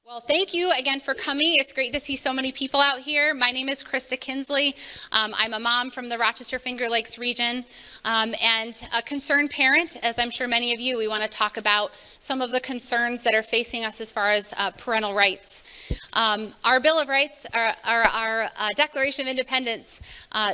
Well, thank you again for coming. It's great to see so many people out here. My name is Krista Kinsley. I'm a mom from the Rochester Finger Lakes region and a concerned parent. As I'm sure many of you, we want to talk about some of the concerns that are facing us as far as parental rights. Our Bill of Rights, our Declaration of Independence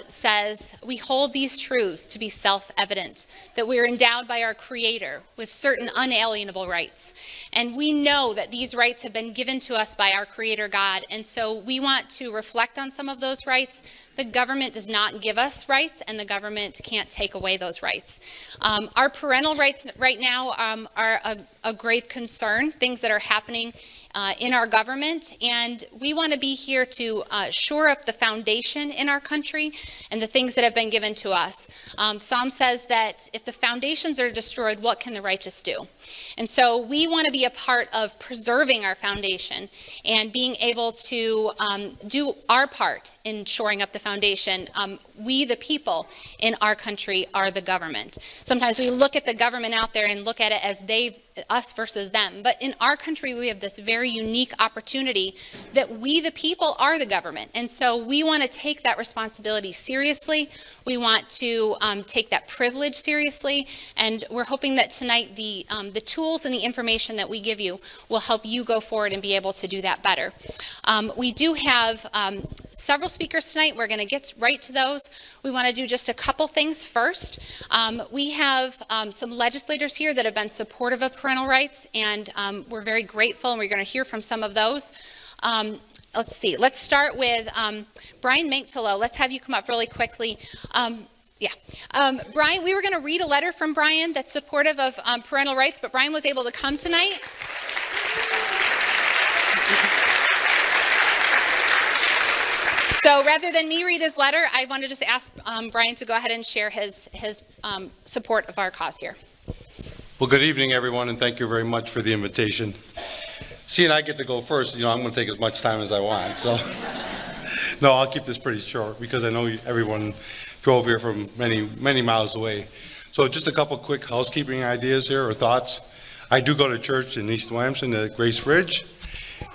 says we hold these truths to be self-evident, that we are endowed by our Creator with certain unalienable rights. And we know that these rights have been given to us by our Creator God, and so we want to reflect on some of those rights. The government does not give us rights, and the government can't take away those rights. Our parental rights right now are a grave concern, things that are happening in our government, and we want to be here to shore up the foundation in our country and the things that have been given to us. Psalm says that if the foundations are destroyed, what can the righteous do? And so we want to be a part of preserving our foundation and being able to do our part in shoring up the foundation. We, the people in our country, are the government. Sometimes we look at the government out there and look at it as us versus them. But in our country, we have this very unique opportunity that we, the people, are the government. And so we want to take that responsibility seriously. We want to take that privilege seriously. And we're hoping that tonight the tools and the information that we give you will help you go forward and be able to do that better. We do have several speakers tonight. We're going to get right to those. We want to do just a couple things first. We have some legislators here that have been supportive of parental rights, and we're very grateful, and we're going to hear from some of those. Let's see. Let's start with Brian Manktolo. Let's have you come up really quickly. Brian, we were going to read a letter from Brian that's supportive of parental rights, but Brian was able to come tonight. So rather than me read his letter, I want to just ask Brian to go ahead and share his support of our cause here. Well, good evening, everyone, and thank you very much for the invitation. Seeing I get to go first, I'm going to take as much time as I want. So, no, I'll keep this pretty short because I know everyone drove here from many, many miles away. So just a couple quick housekeeping ideas here or thoughts. I do go to church in East Williamson at Grace Ridge.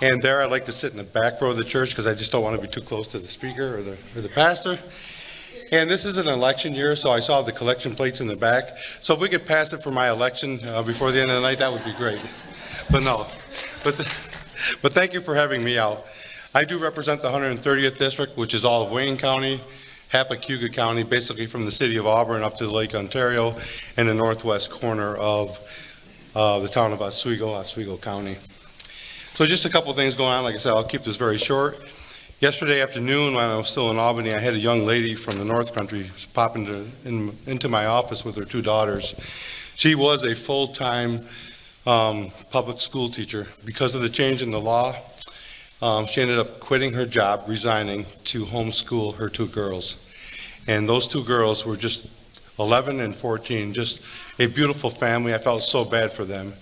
And there I like to sit in the back row of the church because I just don't want to be too close to the speaker or the pastor. And this is an election year, so I saw the collection plates in the back. So if we could pass it for my election before the end of the night, that would be great. But no, but thank you for having me out. I do represent the 130th district, which is all of Wayne County, Hapacuga County, basically from the city of Auburn up to Lake Ontario, and the northwest corner of the town of Oswego County. So just a couple of things going on. Like I said, I'll keep this very short. Yesterday afternoon, when I was still in Albany, I had a young lady from the North Country pop into my office with her two daughters. She was a full-time public school teacher. Because of the change in the law, she ended up quitting her job, resigning to homeschool her two girls. And those two girls were just 11 and 14, just a beautiful family. I felt so bad for them.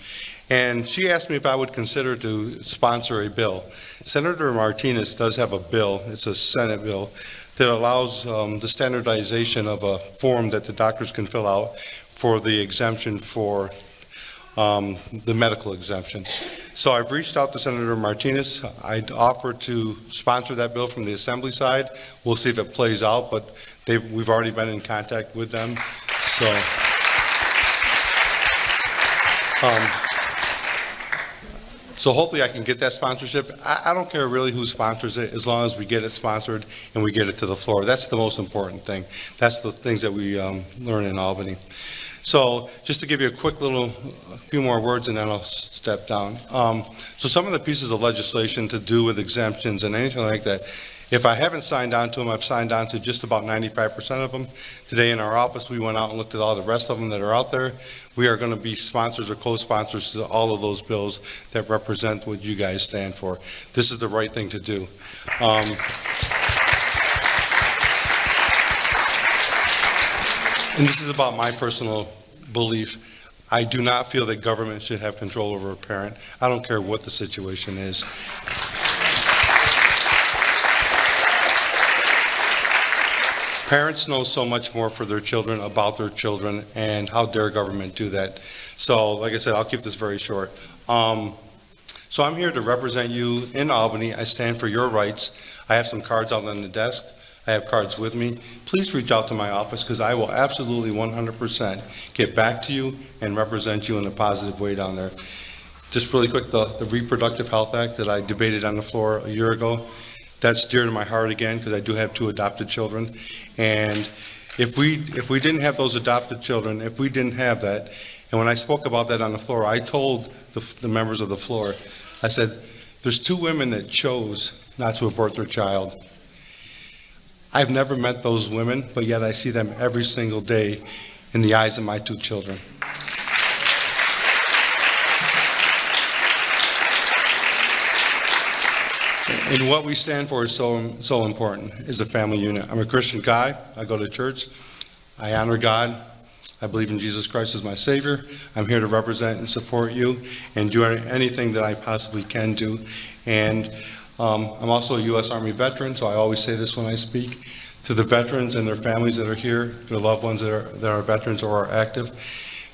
And she asked me if I would consider to sponsor a bill. Senator Martinez does have a bill, it's a Senate bill, that allows the standardization of a form that the doctors can fill out for the exemption for the medical exemption. So I've reached out to Senator Martinez. I'd offer to sponsor that bill from the Assembly side. We'll see if it plays out, but we've already been in contact with them. So hopefully I can get that sponsorship. I don't care really who sponsors it, as long as we get it sponsored and we get it to the floor. That's the most important thing. That's the things that we learn in Albany. So just to give you a few more words and then I'll step down. So some of the pieces of legislation to do with exemptions and anything like that, if I haven't signed on to them, I've signed on to just about 95% of them. Today in our office, we went out and looked at all the rest of them that are out there. We are going to be sponsors or co-sponsors to all of those bills that represent what you guys stand for. This is the right thing to do. And this is about my personal belief. I do not feel that government should have control over a parent. I don't care what the situation is. Parents know so much more for their children, about their children, and how dare government do that. So, like I said, I'll keep this very short. So I'm here to represent you in Albany. I stand for your rights. I have some cards out on the desk. I have cards with me. Please reach out to my office because I will absolutely 100% get back to you and represent you in a positive way down there. Just really quick, the Reproductive Health Act that I debated on the floor a year ago, that's dear to my heart again because I do have 2 adopted children. And if we didn't have those adopted children, if we didn't have that, and when I spoke about that on the floor, I told the members of the floor, I said, there's 2 women that chose not to abort their child. I've never met those women, but yet I see them every single day in the eyes of my 2 children. And what we stand for is so important, is a family unit. I'm a Christian guy. I go to church. I honor God. I believe in Jesus Christ as my Savior. I'm here to represent and support you and do anything that I possibly can do. And I'm also a U.S. Army veteran, so I always say this when I speak. To the veterans and their families that are here, their loved ones that are veterans or are active,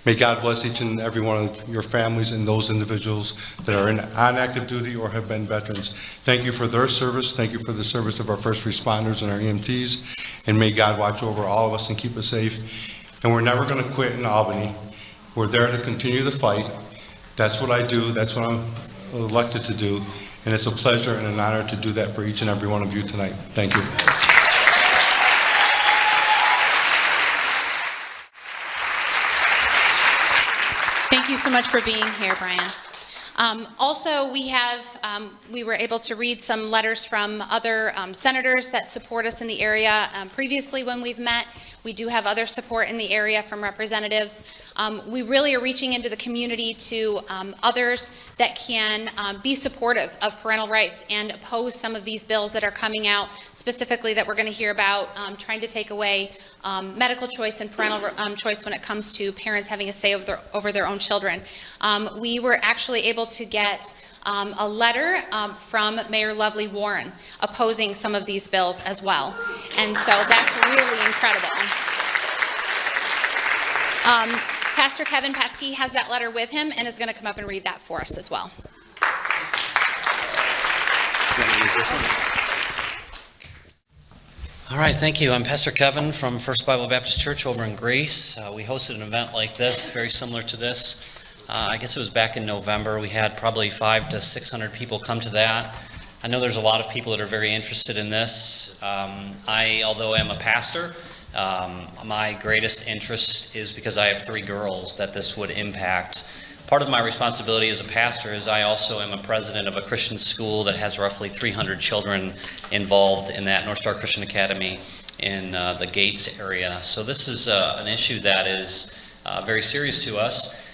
may God bless each and every one of your families and those individuals that are on active duty or have been veterans. Thank you for their service. Thank you for the service of our first responders and our EMTs. And may God watch over all of us and keep us safe. And we're never going to quit in Albany. We're there to continue the fight. That's what I do. That's what I'm elected to do. And it's a pleasure and an honor to do that for each and every one of you tonight. Thank you. Thank you so much for being here, Brian. Also, we were able to read some letters from other senators that support us in the area. Previously, when we've met, we do have other support in the area from representatives. We really are reaching into the community to others that can be supportive of parental rights and oppose some of these bills that are coming out, specifically that we're going to hear about, trying to take away medical choice and parental choice when it comes to parents having a say over their own children. We were actually able to get a letter from Mayor Lovely Warren opposing some of these bills as well. And so that's really incredible. Pastor Kevin Pesky has that letter with him and is going to come up and read that for us as well. Do you want to use this one? All right, thank you. I'm Pastor Kevin from First Bible Baptist Church over in Grace. We hosted an event like this, very similar to this. I guess it was back in November. We had probably 500 to 600 people come to that. I know there's a lot of people that are very interested in this. Although I'm a pastor, my greatest interest is because I have 3 girls that this would impact. Part of my responsibility as a pastor is I also am a president of a Christian school that has roughly 300 children involved in that, North Star Christian Academy in the Gates area. So this is an issue that is very serious to us.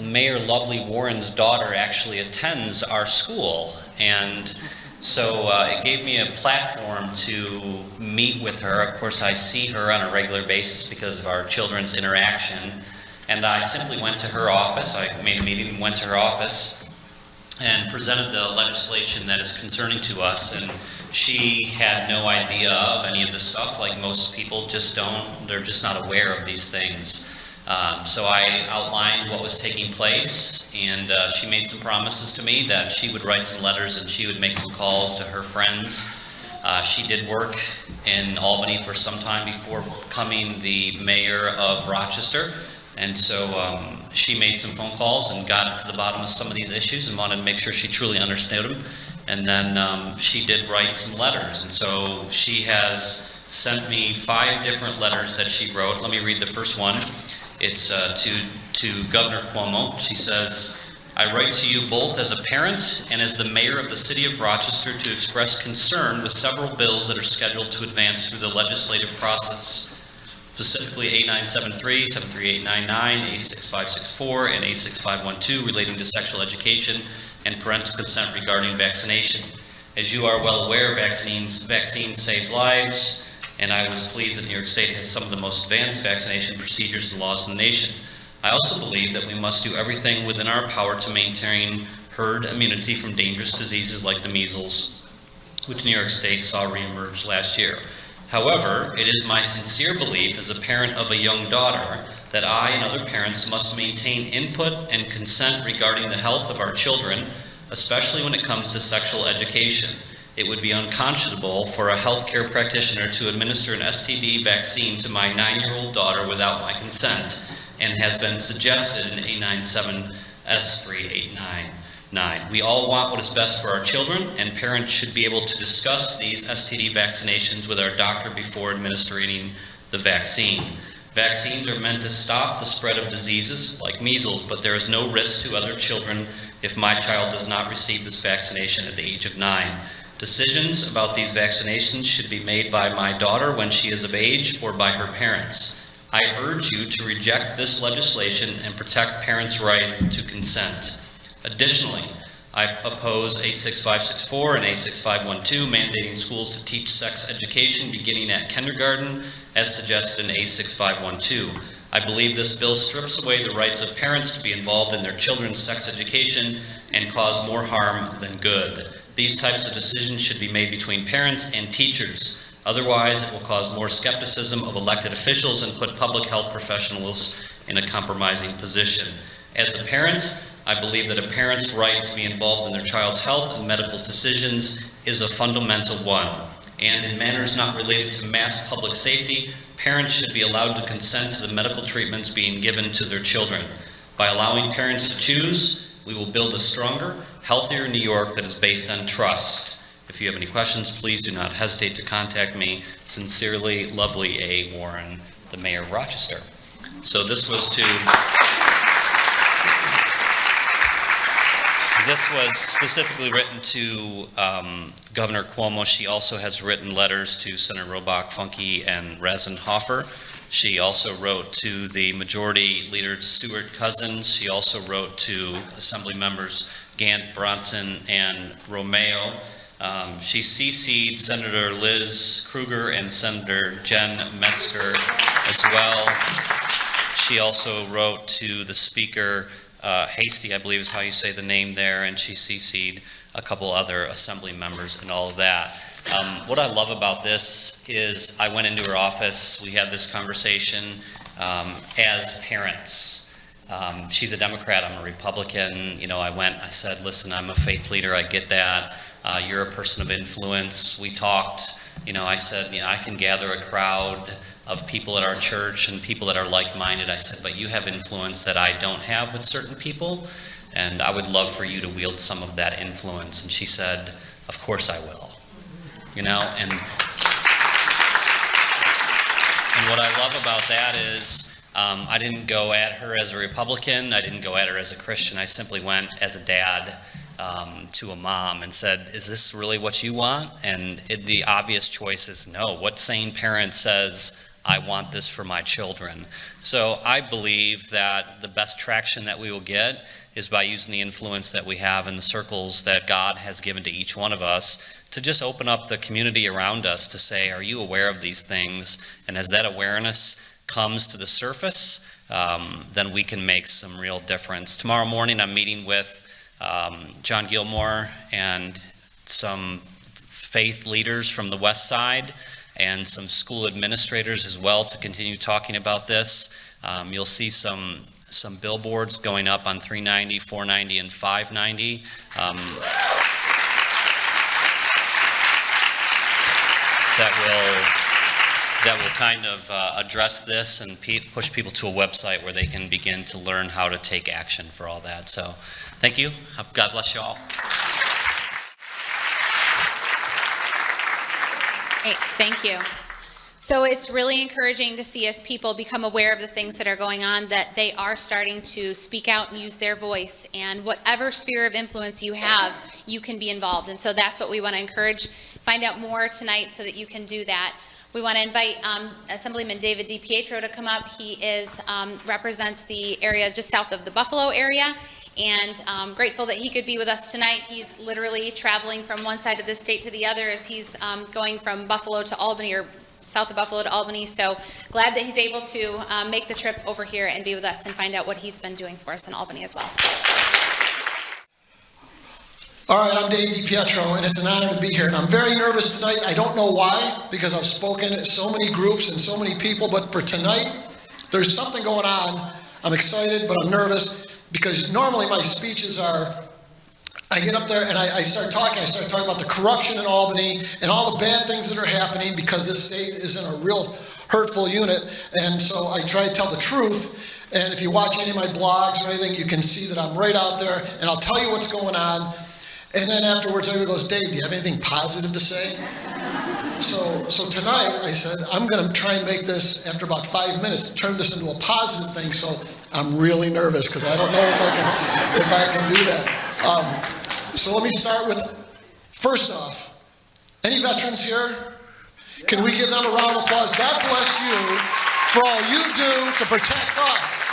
Mayor Lovely Warren's daughter actually attends our school, and so it gave me a platform to meet with her. Of course, I see her on a regular basis because of our children's interaction. And I simply went to her office. I made a meeting and went to her office and presented the legislation that is concerning to us. And she had no idea of any of this stuff, like most people just don't. They're just not aware of these things. So I outlined what was taking place, and she made some promises to me that she would write some letters and she would make some calls to her friends. She did work in Albany for some time before becoming the mayor of Rochester. And so she made some phone calls and got to the bottom of some of these issues and wanted to make sure she truly understood them. And then she did write some letters. And so she has sent me 5 different letters that she wrote. Let me read the first one. It's to Governor Cuomo. She says, I write to you both as a parent and as the mayor of the city of Rochester to express concern with several bills that are scheduled to advance through the legislative process. Specifically A973, 73899, A6564, and A6512 relating to sexual education and parental consent regarding vaccination. As you are well aware, vaccines save lives, and I was pleased that New York State has some of the most advanced vaccination procedures and laws in the nation. I also believe that we must do everything within our power to maintain herd immunity from dangerous diseases like the measles, which New York State saw reemerge last year. However, it is my sincere belief as a parent of a young daughter that I and other parents must maintain input and consent regarding the health of our children, especially when it comes to sexual education. It would be unconscionable for a healthcare practitioner to administer an STD vaccine to my 9-year-old daughter without my consent, and has been suggested in A97S3899. We all want what is best for our children, and parents should be able to discuss these STD vaccinations with our doctor before administering the vaccine. Vaccines are meant to stop the spread of diseases like measles, but there is no risk to other children if my child does not receive this vaccination at the age of 9. Decisions about these vaccinations should be made by my daughter when she is of age or by her parents. I urge you to reject this legislation and protect parents' right to consent. Additionally, I oppose A6564 and A6512 mandating schools to teach sex education beginning at kindergarten, as suggested in A6512. I believe this bill strips away the rights of parents to be involved in their children's sex education and cause more harm than good. These types of decisions should be made between parents and teachers. Otherwise, it will cause more skepticism of elected officials and put public health professionals in a compromising position. As a parent, I believe that a parent's right to be involved in their child's health and medical decisions is a fundamental one. And in matters not related to mass public safety, parents should be allowed to consent to the medical treatments being given to their children. By allowing parents to choose, we will build a stronger, healthier New York that is based on trust. If you have any questions, please do not hesitate to contact me. Sincerely, Lovely A. Warren, the Mayor of Rochester. So this was specifically written to Governor Cuomo. She also has written letters to Senator Robach, Funke, and Rasenhofer. She also wrote to the Majority Leader Stuart Cousins. She also wrote to Assembly members Gant, Bronson, and Romeo. She CC'd Senator Liz Kruger and Senator Jen Metzger as well. She also wrote to the Speaker, Hasty, I believe is how you say the name there, and she CC'd a couple other Assembly members and all of that. What I love about this is I went into her office, we had this conversation as parents. She's a Democrat, I'm a Republican. You know, I said, listen, I'm a faith leader, I get that. You're a person of influence. We talked, I said, I can gather a crowd of people at our church and people that are like-minded. I said, but you have influence that I don't have with certain people, and I would love for you to wield some of that influence. And she said, of course I will. And what I love about that is I didn't go at her as a Republican. I didn't go at her as a Christian. I simply went as a dad to a mom and said, is this really what you want? And the obvious choice is no. What sane parent says, I want this for my children? So I believe that the best traction that we will get is by using the influence that we have in the circles that God has given to each one of us to just open up the community around us to say, are you aware of these things? And as that awareness comes to the surface, then we can make some real difference. Tomorrow morning I'm meeting with John Gilmore and some faith leaders from the West Side and some school administrators as well to continue talking about this. You'll see some billboards going up on 390, 490, and 590. That will kind of address this and push people to a website where they can begin to learn how to take action for all that. So thank you. God bless you all. Great, thank you. So it's really encouraging to see as people become aware of the things that are going on, that they are starting to speak out and use their voice, and whatever sphere of influence you have, you can be involved. And so that's what we want to encourage. Find out more tonight so that you can do that. We want to invite Assemblyman David DiPietro to come up. He represents the area just south of the Buffalo area, and grateful that he could be with us tonight. He's literally traveling from one side of the state to the other as he's going from Buffalo to Albany, or south of Buffalo to Albany. So glad that he's able to make the trip over here and be with us and find out what he's been doing for us in Albany as well. All right, I'm Dave DiPietro, and it's an honor to be here. And I'm very nervous tonight. I don't know why, because I've spoken at so many groups and so many people, but for tonight, there's something going on. I'm excited, but I'm nervous, because normally my speeches are I get up there and I start talking. I start talking about the corruption in Albany and all the bad things that are happening because this state is in a real hurtful unit. And so I try to tell the truth. And if you watch any of my blogs or anything, you can see that I'm right out there and I'll tell you what's going on. And then afterwards, everybody goes, Dave, do you have anything positive to say? So tonight I said, I'm going to try and make this, after about 5 minutes, turn this into a positive thing. So I'm really nervous because I don't know if I can do that. So let me start with, first off, any veterans here? Can we give them a round of applause? God bless you for all you do to protect us.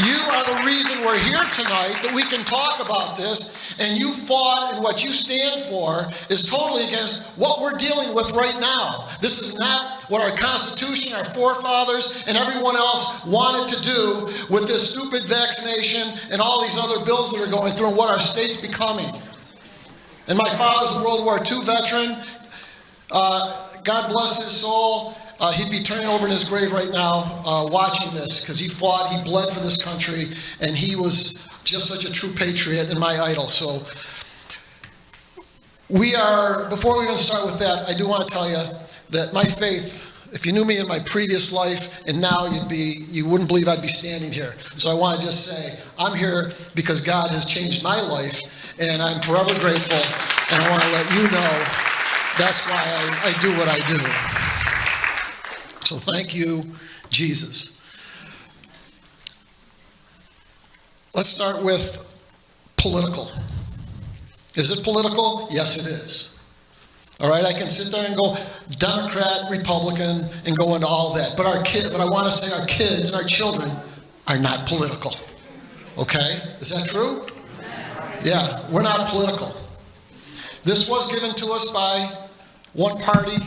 You are the reason we're here tonight, that we can talk about this, and you fought, and what you stand for is totally against what we're dealing with right now. This is not what our Constitution, our forefathers, and everyone else wanted to do with this stupid vaccination and all these other bills that are going through and what our state's becoming. And my father's a World War II veteran. God bless his soul. He'd be turning over in his grave right now watching this, because he fought, he bled for this country, and he was just such a true patriot and my idol. So before we even start with that, I do want to tell you that my faith, if you knew me in my previous life and now, you wouldn't believe I'd be standing here. So I want to just say, I'm here because God has changed my life, and I'm forever grateful, and I want to let you know that's why I do what I do. So thank you, Jesus. Let's start with political. Is it political? Yes, it is. All right, I can sit there and go Democrat, Republican, and go into all that. But I want to say our kids and our children are not political. Okay? Is that true? Yeah, we're not political. This was given to us by one party.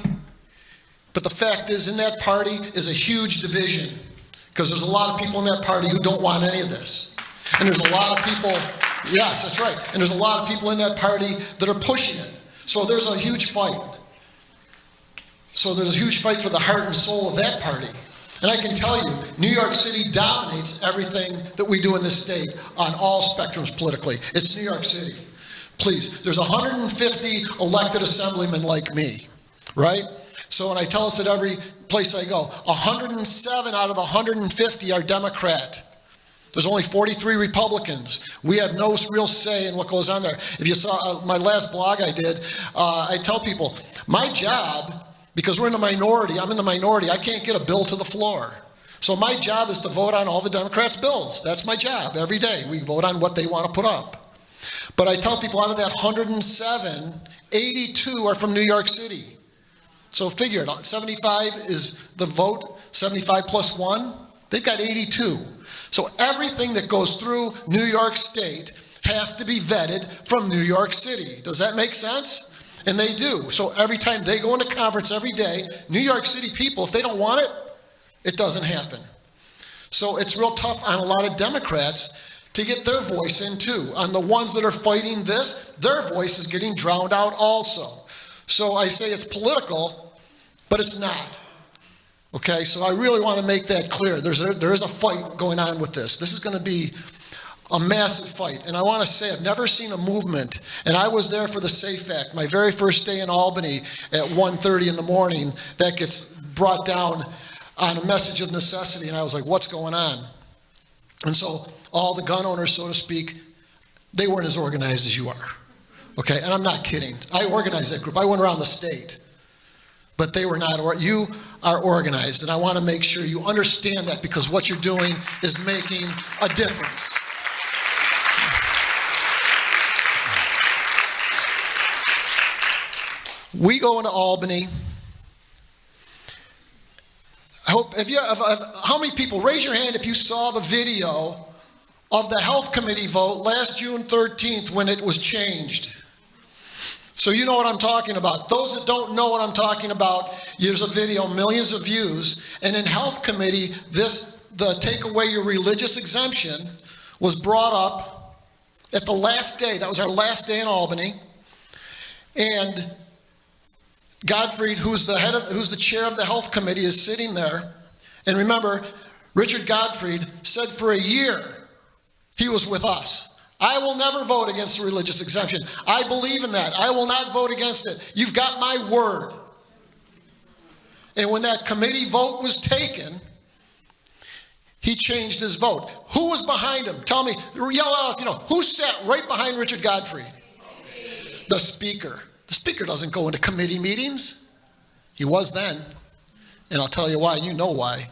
But the fact is, in that party is a huge division, because there's a lot of people in that party who don't want any of this. And there's a lot of people, yes, that's right, and there's a lot of people in that party that are pushing it. So there's a huge fight. So there's a huge fight for the heart and soul of that party. And I can tell you, New York City dominates everything that we do in this state on all spectrums politically. It's New York City. Please, there's 150 elected assemblymen like me, right? So when I tell us at every place I go, 107 out of the 150 are Democrat. There's only 43 Republicans. We have no real say in what goes on there. If you saw my last blog I did, I tell people, my job, because we're in the minority, I'm in the minority, I can't get a bill to the floor. So my job is to vote on all the Democrats' bills. That's my job every day. We vote on what they want to put up. But I tell people, out of that 107, 82 are from New York City. So figure it out, 75 is the vote, 75 plus 1, they've got 82. So everything that goes through New York State has to be vetted from New York City. Does that make sense? And they do. So every time they go into conference every day, New York City people, if they don't want it, it doesn't happen. So it's real tough on a lot of Democrats to get their voice in too. On the ones that are fighting this, their voice is getting drowned out also. So I say it's political, but it's not. Okay, so I really want to make that clear. There is a fight going on with this. This is going to be a massive fight. And I want to say I've never seen a movement, and I was there for the SAFE Act, my very first day in Albany at 1:30 in the morning, that gets brought down on a message of necessity, and I was like, what's going on? And so all the gun owners, so to speak, they weren't as organized as you are. Okay, and I'm not kidding. I organized that group. I went around the state. But they were not. You are organized, and I want to make sure you understand that, because what you're doing is making a difference. We go into Albany. I hope, how many people, raise your hand if you saw the video of the health committee vote last June 13th when it was changed. So you know what I'm talking about. Those that don't know what I'm talking about, there's a video, millions of views, and in health committee, the take away your religious exemption was brought up at the last day. That was our last day in Albany. And Gottfried, who's the chair of the health committee, is sitting there. And remember, Richard Gottfried said for a year He was with us. I will never vote against the religious exemption. I believe in that. I will not vote against it. You've got my word. And when that committee vote was taken, he changed his vote. Who was behind him? Tell me, yell out if you know. Who sat right behind Richard Godfrey? The Speaker. The Speaker doesn't go into committee meetings. He was then. And I'll tell you why, and you know why.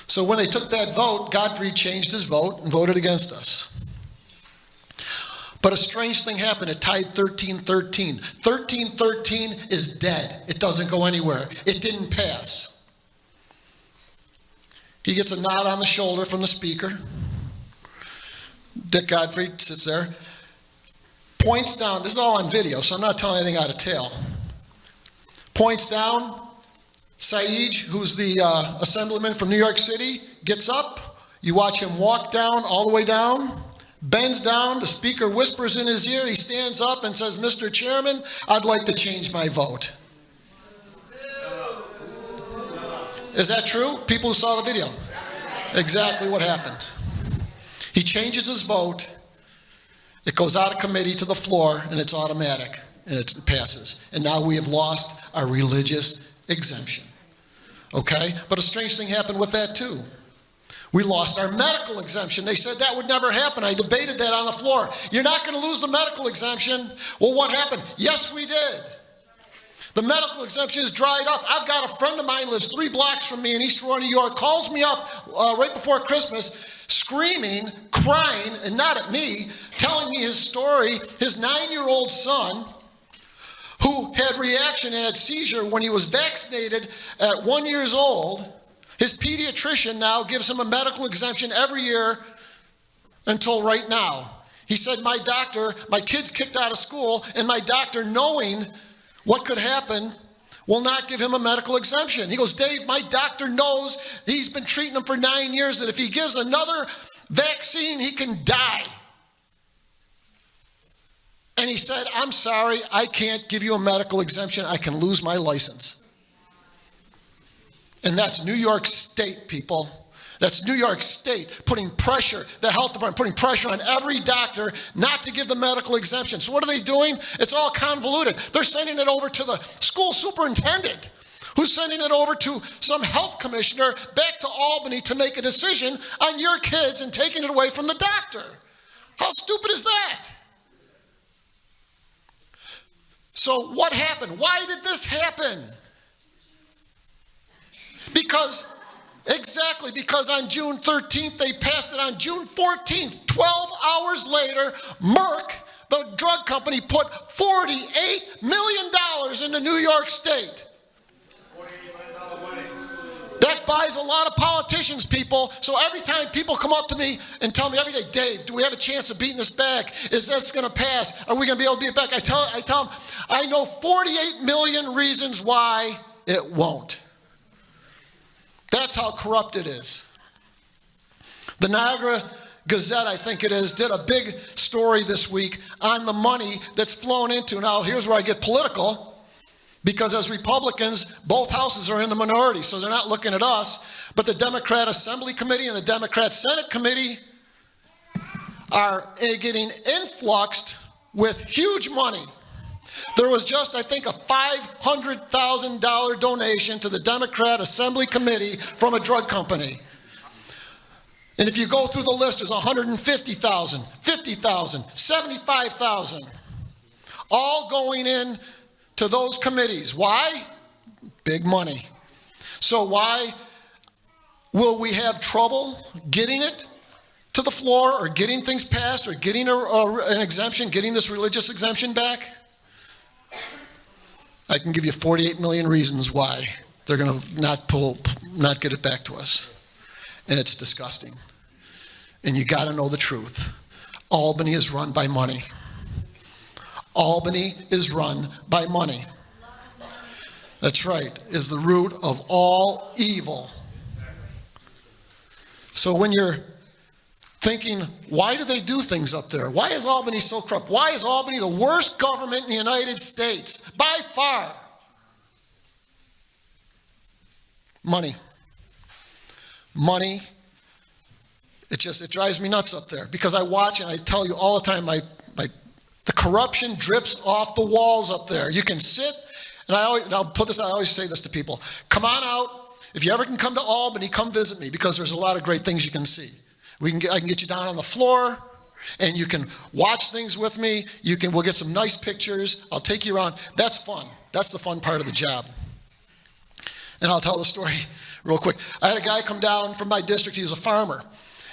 So when they took that vote, Godfrey changed his vote and voted against us. But a strange thing happened. It tied 13-13. 13-13 is dead. It doesn't go anywhere. It didn't pass. He gets a nod on the shoulder from the Speaker. Dick Godfrey sits there, points down. This is all on video, so I'm not telling anything out of tail. Points down. Saeed, who's the Assemblyman from New York City, gets up. You watch him walk down, all the way down, bends down. The Speaker whispers in his ear. He stands up and says, Mr. Chairman, I'd like to change my vote. Is that true? People who saw the video. Exactly what happened. He changes his vote. It goes out of committee to the floor, and it's automatic, and it passes. And now we have lost our religious exemption. Okay? But a strange thing happened with that too. We lost our medical exemption. They said that would never happen. I debated that on the floor. You're not going to lose the medical exemption. Well, what happened? Yes, we did. The medical exemption is dried up. I've got a friend of mine who lives 3 blocks from me in East Aurora, New York, calls me up right before Christmas, screaming, crying, and not at me, telling me his story. His 9-year-old son, who had reaction and had seizure when he was vaccinated at 1 year old, his pediatrician now gives him a medical exemption every year until right now. He said, my kid's kicked out of school, and my doctor, knowing what could happen, will not give him a medical exemption. He goes, Dave, my doctor knows, he's been treating him for 9 years, that if he gives another vaccine, he can die. And he said, I'm sorry, I can't give you a medical exemption. I can lose my license. And that's New York State, people. That's New York State putting pressure, the health department putting pressure on every doctor not to give the medical exemption. So what are they doing? It's all convoluted. They're sending it over to the school superintendent, who's sending it over to some health commissioner back to Albany to make a decision on your kids and taking it away from the doctor. How stupid is that? So what happened? Why did this happen? Because on June 13th, they passed it. On June 14th, 12 hours later, Merck, the drug company, put $48 million into New York State. That buys a lot of politicians, people. So every time people come up to me and tell me every day, Dave, do we have a chance of beating this back? Is this going to pass? Are we going to be able to beat it back? I tell them, I know 48 million reasons why it won't. That's how corrupt it is. The Niagara Gazette, I think it is, did a big story this week on the money that's flown into. Now, here's where I get political, because as Republicans, both houses are in the minority, so they're not looking at us. But the Democrat Assembly Committee and the Democrat Senate Committee are getting influxed with huge money. There was just, I think, a $500,000 donation to the Democrat Assembly Committee from a drug company. And if you go through the list, there's 150,000, 50,000, 75,000, all going in to those committees. Why? Big money. So why will we have trouble getting it to the floor or getting things passed or getting an exemption, getting this religious exemption back? I can give you 48 million reasons why they're going to not get it back to us. And it's disgusting. And you got to know the truth. Albany is run by money. Albany is run by money. That's right, is the root of all evil. So when you're thinking, why do they do things up there? Why is Albany so corrupt? Why is Albany the worst government in the United States? By far. Money. Money It drives me nuts up there because I watch and I tell you all the time, the corruption drips off the walls up there. You can sit, and I always say this to people, come on out. If you ever can come to Albany, come visit me because there's a lot of great things you can see. I can get you down on the floor and you can watch things with me. We'll get some nice pictures. I'll take you around. That's fun. That's the fun part of the job. And I'll tell the story real quick. I had a guy come down from my district. He was a farmer.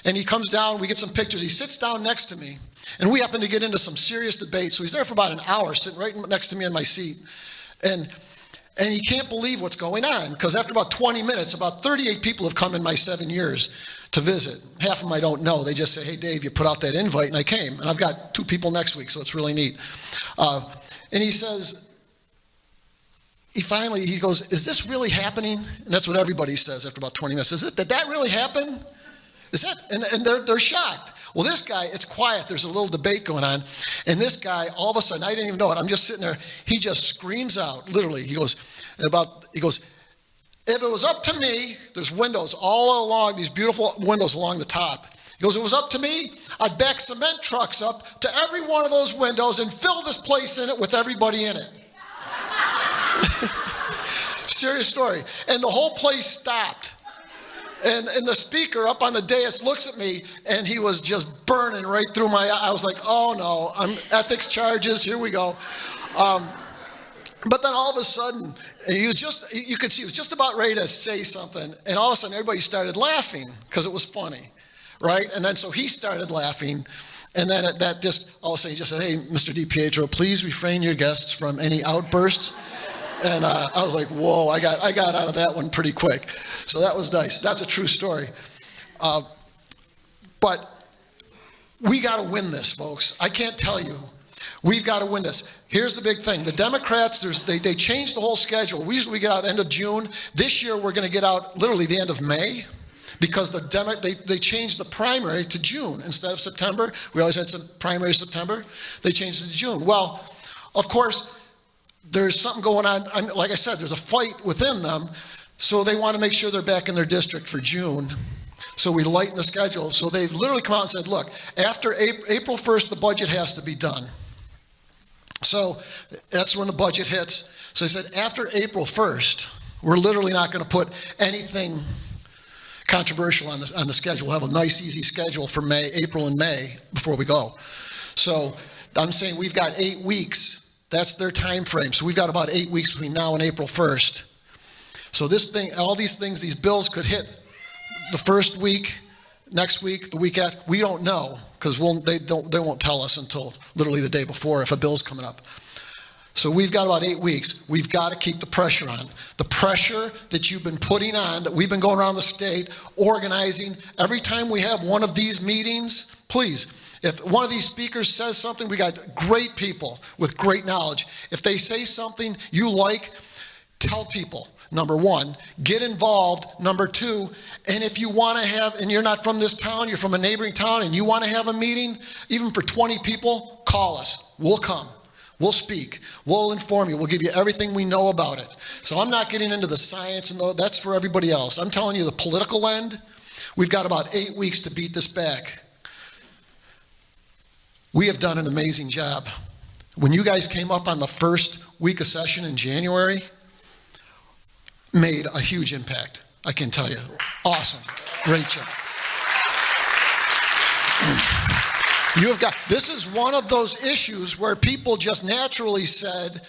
And he comes down, we get some pictures. He sits down next to me. And we happen to get into some serious debate. So he's there for about an hour, sitting right next to me in my seat. And he can't believe what's going on, because after about 20 minutes, about 38 people have come in my 7 years to visit. Half of them I don't know. They just say, hey, Dave, you put out that invite, and I came. And I've got 2 people next week, so it's really neat. And he says, he goes, is this really happening? And that's what everybody says after about 20 minutes. Did that really happen? Is that? And they're shocked. Well, this guy, it's quiet. There's a little debate going on. And this guy, all of a sudden, I didn't even know it. I'm just sitting there. He just screams out, literally. He goes, if it was up to me, there's windows all along, these beautiful windows along the top. He goes, if it was up to me, I'd back cement trucks up to every one of those windows and fill this place in it with everybody in it. Serious story. And the whole place stopped. And the speaker up on the dais looks at me, and he was just burning right through my eye. I was like, oh no, ethics charges, here we go. But then all of a sudden, you could see he was just about ready to say something, and all of a sudden everybody started laughing because it was funny, right? And then so he started laughing, and then that just, all of a sudden he just said, hey, Mr. DiPietro, please refrain your guests from any outbursts. And I was like, whoa, I got out of that one pretty quick. So that was nice. That's a true story. But we got to win this, folks. I can't tell you. We've got to win this. Here's the big thing. The Democrats, they changed the whole schedule. We usually get out end of June. This year we're going to get out literally the end of May because they changed the primary to June instead of September. We always had some primary September. They changed it to June. Well, of course, there's something going on. Like I said, there's a fight within them, so they want to make sure they're back in their district for June. So we lighten the schedule. So they've literally come out and said, look, after April 1st, the budget has to be done. So that's when the budget hits. So they said, after April 1st, we're literally not going to put anything controversial on the schedule. We'll have a nice, easy schedule for April and May before we go. So I'm saying we've got 8 weeks. That's their time frame. So we've got about 8 weeks between now and April 1st. So all these things, these bills could hit the first week, next week, the week after. We don't know because they won't tell us until literally the day before if a bill's coming up. So we've got about 8 weeks. We've got to keep the pressure on. The pressure that you've been putting on, that we've been going around the state, organizing. Every time we have one of these meetings, please, if one of these speakers says something, we got great people with great knowledge. If they say something you like, tell people. Number 1, get involved. Number 2, and if you want to have, and you're not from this town, you're from a neighboring town, and you want to have a meeting, even for 20 people, call us. We'll come. We'll speak. We'll inform you. We'll give you everything we know about it. So I'm not getting into the science, and that's for everybody else. I'm telling you the political end, we've got about 8 weeks to beat this back. We have done an amazing job. When you guys came up on the first week of session in January, made a huge impact. I can tell you. Awesome. Great job. This is one of those issues where people just naturally said,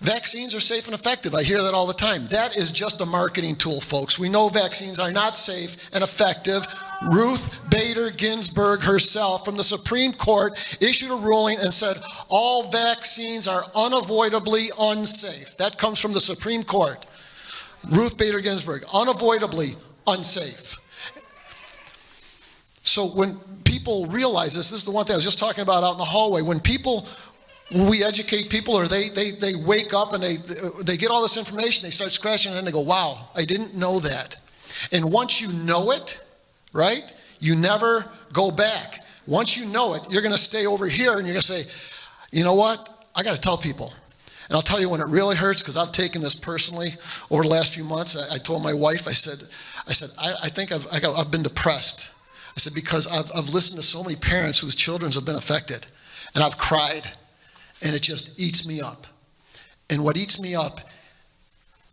vaccines are safe and effective. I hear that all the time. That is just a marketing tool, folks. We know vaccines are not safe and effective. Ruth Bader Ginsburg herself from the Supreme Court issued a ruling and said all vaccines are unavoidably unsafe. That comes from the Supreme Court. Ruth Bader Ginsburg, unavoidably unsafe. So when people realize this is the one thing I was just talking about out in the hallway, when we educate people or they wake up and they get all this information, they start scratching and they go, wow, I didn't know that. And once you know it, right, you never go back. Once you know it, you're going to stay over here and you're going to say, you know what, I got to tell people. And I'll tell you when it really hurts, because I've taken this personally over the last few months. I told my wife, I said, I think I've been depressed. I said, because I've listened to so many parents whose children have been affected, and I've cried, and it just eats me up. And what eats me up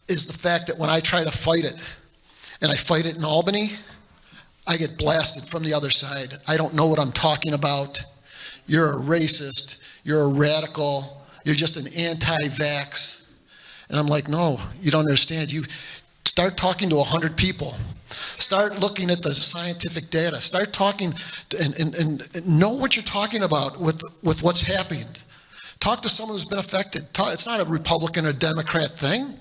is the fact that when I try to fight it, and I fight it in Albany, I get blasted from the other side. I don't know what I'm talking about. You're a racist. You're a radical. You're just an anti-vax. And I'm like, no, you don't understand. You start talking to 100 people. Start looking at the scientific data. Start talking and know what you're talking about with what's happened. Talk to someone who's been affected. It's not a Republican or Democrat thing.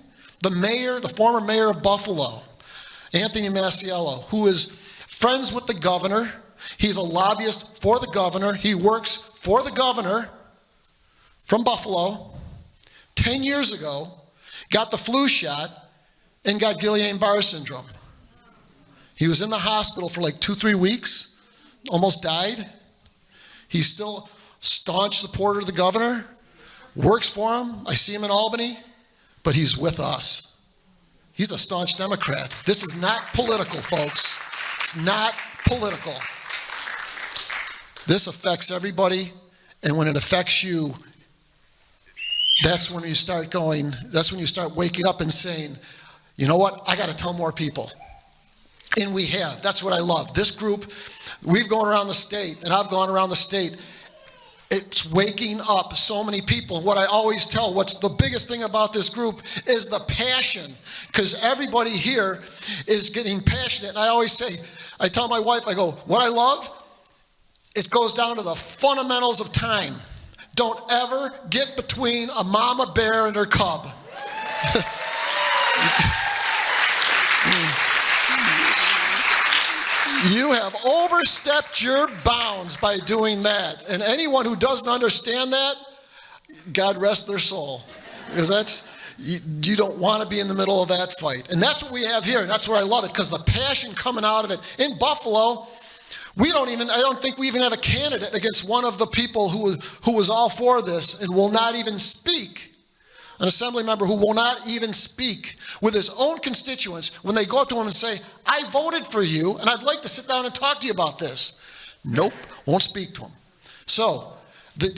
The former mayor of Buffalo, Anthony Masiello, who is friends with the governor. He's a lobbyist for the governor. He works for the governor from Buffalo. 10 years ago, got the flu shot and got Guillain-Barré syndrome. He was in the hospital for like 2-3 weeks, almost died. He's still staunch supporter of the governor, works for him. I see him in Albany, but he's with us. He's a staunch Democrat. This is not political, folks. It's not political. This affects everybody, and when it affects you, that's when you start waking up and saying, you know what, I got to tell more people. And we have. That's what I love. This group, we've gone around the state, and I've gone around the state. It's waking up so many people. And what I always tell, what's the biggest thing about this group is the passion, because everybody here is getting passionate. And I always say, I tell my wife, I go, what I love, it goes down to the fundamentals of time. Don't ever get between a mama bear and her cub. You have overstepped your bounds by doing that. And anyone who doesn't understand that, God rest their soul. Because you don't want to be in the middle of that fight. And that's what we have here, and that's what I love it, because the passion coming out of it. In Buffalo, I don't think we even have a candidate against one of the people who was all for this and will not even speak. An assembly member who will not even speak with his own constituents when they go up to him and say, I voted for you and I'd like to sit down and talk to you about this. Nope, won't speak to him. So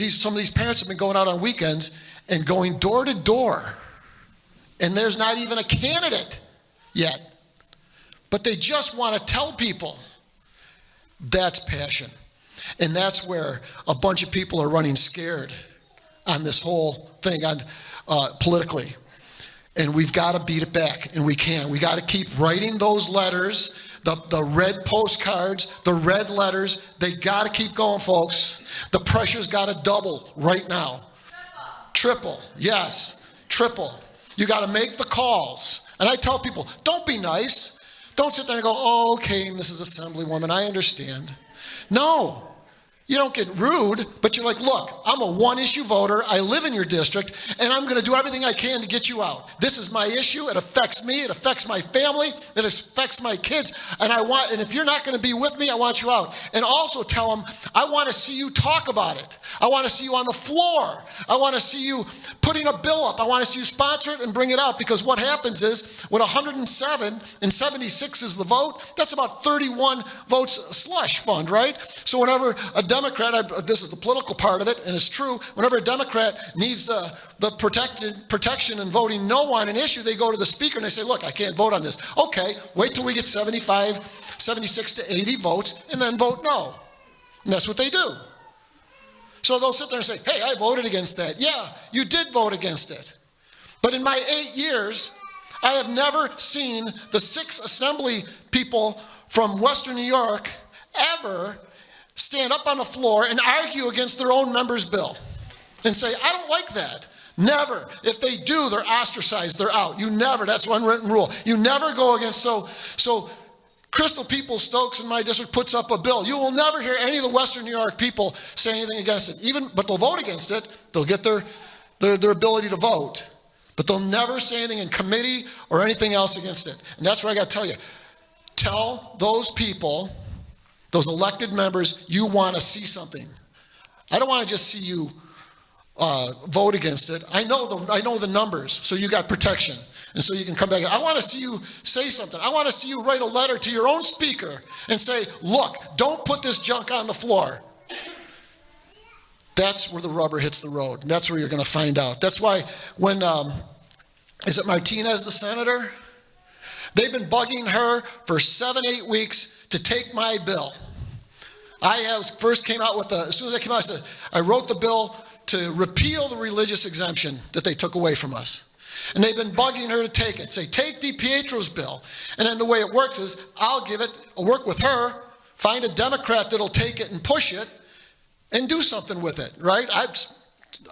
some of these parents have been going out on weekends and going door to door, and there's not even a candidate yet. But they just want to tell people. That's passion. And that's where a bunch of people are running scared on this whole thing politically. And we've got to beat it back, and we can. We got to keep writing those letters, the red postcards, the red letters. They got to keep going, folks. The pressure's got to double right now. Triple, yes, triple. You got to make the calls. And I tell people, don't be nice. Don't sit there and go, oh, okay, Mrs. Assemblywoman, I understand. No. You don't get rude, but you're like, look, I'm a one-issue voter. I live in your district, and I'm going to do everything I can to get you out. This is my issue. It affects me. It affects my family. It affects my kids. And if you're not going to be with me, I want you out. And also tell them, I want to see you talk about it. I want to see you on the floor. I want to see you putting a bill up. I want to see you sponsor it and bring it out, because what happens is when 107 and 76 is the vote, that's about 31 votes slush fund, right? So whenever a Democrat, this is the political part of it, and it's true, whenever a Democrat needs the protection and voting no on an issue, they go to the speaker and they say, look, I can't vote on this. Okay, wait till we get 75, 76 to 80 votes and then vote no. And that's what they do. So they'll sit there and say, hey, I voted against that. Yeah, you did vote against it. But in my 8 years, I have never seen the 6 assembly people from Western New York ever stand up on the floor and argue against their own member's bill and say, I don't like that. Never. If they do, they're ostracized, they're out. You never, that's one unwritten rule. You never go against, so Crystal Peoples-Stokes in my district puts up a bill. You will never hear any of the Western New York people say anything against it. But they'll vote against it. They'll get their ability to vote. But they'll never say anything in committee or anything else against it. And that's what I got to tell you. Tell those people, those elected members, you want to see something. I don't want to just see you vote against it. I know the numbers, so you got protection. And so you can come back, I want to see you say something. I want to see you write a letter to your own speaker and say, look, don't put this junk on the floor. That's where the rubber hits the road. And that's where you're going to find out. That's why when, is it Martinez, the senator? They've been bugging her for 7-8 weeks to take my bill. First came out with as soon as I came out, I said, I wrote the bill to repeal the religious exemption that they took away from us. And they've been bugging her to take it. Say, take DiPietro's bill. And then the way it works is, I'll work with her, find a Democrat that'll take it and push it, and do something with it, right?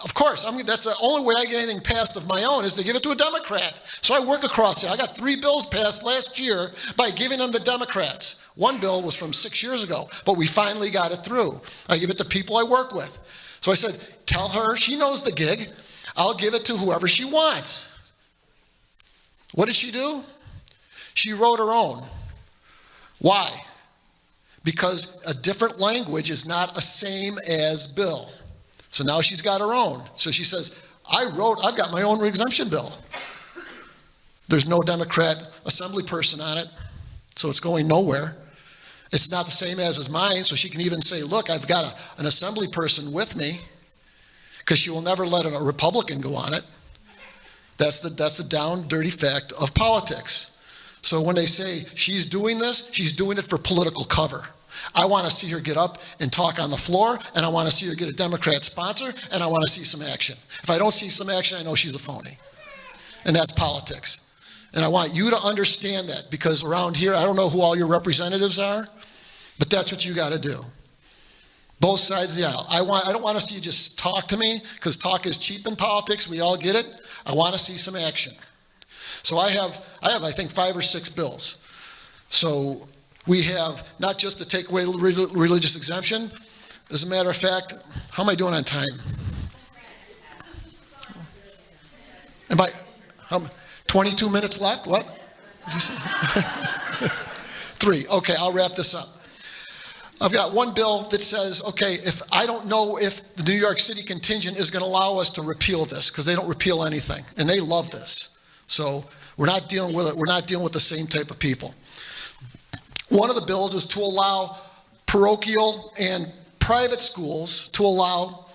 Of course, that's the only way I get anything passed of my own is to give it to a Democrat. So I work across here. I got 3 bills passed last year by giving them to Democrats. One bill was from 6 years ago, but we finally got it through. I give it to people I work with. So I said, tell her, she knows the gig. I'll give it to whoever she wants. What did she do? She wrote her own. Why? Because a different language is not the same as bill. So now she's got her own. So she says, I've got my own exemption bill. There's no Democrat assembly person on it, so it's going nowhere. It's not the same as mine, so she can even say, look, I've got an assembly person with me, because she will never let a Republican go on it. That's the down, dirty fact of politics. So when they say she's doing this, she's doing it for political cover. I want to see her get up and talk on the floor, and I want to see her get a Democrat sponsor, and I want to see some action. If I don't see some action, I know she's a phony. And that's politics. And I want you to understand that, because around here, I don't know who all your representatives are, but that's what you got to do. Both sides of the aisle. I don't want to see you just talk to me, because talk is cheap in politics. We all get it. I want to see some action. So I have, I think, 5 or 6 bills. So we have not just to take away religious exemption. As a matter of fact, how am I doing on time? Am I 22 minutes left? What? Did you say? 3. Okay, I'll wrap this up. I've got one bill that says, okay, if I don't know if the New York City contingent is going to allow us to repeal this, because they don't repeal anything, and they love this. So we're not dealing with it. We're not dealing with the same type of people. One of the bills is to allow parochial and private schools to allow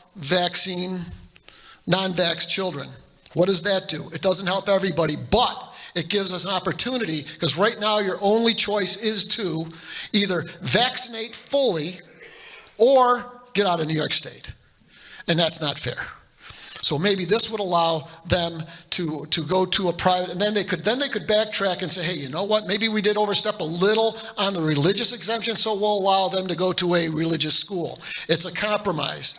non-vax children. What does that do? It doesn't help everybody, but it gives us an opportunity, because right now your only choice is to either vaccinate fully or get out of New York State. And that's not fair. So maybe this would allow them to go to a private, and then they could backtrack and say, hey, you know what? Maybe we did overstep a little on the religious exemption, so we'll allow them to go to a religious school. It's a compromise.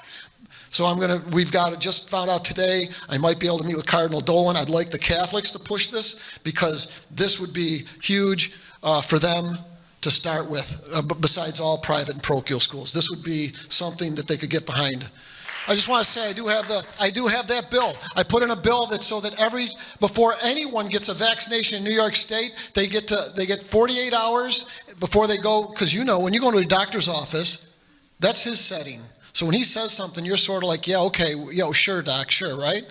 So just found out today, I might be able to meet with Cardinal Dolan. I'd like the Catholics to push this, because this would be huge for them to start with, besides all private and parochial schools. This would be something that they could get behind. I just want to say I do have that bill. I put in a bill that so that before anyone gets a vaccination in New York State, they get 48 hours before they go, because when you go to a doctor's office, that's his setting. So when he says something, you're sort of like, yeah, okay, sure, doc, sure, right?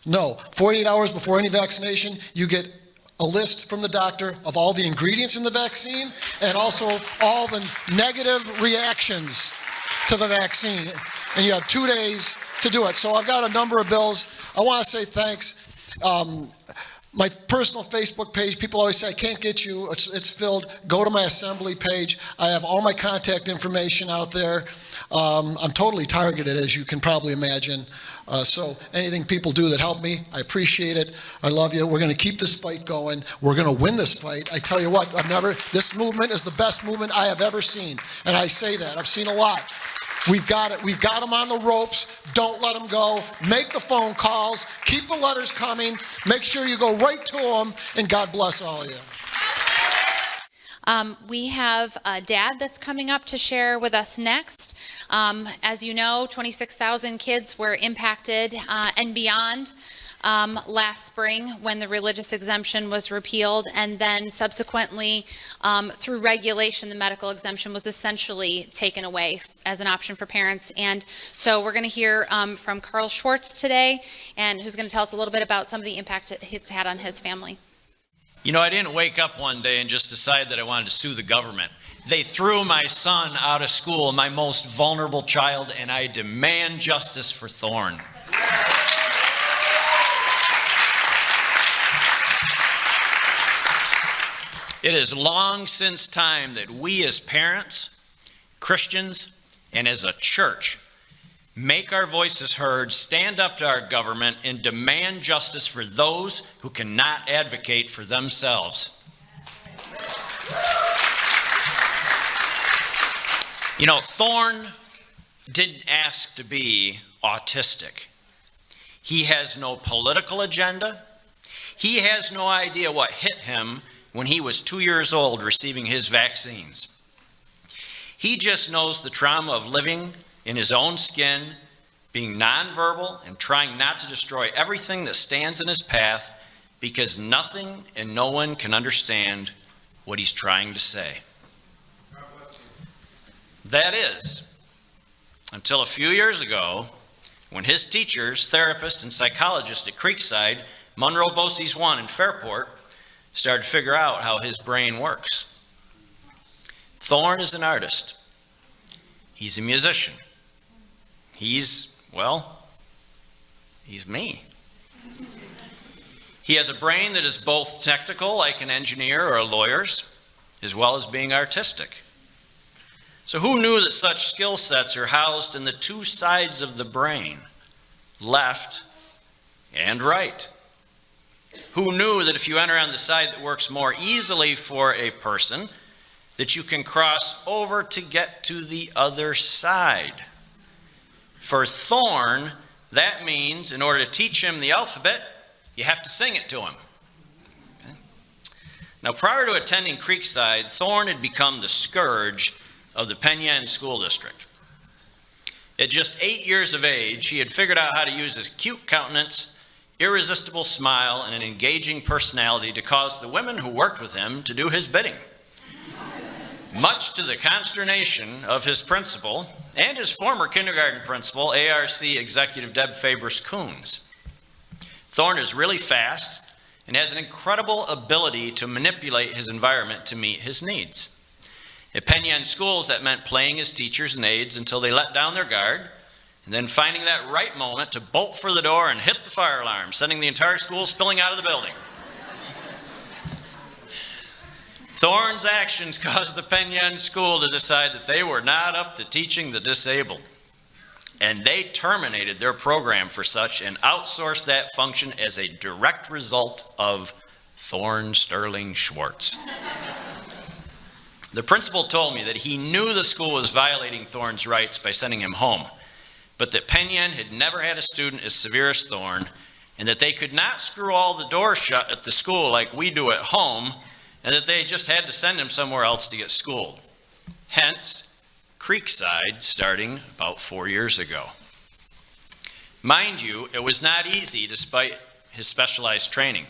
No, 48 hours before any vaccination, you get a list from the doctor of all the ingredients in the vaccine and also all the negative reactions to the vaccine. And you have 2 days to do it. So I've got a number of bills. I want to say thanks. My personal Facebook page, people always say, I can't get you, it's filled. Go to my assembly page. I have all my contact information out there. I'm totally targeted, as you can probably imagine. So anything people do that help me, I appreciate it. I love you. We're going to keep this fight going. We're going to win this fight. I tell you what, this movement is the best movement I have ever seen. And I say that. I've seen a lot. We've got it. We've got them on the ropes. Don't let them go. Make the phone calls. Keep the letters coming. Make sure you go right to them. And God bless all of you. We have a dad that's coming up to share with us next. As you know, 26,000 kids were impacted and beyond last spring when the religious exemption was repealed, and then subsequently through regulation the medical exemption was essentially taken away as an option for parents. And so we're going to hear from Carl Schwartz today, and who's going to tell us a little bit about some of the impact it's had on his family. You know, I didn't wake up one day and just decide that I wanted to sue the government. They threw my son out of school, my most vulnerable child, and I demand justice for Thorn. It is long since time that we as parents, Christians, and as a church make our voices heard, stand up to our government, and demand justice for those who cannot advocate for themselves. You know, Thorn didn't ask to be autistic. He has no political agenda. He has no idea what hit him when he was 2 years old receiving his vaccines. He just knows the trauma of living in his own skin, being nonverbal, and trying not to destroy everything that stands in his path because nothing and no one can understand what he's trying to say. That is, until a few years ago, when his teachers, therapists, and psychologists at Creekside, Monroe Bosse's One, and Fairport started to figure out how his brain works. Thorn is an artist. He's a musician. He's me. He has a brain that is both technical, like an engineer or a lawyer's, as well as being artistic. So who knew that such skill sets are housed in the two sides of the brain, left and right? Who knew that if you enter on the side that works more easily for a person, that you can cross over to get to the other side? For Thorn, that means in order to teach him the alphabet, you have to sing it to him. Okay? Now, prior to attending Creekside, Thorn had become the scourge of the Penn School District. At just 8 years of age, he had figured out how to use his cute countenance, irresistible smile, and an engaging personality to cause the women who worked with him to do his bidding. Much to the consternation of his principal and his former kindergarten principal, ARC Executive Deb Fabers-Coons. Thorn is really fast and has an incredible ability to manipulate his environment to meet his needs. At Penn schools, that meant playing his teachers and aides until they let down their guard, and then finding that right moment to bolt for the door and hit the fire alarm, sending the entire school spilling out of the building. Thorn's actions caused the Penn school to decide that they were not up to teaching the disabled, and they terminated their program for such and outsourced that function as a direct result of Thorn Sterling Schwartz. The principal told me that he knew the school was violating Thorn's rights by sending him home, but that Penn had never had a student as severe as Thorn, and that they could not screw all the doors shut at the school like we do at home, and that they just had to send him somewhere else to get schooled. Hence, Creekside starting about 4 years ago. Mind you, it was not easy despite his specialized training.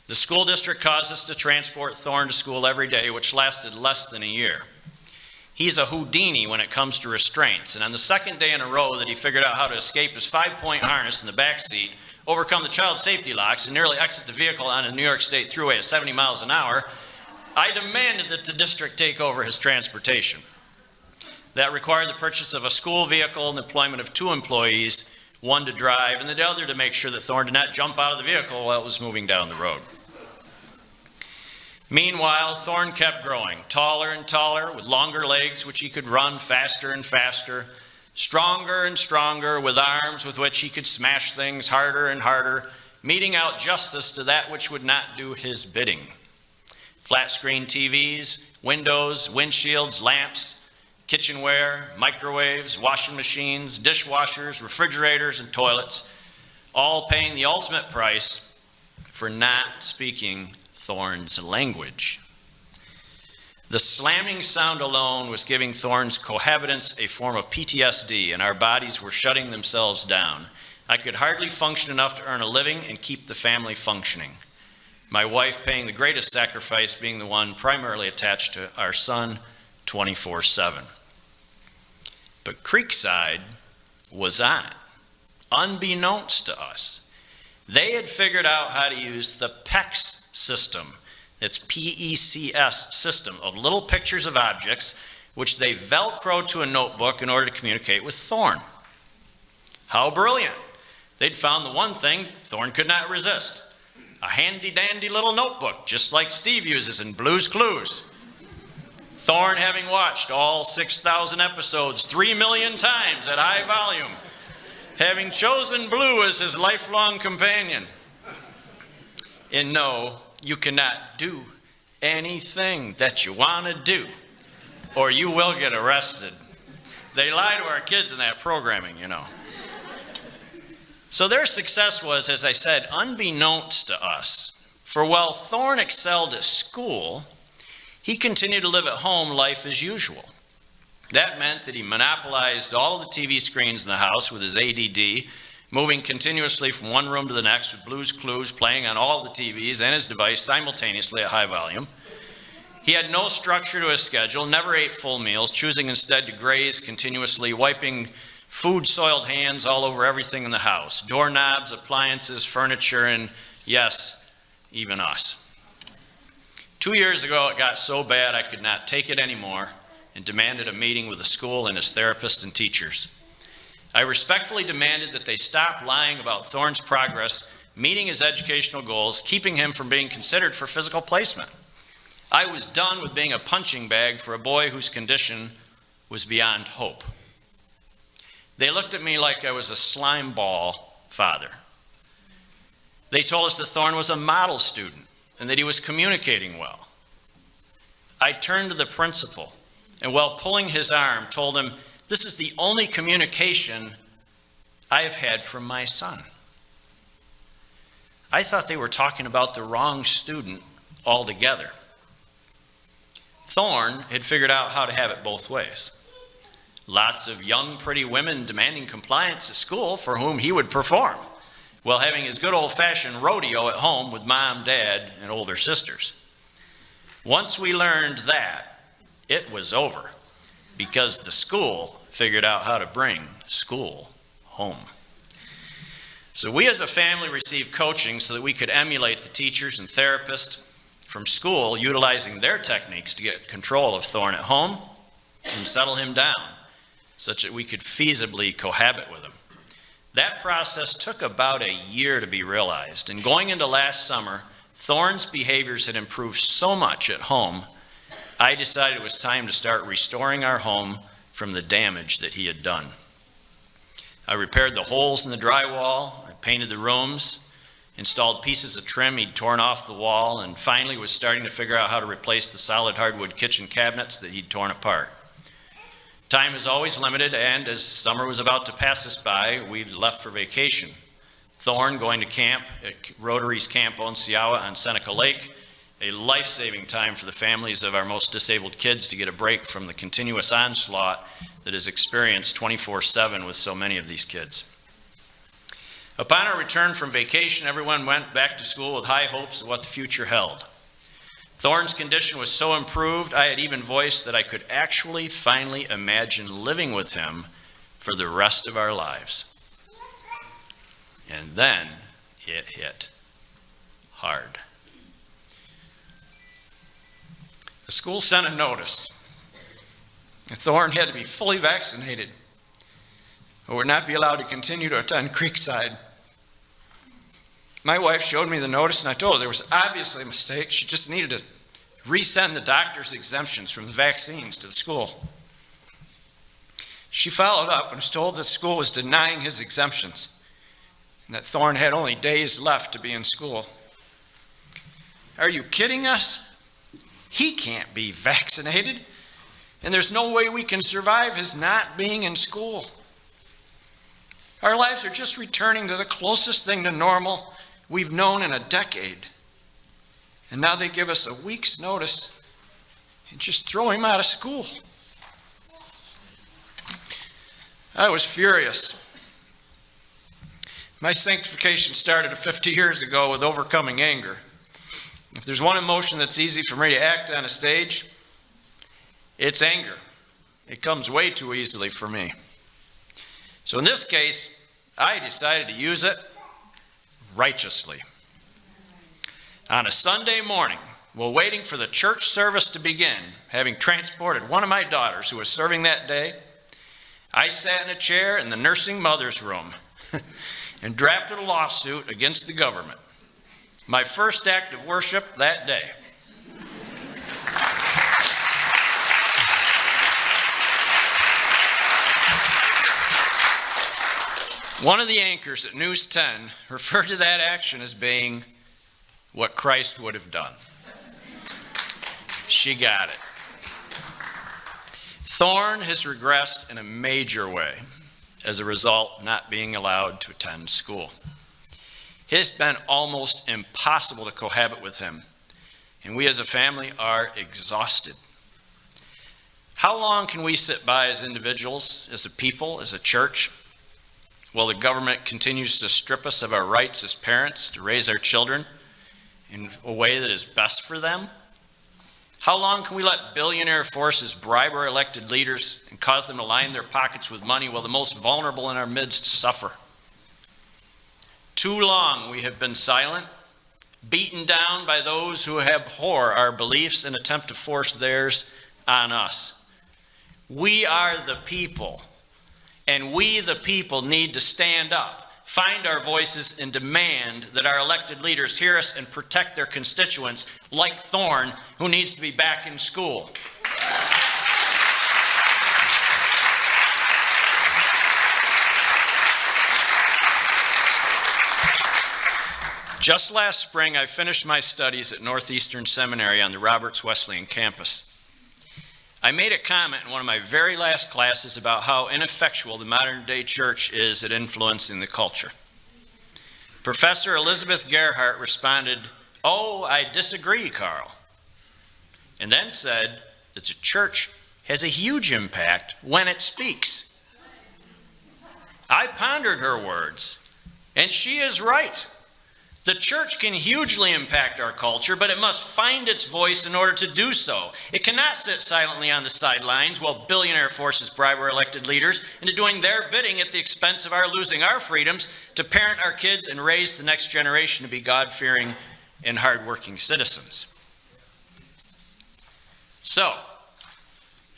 The school district caused us to transport Thorn to school every day, which lasted less than a year. He's a Houdini when it comes to restraints, and on the second day in a row that he figured out how to escape his 5-point harness in the back seat, overcome the child safety locks, and nearly exit the vehicle on a New York State thruway at 70 miles an hour, I demanded that the district take over his transportation. That required the purchase of a school vehicle and the employment of 2 employees, one to drive and the other to make sure that Thorn did not jump out of the vehicle while it was moving down the road. Meanwhile, Thorn kept growing, taller and taller, with longer legs which he could run faster and faster, stronger and stronger, with arms with which he could smash things harder and harder, meting out justice to that which would not do his bidding. Flat screen TVs, windows, windshields, lamps, kitchenware, microwaves, washing machines, dishwashers, refrigerators, and toilets, all paying the ultimate price for not speaking Thorn's language. The slamming sound alone was giving Thorn's cohabitants a form of PTSD, and our bodies were shutting themselves down. I could hardly function enough to earn a living and keep the family functioning. My wife paying the greatest sacrifice, being the one primarily attached to our son 24/7. But Creekside was on, unbeknownst to us. They had figured out how to use the PECS system, It's PECS system of little pictures of objects which they Velcro to a notebook in order to communicate with Thorn. How brilliant! They'd found the one thing Thorn could not resist. A handy-dandy little notebook, just like Steve uses in Blue's Clues. Thorn, having watched all 6,000 episodes 3 million times at high volume, having chosen Blue as his lifelong companion. And no, you cannot do anything that you want to do, or you will get arrested. They lie to our kids in that programming, you know. So their success was, as I said, unbeknownst to us. For while Thorn excelled at school, he continued to live at home life as usual. That meant that he monopolized all of the TV screens in the house with his ADD, moving continuously from one room to the next with Blue's Clues playing on all the TVs and his device simultaneously at high volume. He had no structure to his schedule, never ate full meals, choosing instead to graze continuously, wiping food-soiled hands all over everything in the house, doorknobs, appliances, furniture, and yes, even us. 2 years ago, it got so bad I could not take it anymore and demanded a meeting with the school and his therapist and teachers. I respectfully demanded that they stop lying about Thorn's progress, meeting his educational goals, keeping him from being considered for physical placement. I was done with being a punching bag for a boy whose condition was beyond hope. They looked at me like I was a slime ball father. They told us that Thorn was a model student and that he was communicating well. I turned to the principal and, while pulling his arm, told him, "This is the only communication I have had from my son." I thought they were talking about the wrong student altogether. Thorn had figured out how to have it both ways. Lots of young, pretty women demanding compliance at school for whom he would perform, while having his good old-fashioned rodeo at home with mom, dad, and older sisters. Once we learned that, it was over, because the school figured out how to bring school home. So we as a family received coaching so that we could emulate the teachers and therapists from school, utilizing their techniques to get control of Thorn at home and settle him down, such that we could feasibly cohabit with him. That process took about a year to be realized, and going into last summer, Thorn's behaviors had improved so much at home, I decided it was time to start restoring our home from the damage that he had done. I repaired the holes in the drywall, I painted the rooms, installed pieces of trim he'd torn off the wall, and finally was starting to figure out how to replace the solid hardwood kitchen cabinets that he'd torn apart. Time is always limited, and as summer was about to pass us by, we left for vacation. Thorn going to camp at Rotary's Camp Onsiawa on Seneca Lake, a life-saving time for the families of our most disabled kids to get a break from the continuous onslaught that is experienced 24/7 with so many of these kids. Upon our return from vacation, everyone went back to school with high hopes of what the future held. Thorn's condition was so improved, I had even voiced that I could actually finally imagine living with him for the rest of our lives. And then it hit hard. The school sent a notice that Thorn had to be fully vaccinated or would not be allowed to continue to attend Creekside. My wife showed me the notice, and I told her there was obviously a mistake. She just needed to resend the doctor's exemptions from the vaccines to the school. She followed up and was told that school was denying his exemptions and that Thorn had only days left to be in school. Are you kidding us? He can't be vaccinated, and there's no way we can survive his not being in school. Our lives are just returning to the closest thing to normal we've known in a decade. And now they give us a week's notice and just throw him out of school. I was furious. My sanctification started 50 years ago with overcoming anger. If there's one emotion that's easy for me to act on a stage, it's anger. It comes way too easily for me. So in this case, I decided to use it righteously. On a Sunday morning, while waiting for the church service to begin, having transported one of my daughters who was serving that day, I sat in a chair in the nursing mother's room and drafted a lawsuit against the government. My first act of worship that day. One of the anchors at News 10 referred to that action as being what Christ would have done. She got it. Thorne has regressed in a major way as a result not being allowed to attend school. It's been almost impossible to cohabit with him, and we as a family are exhausted. How long can we sit by as individuals, as a people, as a church, while the government continues to strip us of our rights as parents to raise our children in a way that is best for them? How long can we let billionaire forces bribe our elected leaders and cause them to line their pockets with money while the most vulnerable in our midst suffer? Too long we have been silent, beaten down by those who abhor our beliefs and attempt to force theirs on us. We are the people, and we the people need to stand up, find our voices, and demand that our elected leaders hear us and protect their constituents, like Thorne, who needs to be back in school. Just last spring, I finished my studies at Northeastern Seminary on the Roberts Wesleyan campus. I made a comment in one of my very last classes about how ineffectual the modern day church is at influencing the culture. Professor Elizabeth Gerhardt responded, "Oh, I disagree, Carl," and then said that the church has a huge impact when it speaks. I pondered her words, and she is right. The church can hugely impact our culture, but it must find its voice in order to do so. It cannot sit silently on the sidelines while billionaire forces bribe our elected leaders into doing their bidding at the expense of our losing our freedoms to parent our kids and raise the next generation to be God-fearing and hardworking citizens. So,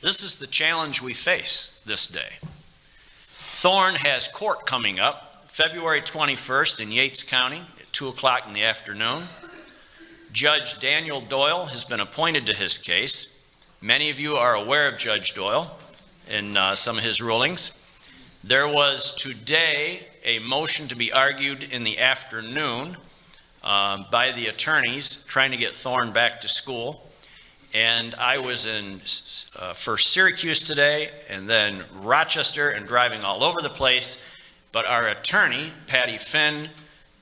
this is the challenge we face this day. Thorne has court coming up February 21st in Yates County. 2 o'clock in the afternoon. Judge Daniel Doyle has been appointed to his case. Many of you are aware of Judge Doyle and some of his rulings. There was today a motion to be argued in the afternoon by the attorneys trying to get Thorne back to school. And I was in first Syracuse today and then Rochester and driving all over the place. But our attorney, Patty Finn,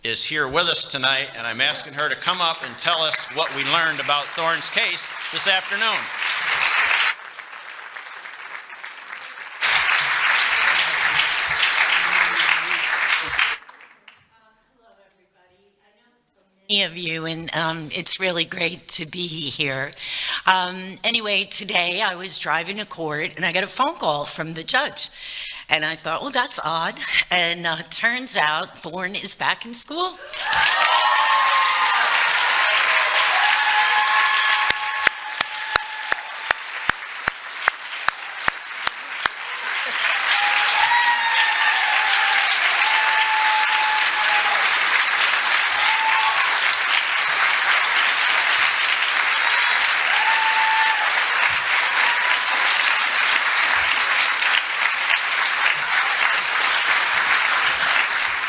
is here with us tonight, and I'm asking her to come up and tell us what we learned about Thorne's case this afternoon. Hello, everybody. I know so many of you, and it's really great to be here. Anyway, today I was driving to court, and I got a phone call from the judge. And I thought, well, that's odd. And turns out Thorne is back in school.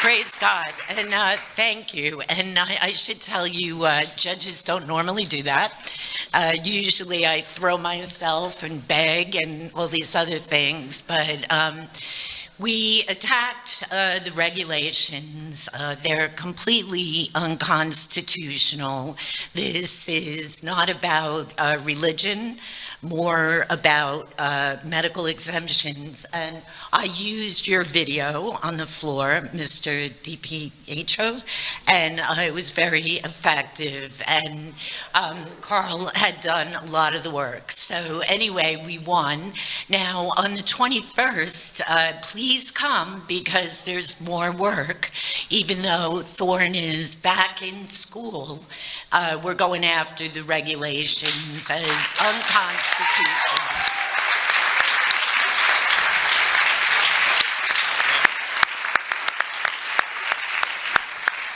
Praise God, and thank you. And I should tell you, judges don't normally do that. Usually I throw myself and beg and all these other things, but we attacked the regulations. They're completely unconstitutional. This is not about religion, more about medical exemptions. And I used your video on the floor, Mr. DiPietro, and it was very effective. And Carl had done a lot of the work. So anyway, we won. Now, on the 21st, please come because there's more work. Even though Thorne is back in school, we're going after the regulations as unconstitutional.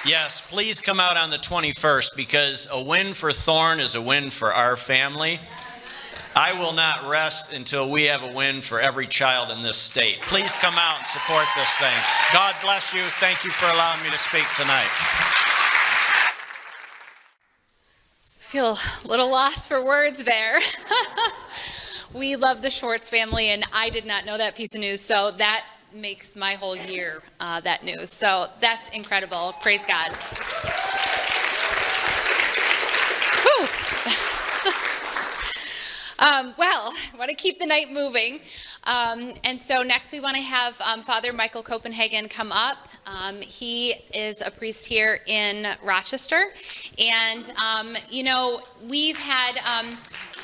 Yes, please come out on the 21st, because a win for Thorne is a win for our family. I will not rest until we have a win for every child in this state. Please come out and support this thing. God bless you. Thank you for allowing me to speak tonight. Feel a little lost for words there. We love the Schwartz family, and I did not know that piece of news, so that makes my whole year, that news. So that's incredible. Praise God. Whew. Well, I want to keep the night moving. And so next we want to have Father Michael Copenhagen come up. He is a priest here in Rochester. And, you know, we've had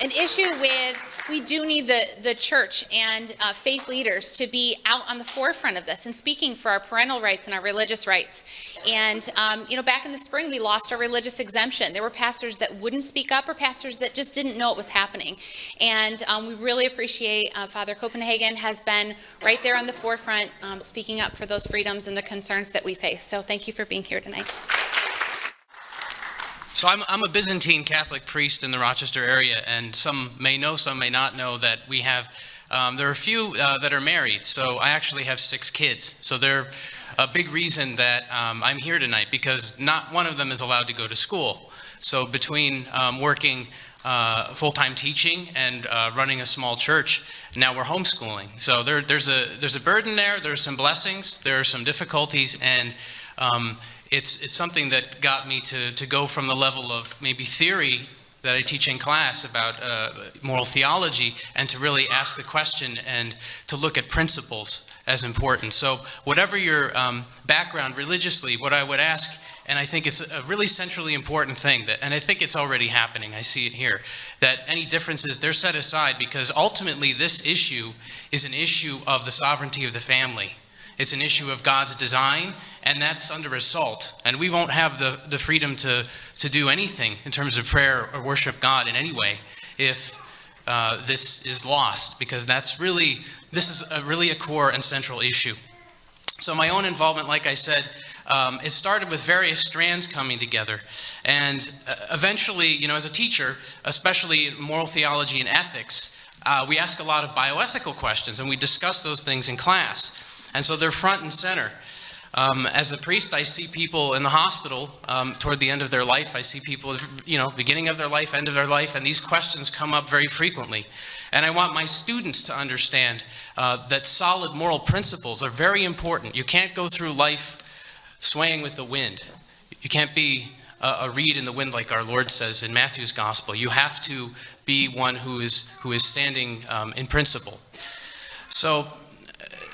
an issue with, we do need the church and faith leaders to be out on the forefront of this and speaking for our parental rights and our religious rights. And, you know, back in the spring, we lost our religious exemption. There were pastors that wouldn't speak up or pastors that just didn't know it was happening. And we really appreciate Father Copenhagen has been right there on the forefront, speaking up for those freedoms and the concerns that we face. So thank you for being here tonight. So I'm a Byzantine Catholic priest in the Rochester area, and some may know, some may not know that we have, there are a few that are married, so I actually have 6 kids. So they're a big reason that I'm here tonight, because not one of them is allowed to go to school. So between working full-time teaching and running a small church, now we're homeschooling. So there's a burden there, there's some blessings, there are some difficulties, and it's something that got me to go from the level of maybe theory that I teach in class about moral theology, and to really ask the question and to look at principles as important. So whatever your background religiously, what I would ask, and I think it's a really centrally important thing, and I think it's already happening, I see it here, that any differences, they're set aside, because ultimately this issue is an issue of the sovereignty of the family. It's an issue of God's design, and that's under assault. And we won't have the freedom to do anything in terms of prayer or worship God in any way if this is lost, because this is really a core and central issue. So my own involvement, like I said, it started with various strands coming together. And eventually, you know, as a teacher, especially in moral theology and ethics, we ask a lot of bioethical questions, and we discuss those things in class. And so they're front and center. As a priest, I see people in the hospital toward the end of their life. I see people, you know, beginning of their life, end of their life, and these questions come up very frequently. And I want my students to understand that solid moral principles are very important. You can't go through life swaying with the wind. You can't be a reed in the wind, like our Lord says in Matthew's gospel. You have to be one who is standing in principle. So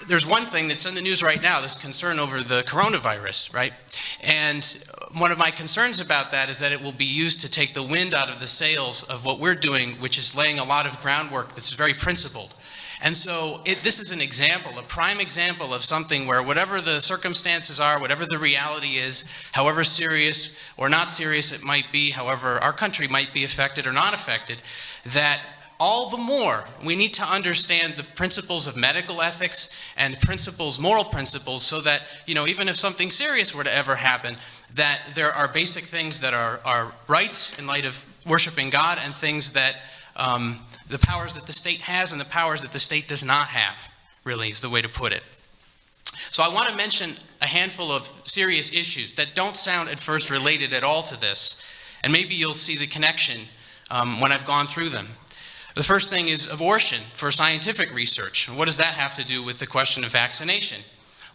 there's one thing that's in the news right now, this concern over the coronavirus, right? And one of my concerns about that is that it will be used to take the wind out of the sails of what we're doing, which is laying a lot of groundwork that's very principled. And so this is an example, a prime example of something where whatever the circumstances are, whatever the reality is, however serious or not serious it might be, however our country might be affected or not affected, that all the more we need to understand the principles of medical ethics and moral principles, so that, you know, even if something serious were to ever happen, that there are basic things that are rights in light of worshiping God, and things that the powers that the state has and the powers that the state does not have, really is the way to put it. So I want to mention a handful of serious issues that don't sound at first related at all to this, and maybe you'll see the connection when I've gone through them. The first thing is abortion for scientific research. What does that have to do with the question of vaccination?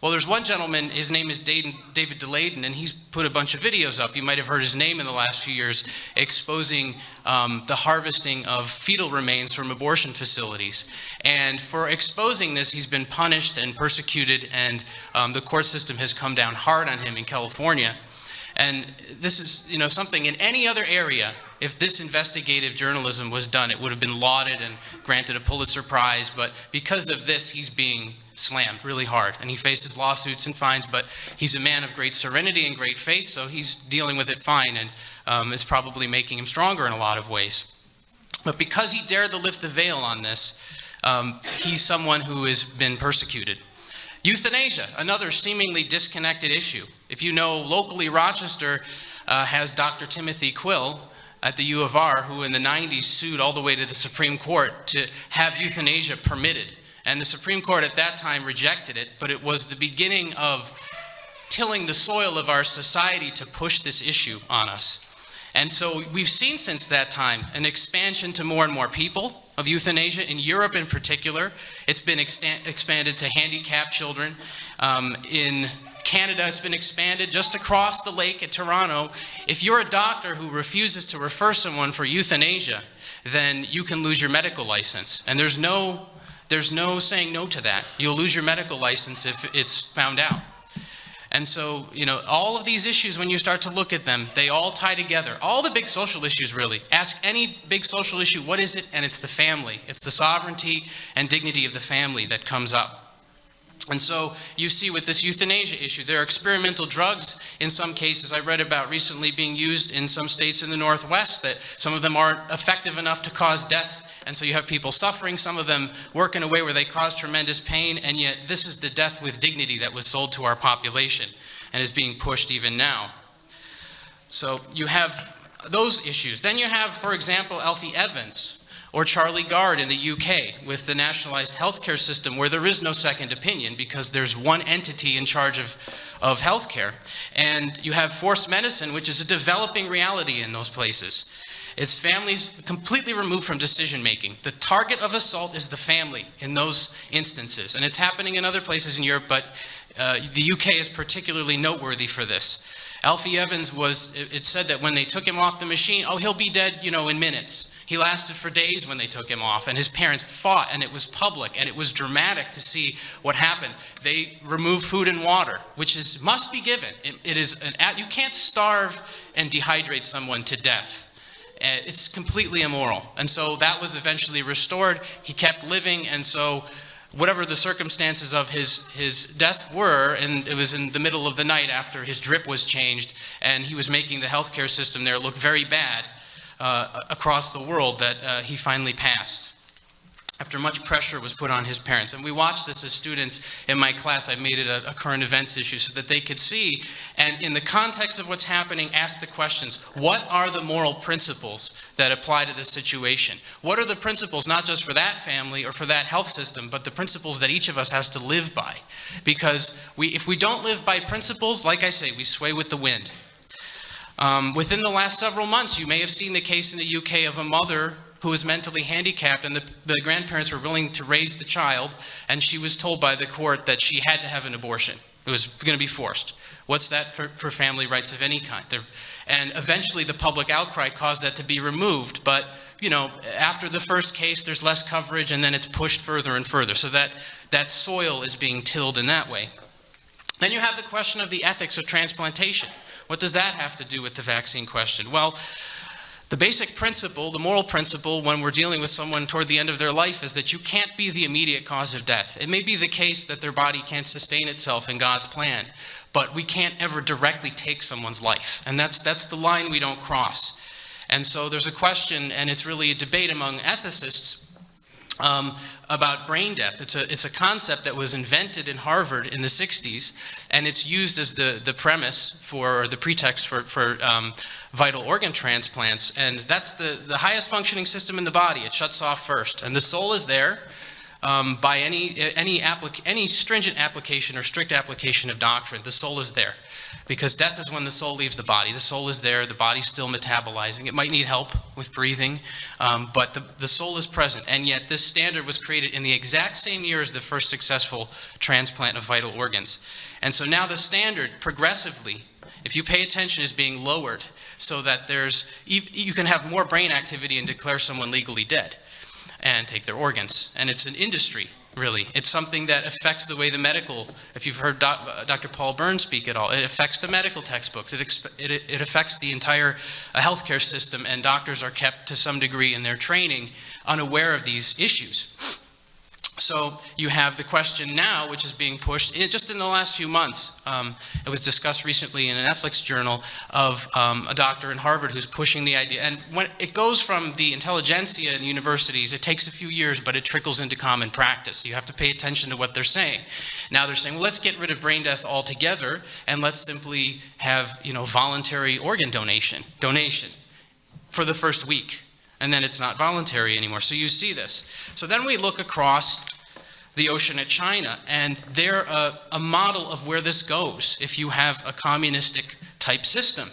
Well, there's one gentleman, his name is David DeLayden, and he's put a bunch of videos up. You might have heard his name in the last few years, exposing the harvesting of fetal remains from abortion facilities. And for exposing this, he's been punished and persecuted, and the court system has come down hard on him in California. And this is, something in any other area, if this investigative journalism was done, it would have been lauded and granted a Pulitzer Prize. But because of this, he's being slammed really hard. And he faces lawsuits and fines, but he's a man of great serenity and great faith, so he's dealing with it fine, and it's probably making him stronger in a lot of ways. But because he dared to lift the veil on this, he's someone who has been persecuted. Euthanasia, another seemingly disconnected issue. If you know, locally Rochester has Dr. Timothy Quill at the U of R, who in the 90s sued all the way to the Supreme Court to have euthanasia permitted. And the Supreme Court at that time rejected it, but it was the beginning of tilling the soil of our society to push this issue on us. And so we've seen since that time an expansion to more and more people of euthanasia. In Europe in particular, it's been expanded to handicapped children. In Canada, it's been expanded just across the lake at Toronto. If you're a doctor who refuses to refer someone for euthanasia, then you can lose your medical license. And there's no saying no to that. You'll lose your medical license if it's found out. And so, all of these issues, when you start to look at them, they all tie together. All the big social issues, really. Ask any big social issue, what is it? And it's the family. It's the sovereignty and dignity of the family that comes up. And so you see with this euthanasia issue, there are experimental drugs in some cases I read about recently being used in some states in the Northwest, that some of them aren't effective enough to cause death. And so you have people suffering, some of them work in a way where they cause tremendous pain, and yet this is the death with dignity that was sold to our population and is being pushed even now. So you have those issues. Then you have, for example, Alfie Evans or Charlie Gard in the UK with the nationalized healthcare system, where there is no second opinion because there's one entity in charge of healthcare. And you have forced medicine, which is a developing reality in those places. It's families completely removed from decision making. The target of assault is the family in those instances. And it's happening in other places in Europe, but the UK is particularly noteworthy for this. Alfie Evans it said that when they took him off the machine, he'll be dead, in minutes. He lasted for days when they took him off, and his parents fought, and it was public, and it was dramatic to see what happened. They removed food and water, which must be given. You can't starve and dehydrate someone to death. It's completely immoral. And so that was eventually restored. He kept living, and so whatever the circumstances of his death were, and it was in the middle of the night after his drip was changed, and he was making the healthcare system there look very bad across the world, that he finally passed after much pressure was put on his parents. And we watched this as students in my class. I made it a current events issue so that they could see, and in the context of what's happening, ask the questions. What are the moral principles that apply to this situation? What are the principles, not just for that family or for that health system, but the principles that each of us has to live by? Because if we don't live by principles, like I say, we sway with the wind. Within the last several months, you may have seen the case in the UK of a mother who was mentally handicapped, and the grandparents were willing to raise the child, and she was told by the court that she had to have an abortion. It was going to be forced. What's that for family rights of any kind? And eventually the public outcry caused that to be removed, but after the first case, there's less coverage, and then it's pushed further and further, so that soil is being tilled in that way. Then you have the question of the ethics of transplantation. What does that have to do with the vaccine question? Well, the basic principle, the moral principle, when we're dealing with someone toward the end of their life, is that you can't be the immediate cause of death. It may be the case that their body can't sustain itself in God's plan, but we can't ever directly take someone's life. And that's the line we don't cross. And so there's a question, and it's really a debate among ethicists, about brain death. It's a concept that was invented in Harvard in the 60s, and it's used as the premise or the pretext for vital organ transplants. And that's the highest functioning system in the body. It shuts off first, and the soul is there. by any stringent application or strict application of doctrine. The soul is there. Because death is when the soul leaves the body. The soul is there, the body's still metabolizing. It might need help with breathing, but the soul is present. And yet this standard was created in the exact same year as the first successful transplant of vital organs. And so now the standard, progressively, if you pay attention, is being lowered so that you can have more brain activity and declare someone legally dead and take their organs. And it's an industry. Really. It's something that affects the way the medical, if you've heard Dr. Paul Byrne speak at all, it affects the medical textbooks. It affects the entire healthcare system, and doctors are kept to some degree in their training unaware of these issues. So you have the question now, which is being pushed just in the last few months. It was discussed recently in an ethics journal of a doctor in Harvard who's pushing the idea. And when it goes from the intelligentsia in the universities, it takes a few years, but it trickles into common practice. You have to pay attention to what they're saying. Now they're saying, well, let's get rid of brain death altogether, and let's simply have, voluntary organ donation for the first week. And then it's not voluntary anymore. So you see this. So then we look across the ocean at China, and they're a model of where this goes if you have a communistic type system.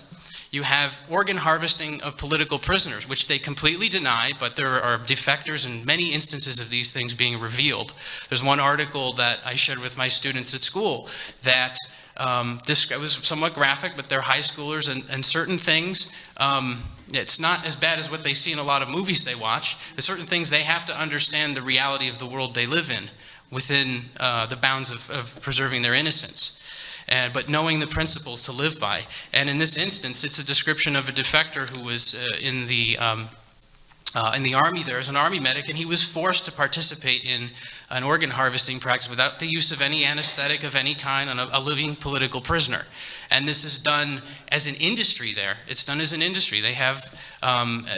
You have organ harvesting of political prisoners, which they completely deny, but there are defectors and many instances of these things being revealed. There's one article that I shared with my students at school that it was somewhat graphic, but they're high schoolers, and certain things, it's not as bad as what they see in a lot of movies they watch. There's certain things they have to understand the reality of the world they live in within the bounds of preserving their innocence. But knowing the principles to live by. And in this instance, it's a description of a defector who was in the Army there as an Army medic, and he was forced to participate in an organ harvesting practice without the use of any anesthetic of any kind on a living political prisoner. And this is done as an industry there. It's done as an industry. They have,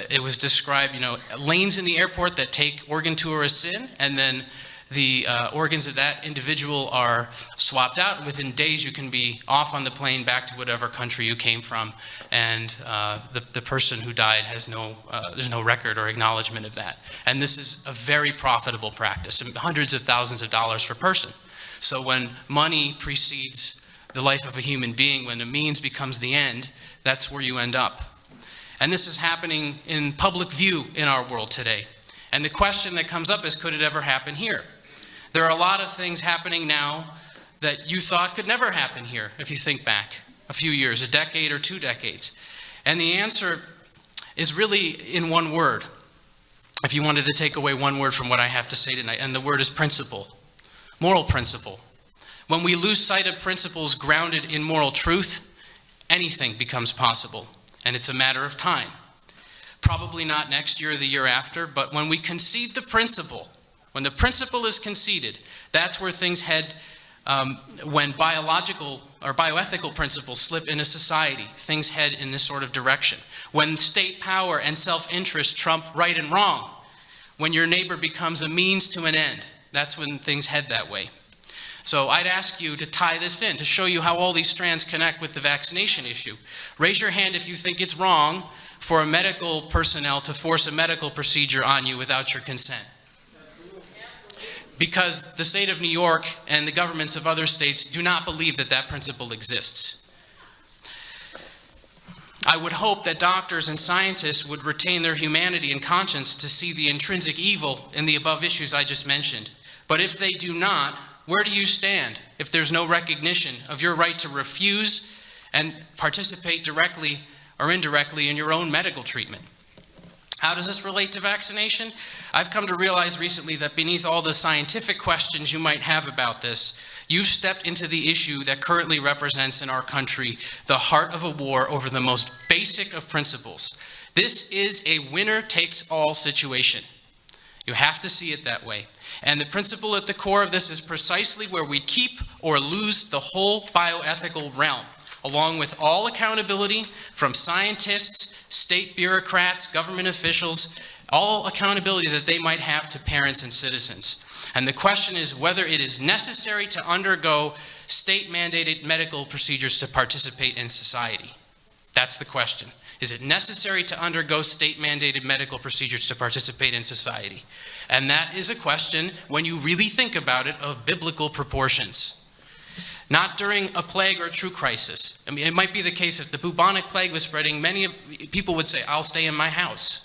it was described, lanes in the airport that take organ tourists in, and then the organs of that individual are swapped out. Within days, you can be off on the plane back to whatever country you came from, and the person who died has there's no record or acknowledgement of that. And this is a very profitable practice, hundreds of thousands of dollars per person. So when money precedes the life of a human being, when the means becomes the end, that's where you end up. And this is happening in public view in our world today. And the question that comes up is, could it ever happen here? There are a lot of things happening now that you thought could never happen here, if you think back a few years, a decade or 2 decades. And the answer is really in one word, if you wanted to take away one word from what I have to say tonight, and the word is principle, moral principle. When we lose sight of principles grounded in moral truth, anything becomes possible, and it's a matter of time. Probably not next year or the year after, but when we concede the principle, when the principle is conceded, that's where things head. When biological or bioethical principles slip in a society, things head in this sort of direction. When state power and self-interest trump right and wrong, when your neighbor becomes a means to an end, that's when things head that way. So I'd ask you to tie this in, to show you how all these strands connect with the vaccination issue. Raise your hand if you think it's wrong for a medical personnel to force a medical procedure on you without your consent. Because the state of New York and the governments of other states do not believe that that principle exists. I would hope that doctors and scientists would retain their humanity and conscience to see the intrinsic evil in the above issues I just mentioned. But if they do not, where do you stand if there's no recognition of your right to refuse and participate directly or indirectly in your own medical treatment? How does this relate to vaccination? I've come to realize recently that beneath all the scientific questions you might have about this, you've stepped into the issue that currently represents in our country the heart of a war over the most basic of principles. This is a winner-takes-all situation. You have to see it that way. And the principle at the core of this is precisely where we keep or lose the whole bioethical realm, along with all accountability from scientists, state bureaucrats, government officials, all accountability that they might have to parents and citizens. And the question is whether it is necessary to undergo state-mandated medical procedures to participate in society. That's the question. Is it necessary to undergo state-mandated medical procedures to participate in society? And that is a question, when you really think about it, of biblical proportions. Not during a plague or a true crisis. I mean, it might be the case if the bubonic plague was spreading, people would say, I'll stay in my house.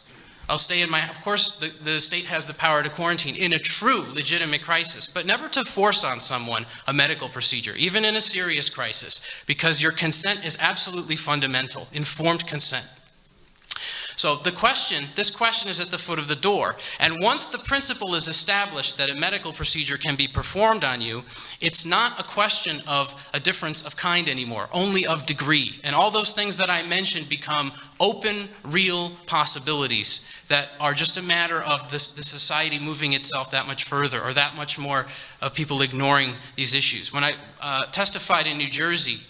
Of course, the state has the power to quarantine in a true, legitimate crisis, but never to force on someone a medical procedure, even in a serious crisis, because your consent is absolutely fundamental, informed consent. So this question is at the foot of the door. And once the principle is established that a medical procedure can be performed on you, it's not a question of a difference of kind anymore, only of degree. And all those things that I mentioned become open, real possibilities that are just a matter of the society moving itself that much further, or that much more of people ignoring these issues. When I testified in New Jersey,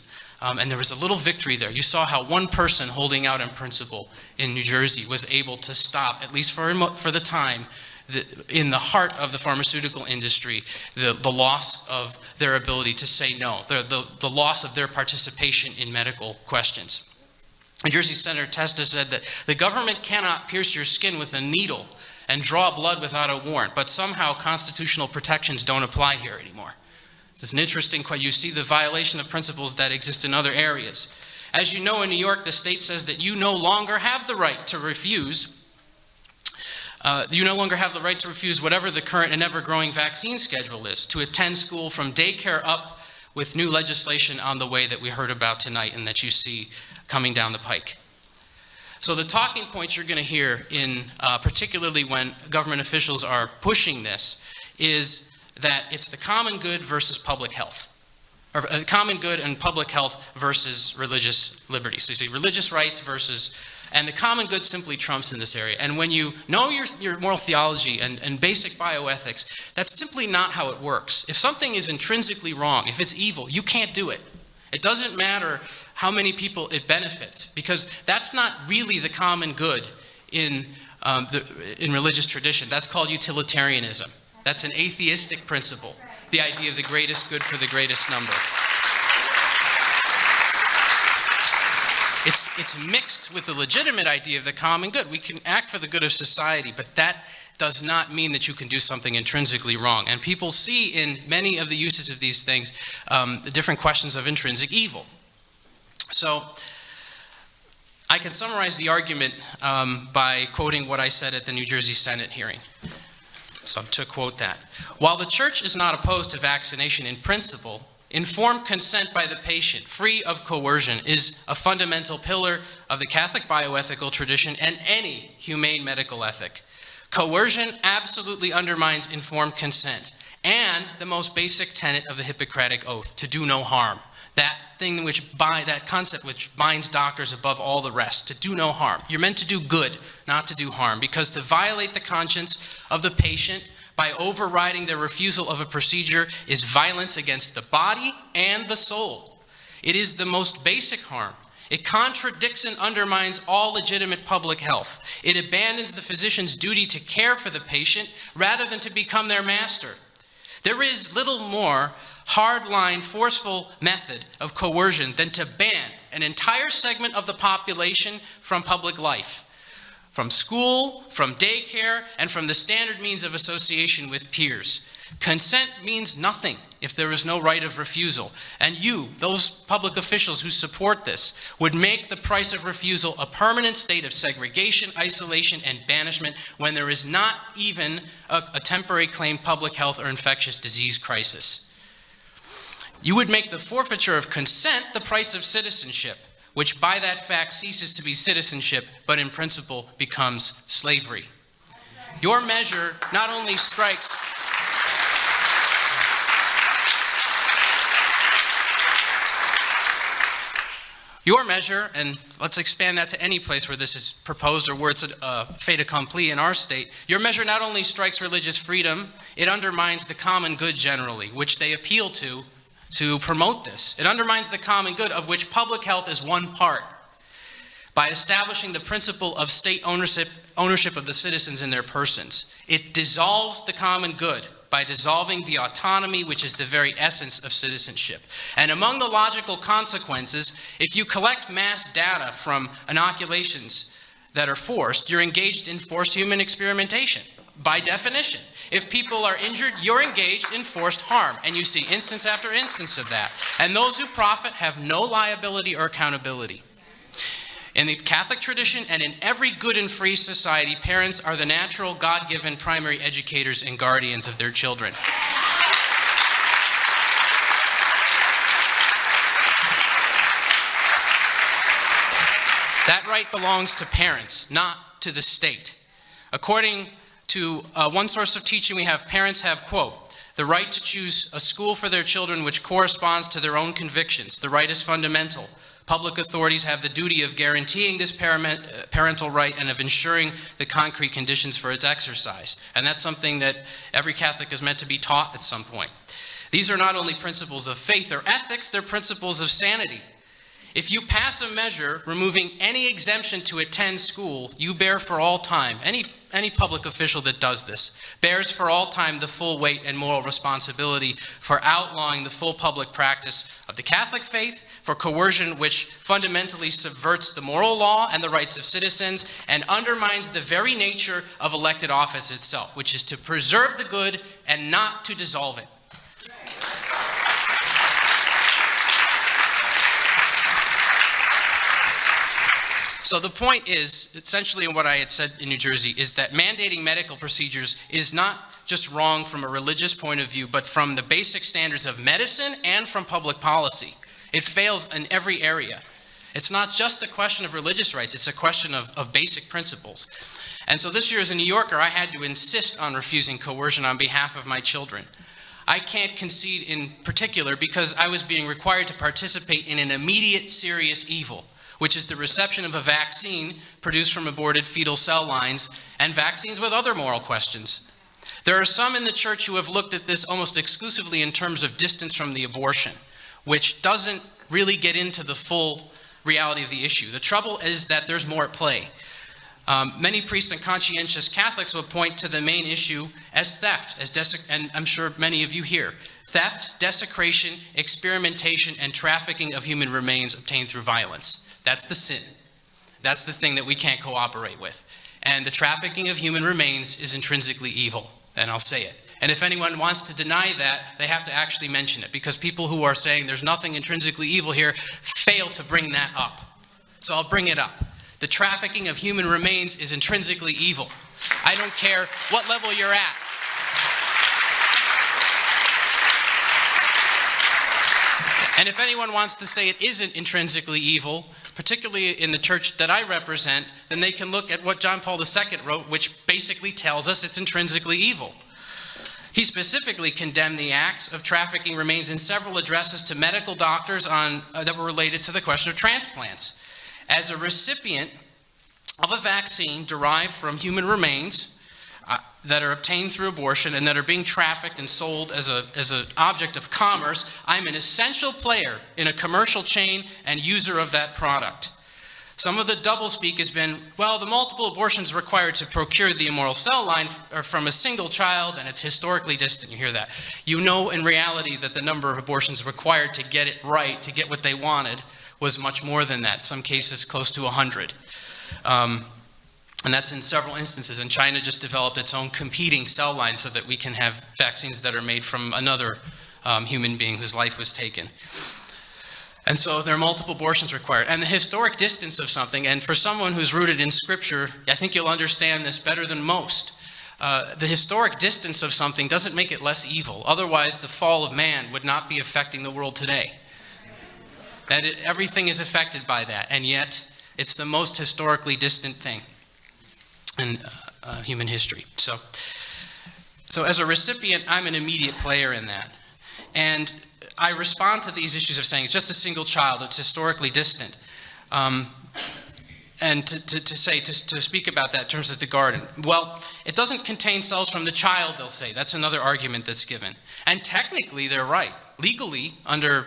and there was a little victory there. You saw how one person holding out on principle in New Jersey was able to stop, at least for the time, in the heart of the pharmaceutical industry, the loss of their ability to say no, the loss of their participation in medical questions. New Jersey Senator Testa said that the government cannot pierce your skin with a needle and draw blood without a warrant, but somehow constitutional protections don't apply here anymore. It's an interesting question. You see the violation of principles that exist in other areas. As you know, in New York, the state says that you no longer have the right to refuse. Whatever the current and ever-growing vaccine schedule is, to attend school from daycare up, with new legislation on the way that we heard about tonight and that you see coming down the pike. So the talking points you're going to hear, particularly when government officials are pushing this, is that it's the common good versus public health, or common good and public health versus religious liberty. So you see religious rights versus, and the common good simply trumps in this area. And when you know your moral theology and basic bioethics, that's simply not how it works. If something is intrinsically wrong, if it's evil, you can't do it. It doesn't matter how many people it benefits, because that's not really the common good in religious tradition. That's called utilitarianism. That's an atheistic principle, the idea of the greatest good for the greatest number. It's mixed with the legitimate idea of the common good. We can act for the good of society, but that does not mean that you can do something intrinsically wrong. And people see in many of the uses of these things the different questions of intrinsic evil. So I can summarize the argument by quoting what I said at the New Jersey Senate hearing. So to quote that, while the church is not opposed to vaccination in principle, informed consent by the patient, free of coercion, is a fundamental pillar of the Catholic bioethical tradition and any humane medical ethic. Coercion absolutely undermines informed consent and the most basic tenet of the Hippocratic Oath, to do no harm. That concept which binds doctors above all the rest, to do no harm. You're meant to do good, not to do harm, because to violate the conscience of the patient by overriding their refusal of a procedure is violence against the body and the soul. It is the most basic harm. It contradicts and undermines all legitimate public health. It abandons the physician's duty to care for the patient rather than to become their master. There is little more hardline, forceful method of coercion than to ban an entire segment of the population from public life, from school, from daycare, and from the standard means of association with peers. Consent means nothing if there is no right of refusal. And you, those public officials who support this, would make the price of refusal a permanent state of segregation, isolation, and banishment when there is not even a temporary claimed public health or infectious disease crisis. You would make the forfeiture of consent the price of citizenship, which by that fact ceases to be citizenship, but in principle becomes slavery. Your measure not only strikes your measure, and let's expand that to any place where this is proposed or where it's a fait accompli in our state, your measure not only strikes religious freedom, it undermines the common good generally, which they appeal to promote this. It undermines the common good, of which public health is one part, by establishing the principle of state ownership of the citizens in their persons. It dissolves the common good by dissolving the autonomy which is the very essence of citizenship. And among the logical consequences, if you collect mass data from inoculations that are forced, you're engaged in forced human experimentation, by definition. If people are injured, you're engaged in forced harm, and you see instance after instance of that. And those who profit have no liability or accountability. In the Catholic tradition and in every good and free society, parents are the natural, God-given primary educators and guardians of their children. That right belongs to parents, not to the state. According to one source of teaching we have, parents have, quote, the right to choose a school for their children which corresponds to their own convictions. The right is fundamental. Public authorities have the duty of guaranteeing this parental right and of ensuring the concrete conditions for its exercise. And that's something that every Catholic is meant to be taught at some point. These are not only principles of faith or ethics, they're principles of sanity. If you pass a measure removing any exemption to attend school, you bear for all time, any public official that does this, bears for all time the full weight and moral responsibility for outlawing the full public practice of the Catholic faith, for coercion which fundamentally subverts the moral law and the rights of citizens and undermines the very nature of elected office itself, which is to preserve the good and not to dissolve it. So the point is, essentially in what I had said in New Jersey, is that mandating medical procedures is not just wrong from a religious point of view, but from the basic standards of medicine and from public policy. It fails in every area. It's not just a question of religious rights, it's a question of basic principles. And so this year as a New Yorker, I had to insist on refusing coercion on behalf of my children. I can't concede in particular because I was being required to participate in an immediate serious evil, which is the reception of a vaccine produced from aborted fetal cell lines and vaccines with other moral questions. There are some in the church who have looked at this almost exclusively in terms of distance from the abortion, which doesn't really get into the full reality of the issue. The trouble is that there's more at play. Many priests and conscientious Catholics will point to the main issue as theft, and I'm sure many of you here. Theft, desecration, experimentation, and trafficking of human remains obtained through violence. That's the sin. That's the thing that we can't cooperate with. And the trafficking of human remains is intrinsically evil, and I'll say it. And if anyone wants to deny that, they have to actually mention it, because people who are saying there's nothing intrinsically evil here fail to bring that up. So I'll bring it up. The trafficking of human remains is intrinsically evil. I don't care what level you're at. And if anyone wants to say it isn't intrinsically evil, particularly in the church that I represent, then they can look at what John Paul II wrote, which basically tells us it's intrinsically evil. He specifically condemned the acts of trafficking remains in several addresses to medical doctors that were related to the question of transplants. As a recipient of a vaccine derived from human remains that are obtained through abortion and that are being trafficked and sold as an object of commerce, I'm an essential player in a commercial chain and user of that product. Some of the doublespeak has been, well, the multiple abortions required to procure the immoral cell line are from a single child, and it's historically distant. You hear that. You know in reality that the number of abortions required to get it right, to get what they wanted, was much more than that, some cases close to 100. And that's in several instances. And China just developed its own competing cell line so that we can have vaccines that are made from another human being whose life was taken. And so there are multiple abortions required. And the historic distance of something, and for someone who's rooted in Scripture, I think you'll understand this better than most. The historic distance of something doesn't make it less evil. Otherwise, the fall of man would not be affecting the world today. Everything is affected by that, and yet it's the most historically distant thing in human history. So as a recipient, I'm an immediate player in that. And I respond to these issues of saying it's just a single child, it's historically distant. And to speak about that in terms of the garden, well, it doesn't contain cells from the child, they'll say. That's another argument that's given. And technically, they're right. Legally, under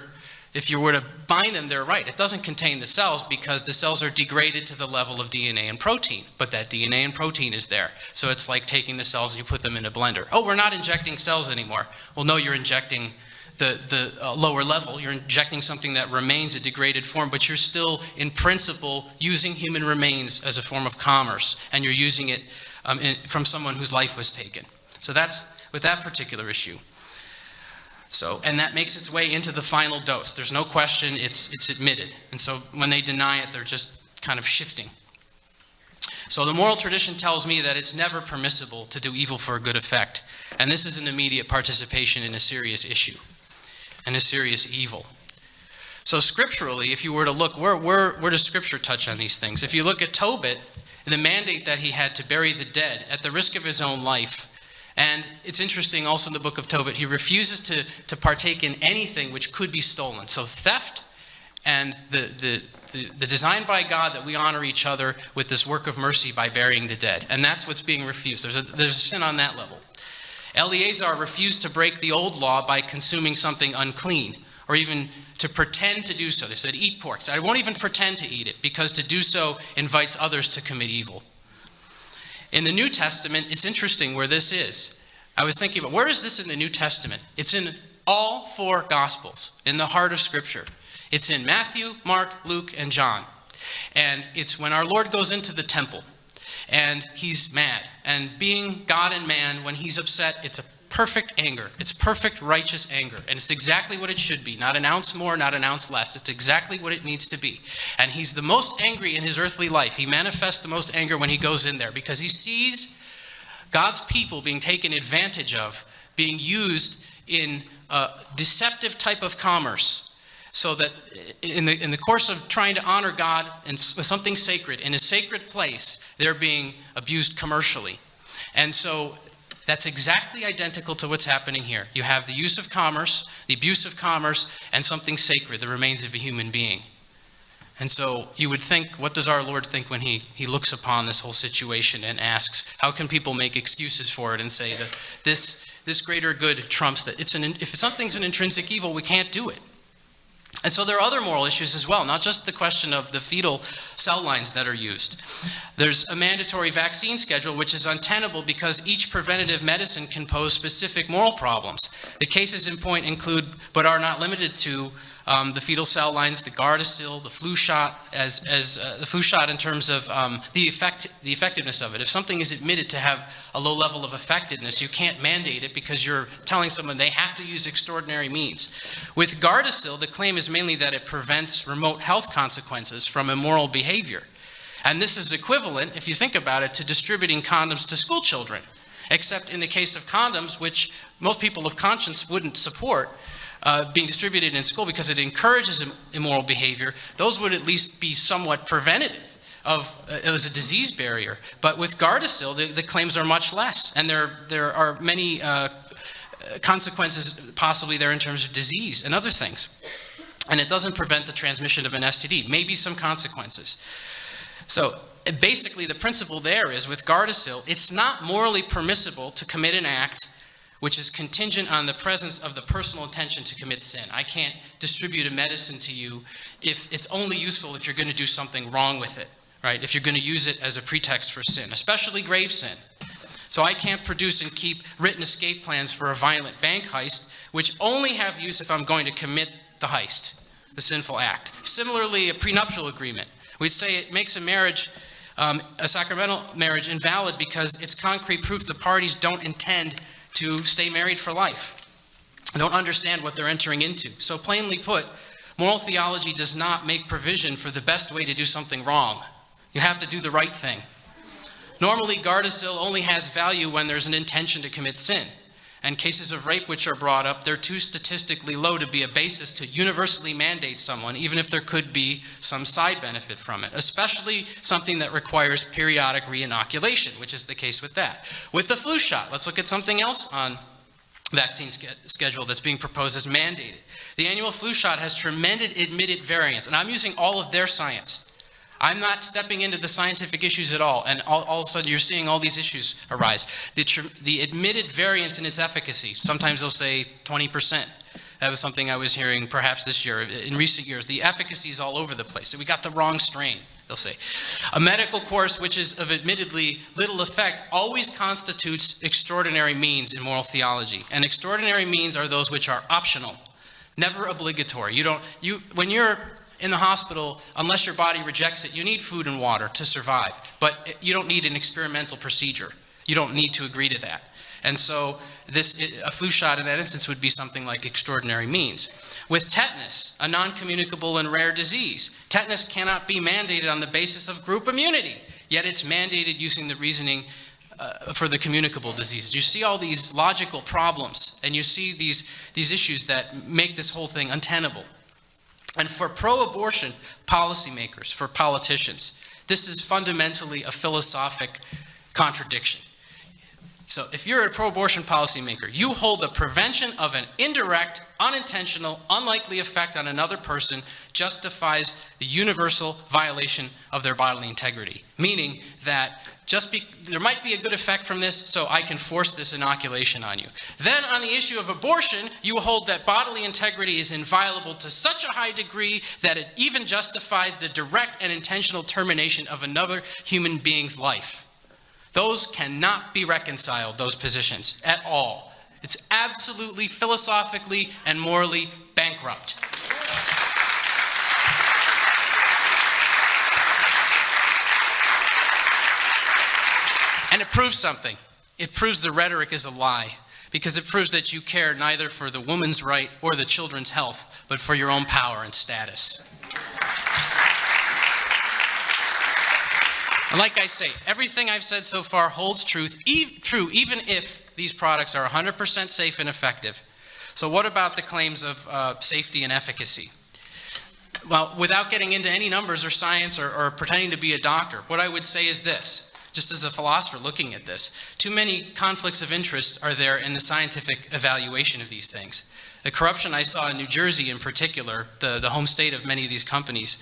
If you were to bind them, they're right. It doesn't contain the cells because the cells are degraded to the level of DNA and protein, but that DNA and protein is there. So it's like taking the cells and you put them in a blender. Oh, we're not injecting cells anymore. Well, no, you're injecting the lower level. You're injecting something that remains a degraded form, but you're still, in principle, using human remains as a form of commerce, and you're using it from someone whose life was taken. So that's with that particular issue. So, and that makes its way into the final dose. There's no question it's admitted. And so when they deny it, they're just kind of shifting. So the moral tradition tells me that it's never permissible to do evil for a good effect. And this is an immediate participation in a serious issue and a serious evil. So scripturally, if you were to look, where does Scripture touch on these things? If you look at Tobit, and the mandate that he had to bury the dead at the risk of his own life. And it's interesting also in the book of Tobit, he refuses to partake in anything which could be stolen. So theft and the design by God that we honor each other with this work of mercy by burying the dead. And that's what's being refused. There's a sin on that level. Eleazar refused to break the old law by consuming something unclean, or even to pretend to do so. They said, eat pork. So I won't even pretend to eat it, because to do so invites others to commit evil. In the New Testament, it's interesting where this is. I was thinking about, where is this in the New Testament? It's in all four Gospels, in the heart of Scripture. It's in Matthew, Mark, Luke, and John. And it's when our Lord goes into the temple, and he's mad. And being God and man, when he's upset, it's a perfect anger. It's perfect righteous anger. And it's exactly what it should be. Not an ounce more, not an ounce less. It's exactly what it needs to be. And he's the most angry in his earthly life. He manifests the most anger when he goes in there, because he sees God's people being taken advantage of, being used in a deceptive type of commerce. So that in the course of trying to honor God and something sacred, in a sacred place, they're being abused commercially. And so that's exactly identical to what's happening here. You have the use of commerce, the abuse of commerce, and something sacred, the remains of a human being. And so you would think, what does our Lord think when he looks upon this whole situation and asks, how can people make excuses for it and say that this greater good trumps that? If something's an intrinsic evil, we can't do it. And so there are other moral issues as well, not just the question of the fetal cell lines that are used. There's a mandatory vaccine schedule, which is untenable because each preventative medicine can pose specific moral problems. The cases in point include, but are not limited to, the fetal cell lines, the Gardasil, the flu shot, the flu shot in terms of the effectiveness of it. If something is admitted to have a low level of effectiveness, you can't mandate it because you're telling someone they have to use extraordinary means. With Gardasil, the claim is mainly that it prevents remote health consequences from immoral behavior. And this is equivalent, if you think about it, to distributing condoms to school children. Except in the case of condoms, which most people of conscience wouldn't support, being distributed in school because it encourages immoral behavior, those would at least be somewhat preventative as a disease barrier. But with Gardasil, the claims are much less, and there are many consequences possibly there in terms of disease and other things. And it doesn't prevent the transmission of an STD, maybe some consequences. So basically the principle there is, with Gardasil, it's not morally permissible to commit an act which is contingent on the presence of the personal intention to commit sin. I can't distribute a medicine to you if it's only useful if you're going to do something wrong with it, right? If you're going to use it as a pretext for sin, especially grave sin. So I can't produce and keep written escape plans for a violent bank heist, which only have use if I'm going to commit the heist, the sinful act. Similarly, a prenuptial agreement. We'd say it makes a marriage, a sacramental marriage, invalid because it's concrete proof the parties don't intend to stay married for life. They don't understand what they're entering into. So plainly put, moral theology does not make provision for the best way to do something wrong. You have to do the right thing. Normally, Gardasil only has value when there's an intention to commit sin. And cases of rape which are brought up, they're too statistically low to be a basis to universally mandate someone, even if there could be some side benefit from it, especially something that requires periodic re-inoculation, which is the case with that. With the flu shot, let's look at something else on vaccine schedule that's being proposed as mandated. The annual flu shot has tremendous admitted variance, and I'm using all of their science. I'm not stepping into the scientific issues at all, and all of a sudden you're seeing all these issues arise. The admitted variance in its efficacy, sometimes they'll say 20%. That was something I was hearing perhaps this year. In recent years, the efficacy is all over the place. So we got the wrong strain, they'll say. A medical course which is of admittedly little effect always constitutes extraordinary means in moral theology. And extraordinary means are those which are optional, never obligatory. When you're in the hospital, unless your body rejects it, you need food and water to survive. But you don't need an experimental procedure. You don't need to agree to that. And so a flu shot in that instance would be something like extraordinary means. With tetanus, a non-communicable and rare disease, tetanus cannot be mandated on the basis of group immunity, yet it's mandated using the reasoning for the communicable diseases. You see all these logical problems, and you see these issues that make this whole thing untenable. And for pro-abortion policymakers, for politicians, this is fundamentally a philosophic contradiction. So if you're a pro-abortion policymaker, you hold the prevention of an indirect, unintentional, unlikely effect on another person justifies the universal violation of their bodily integrity. Meaning that there might be a good effect from this, so I can force this inoculation on you. Then on the issue of abortion, you hold that bodily integrity is inviolable to such a high degree that it even justifies the direct and intentional termination of another human being's life. Those cannot be reconciled, those positions, at all. It's absolutely philosophically and morally bankrupt. And it proves something. It proves the rhetoric is a lie, because it proves that you care neither for the woman's right or the children's health, but for your own power and status. And like I say, everything I've said so far holds true, even if these products are 100% safe and effective. So what about the claims of safety and efficacy? Well, without getting into any numbers or science or pretending to be a doctor, what I would say is this, just as a philosopher looking at this. Too many conflicts of interest are there in the scientific evaluation of these things. The corruption I saw in New Jersey in particular, the home state of many of these companies,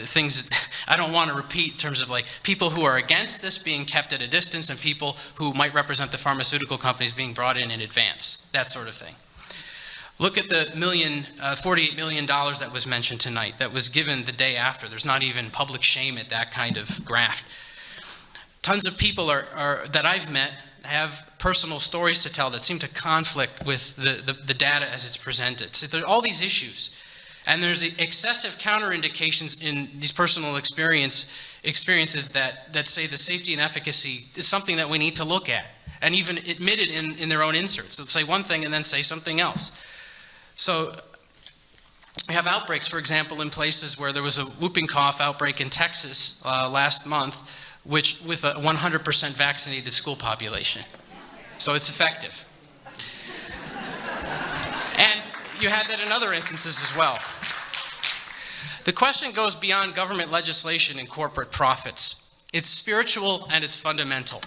things I don't want to repeat in terms of like people who are against this being kept at a distance and people who might represent the pharmaceutical companies being brought in advance, that sort of thing. Look at the $48 million that was mentioned tonight, that was given the day after. There's not even public shame at that kind of graft. Tons of people that I've met have personal stories to tell that seem to conflict with the data as it's presented. So there are all these issues. And there's excessive counterindications in these personal experiences that say the safety and efficacy is something that we need to look at, and even admitted in their own inserts. They'll say one thing and then say something else. So we have outbreaks, for example, in places where there was a whooping cough outbreak in Texas last month, with a 100% vaccinated school population. So it's effective. And you had that in other instances as well. The question goes beyond government legislation and corporate profits. It's spiritual and it's fundamental.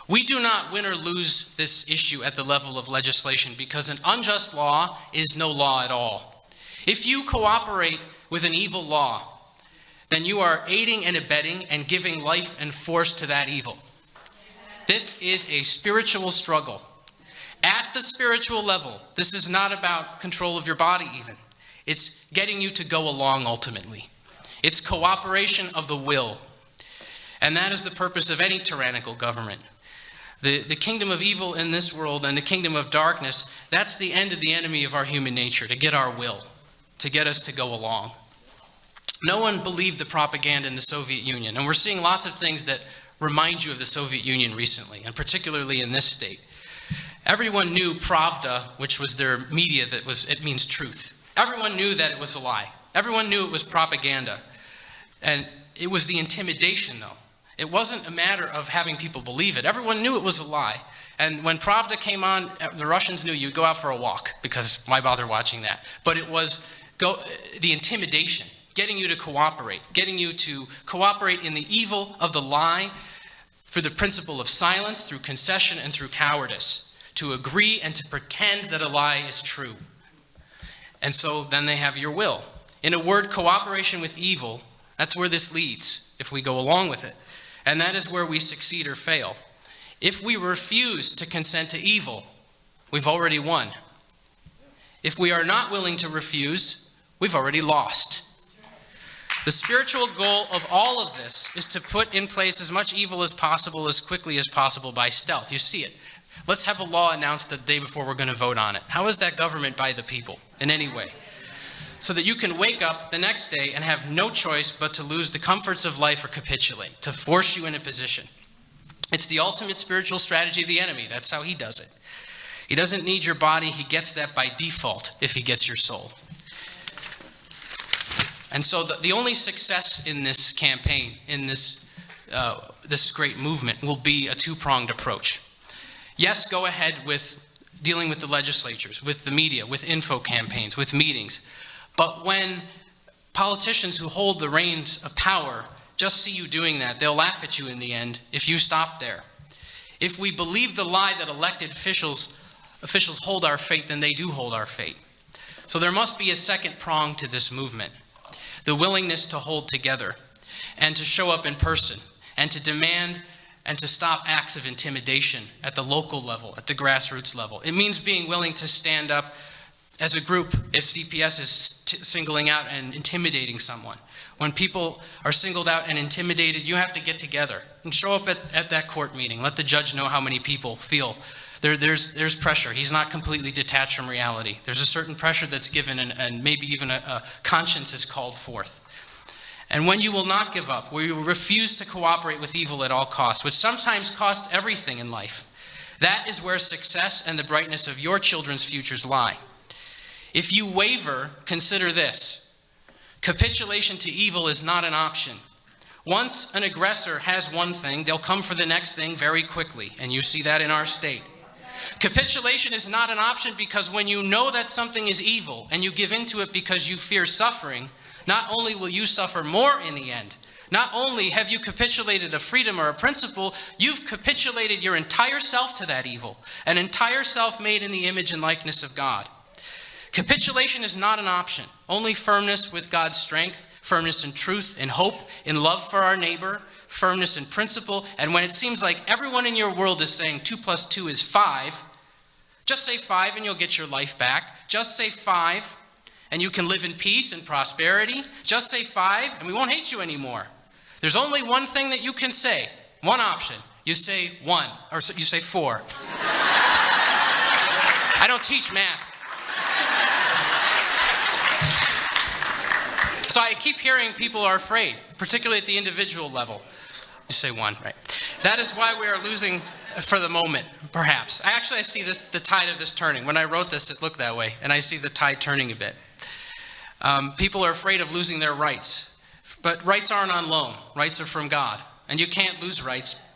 We do not win or lose this issue at the level of legislation because an unjust law is no law at all. If you cooperate with an evil law, then you are aiding and abetting and giving life and force to that evil. This is a spiritual struggle. At the spiritual level, this is not about control of your body even. It's getting you to go along ultimately. It's cooperation of the will. And that is the purpose of any tyrannical government. The kingdom of evil in this world and the kingdom of darkness, that's the end of the enemy of our human nature, to get our will, to get us to go along. No one believed the propaganda in the Soviet Union, and we're seeing lots of things that remind you of the Soviet Union recently, and particularly in this state. Everyone knew Pravda, which was their media it means truth. Everyone knew that it was a lie. Everyone knew it was propaganda. And it was the intimidation, though. It wasn't a matter of having people believe it. Everyone knew it was a lie. And when Pravda came on, the Russians knew you'd go out for a walk, because why bother watching that? But it was the intimidation, getting you to cooperate in the evil of the lie through the principle of silence, through concession, and through cowardice, to agree and to pretend that a lie is true. And so then they have your will. In a word, cooperation with evil, that's where this leads, if we go along with it. And that is where we succeed or fail. If we refuse to consent to evil, we've already won. If we are not willing to refuse, we've already lost. The spiritual goal of all of this is to put in place as much evil as possible, as quickly as possible by stealth. You see it. Let's have a law announced the day before we're going to vote on it. How is that government by the people in any way? So that you can wake up the next day and have no choice but to lose the comforts of life or capitulate, to force you in a position. It's the ultimate spiritual strategy of the enemy. That's how he does it. He doesn't need your body. He gets that by default if he gets your soul. And so the only success in this campaign, in this great movement, will be a two-pronged approach. Yes, go ahead with dealing with the legislatures, with the media, with info campaigns, with meetings. But when politicians who hold the reins of power just see you doing that, they'll laugh at you in the end if you stop there. If we believe the lie that elected officials hold our fate, then they do hold our fate. So there must be a second prong to this movement. The willingness to hold together and to show up in person and to demand and to stop acts of intimidation at the local level, at the grassroots level. It means being willing to stand up as a group if CPS is singling out and intimidating someone. When people are singled out and intimidated, you have to get together and show up at that court meeting. Let the judge know how many people feel. There's pressure. He's not completely detached from reality. There's a certain pressure that's given, and maybe even a conscience is called forth. And when you will not give up, where you will refuse to cooperate with evil at all costs, which sometimes costs everything in life, that is where success and the brightness of your children's futures lie. If you waver, consider this. Capitulation to evil is not an option. Once an aggressor has one thing, they'll come for the next thing very quickly, and you see that in our state. Capitulation is not an option because when you know that something is evil and you give into it because you fear suffering, not only will you suffer more in the end, not only have you capitulated a freedom or a principle, you've capitulated your entire self to that evil, an entire self made in the image and likeness of God. Capitulation is not an option. Only firmness with God's strength, firmness in truth, in hope, in love for our neighbor, firmness in principle, and when it seems like everyone in your world is saying 2 + 2 is 5, just say 5 and you'll get your life back. Just say 5 and you can live in peace and prosperity. Just say 5 and we won't hate you anymore. There's only one thing that you can say, one option. You say 1, or you say 4. I don't teach math. So I keep hearing people are afraid, particularly at the individual level. You say 1, right? That is why we are losing for the moment, perhaps. I see the tide of this turning. When I wrote this, it looked that way, and I see the tide turning a bit. People are afraid of losing their rights, but rights aren't on loan. Rights are from God, and you can't lose rights,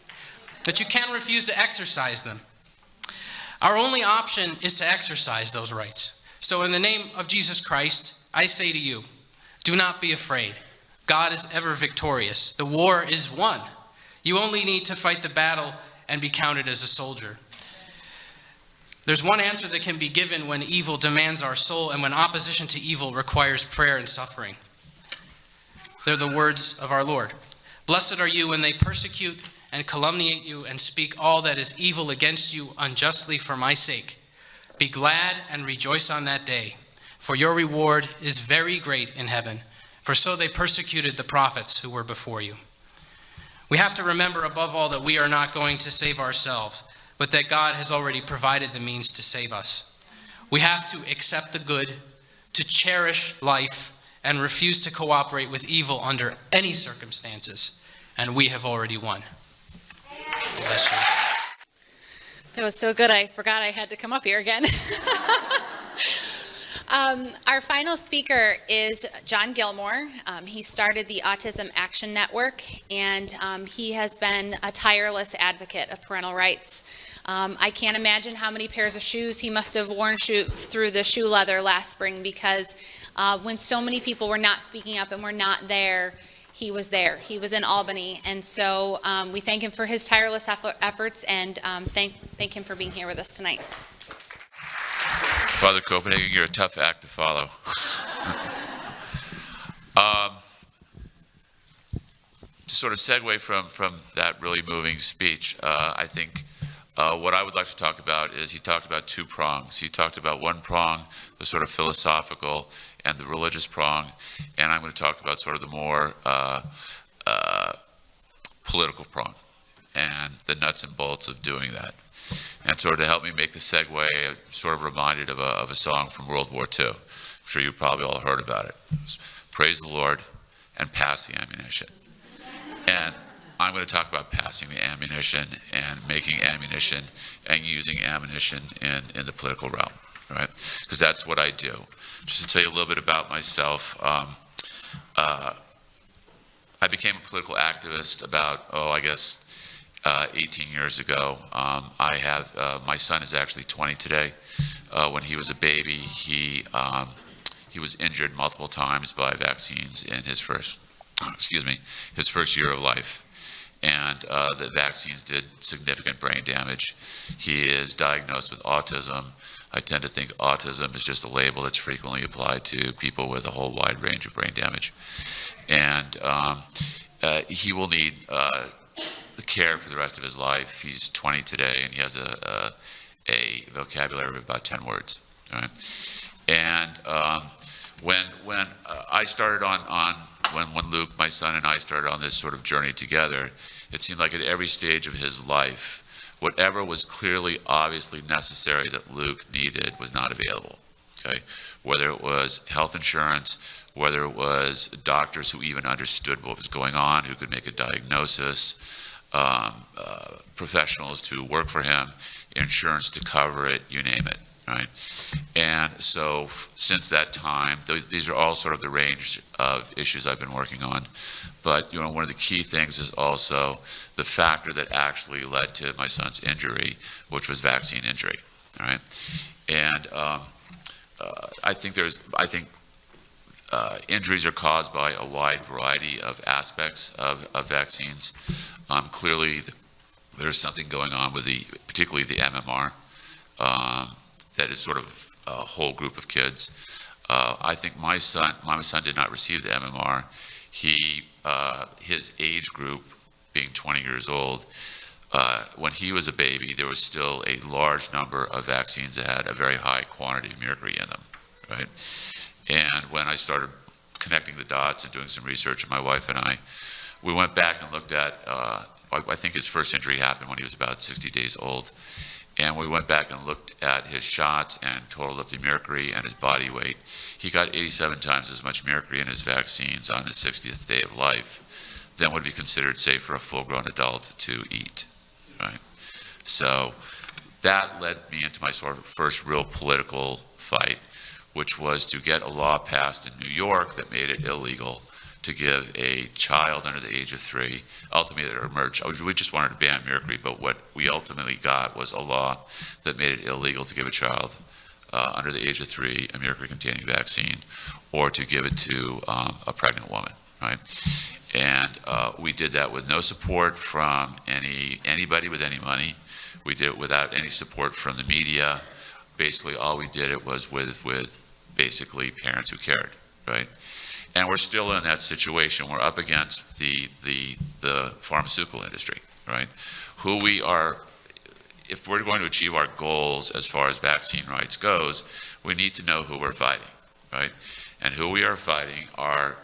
but you can refuse to exercise them. Our only option is to exercise those rights. So in the name of Jesus Christ, I say to you, do not be afraid. God is ever victorious. The war is won. You only need to fight the battle and be counted as a soldier. There's one answer that can be given when evil demands our soul and when opposition to evil requires prayer and suffering. They're the words of our Lord. Blessed are you when they persecute and calumniate you and speak all that is evil against you unjustly for my sake. Be glad and rejoice on that day, for your reward is very great in heaven. For so they persecuted the prophets who were before you. We have to remember above all that we are not going to save ourselves, but that God has already provided the means to save us. We have to accept the good, to cherish life, and refuse to cooperate with evil under any circumstances. And we have already won. Bless you. That was so good, I forgot I had to come up here again. Our final speaker is John Gilmore. He started the Autism Action Network, and he has been a tireless advocate of parental rights. I can't imagine how many pairs of shoes he must have worn through the shoe leather last spring, because when so many people were not speaking up and were not there, he was there. He was in Albany, and so we thank him for his tireless efforts, and thank him for being here with us tonight. Father Copenhagen, you're a tough act to follow. To sort of segue from that really moving speech, I think What I would like to talk about is he talked about two prongs. He talked about one prong, the sort of philosophical and the religious prong, and I'm going to talk about sort of the more political prong and the nuts and bolts of doing that. And sort of to help me make the segue, I'm sort of reminded of a song from World War II. I'm sure you probably all heard about it. It was, Praise the Lord and pass the ammunition. And I'm going to talk about passing the ammunition and making ammunition and using ammunition in the political realm, right? Because that's what I do. Just to tell you a little bit about myself, I became a political activist about, 18 years ago. I have, my son is actually 20 today. When he was a baby, he was injured multiple times by vaccines in his first year of life. And the vaccines did significant brain damage. He is diagnosed with autism. I tend to think autism is just a label that's frequently applied to people with a whole wide range of brain damage. And he will need care for the rest of his life. He's 20 today, and he has a vocabulary of about 10 words. All right? And when I started when Luke, my son, and I started on this sort of journey together, it seemed like at every stage of his life, whatever was clearly, obviously necessary that Luke needed was not available. Okay, whether it was health insurance, whether it was doctors who even understood what was going on, who could make a diagnosis, professionals to work for him, insurance to cover it, you name it, right? And so since that time, these are all sort of the range of issues I've been working on. But one of the key things is also the factor that actually led to my son's injury, which was vaccine injury, all right? And I think injuries are caused by a wide variety of aspects of vaccines. Clearly, there's something going on with particularly the MMR, that is sort of a whole group of kids. I think my son did not receive the MMR. His age group, being 20 years old, when he was a baby, there was still a large number of vaccines that had a very high quantity of mercury in them, right? And when I started connecting the dots and doing some research, my wife and I, we went back and looked at, I think his first injury happened when he was about 60 days old. And we went back and looked at his shots and totaled up the mercury and his body weight. He got 87 times as much mercury in his vaccines on his 60th day of life than would be considered safe for a full-grown adult to eat, right? So that led me into my sort of first real political fight, which was to get a law passed in New York that made it illegal to give a child under the age of 3, ultimately it emerged. We just wanted to ban mercury, but what we ultimately got was a law that made it illegal to give a child under the age of 3 a mercury-containing vaccine, or to give it to a pregnant woman, right? And we did that with no support from anybody with any money. We did it without any support from the media. Basically, all we did it was with basically parents who cared, right? And we're still in that situation. We're up against the pharmaceutical industry, right? Who we are, if we're going to achieve our goals as far as vaccine rights goes, we need to know who we're fighting, right? And who we are fighting are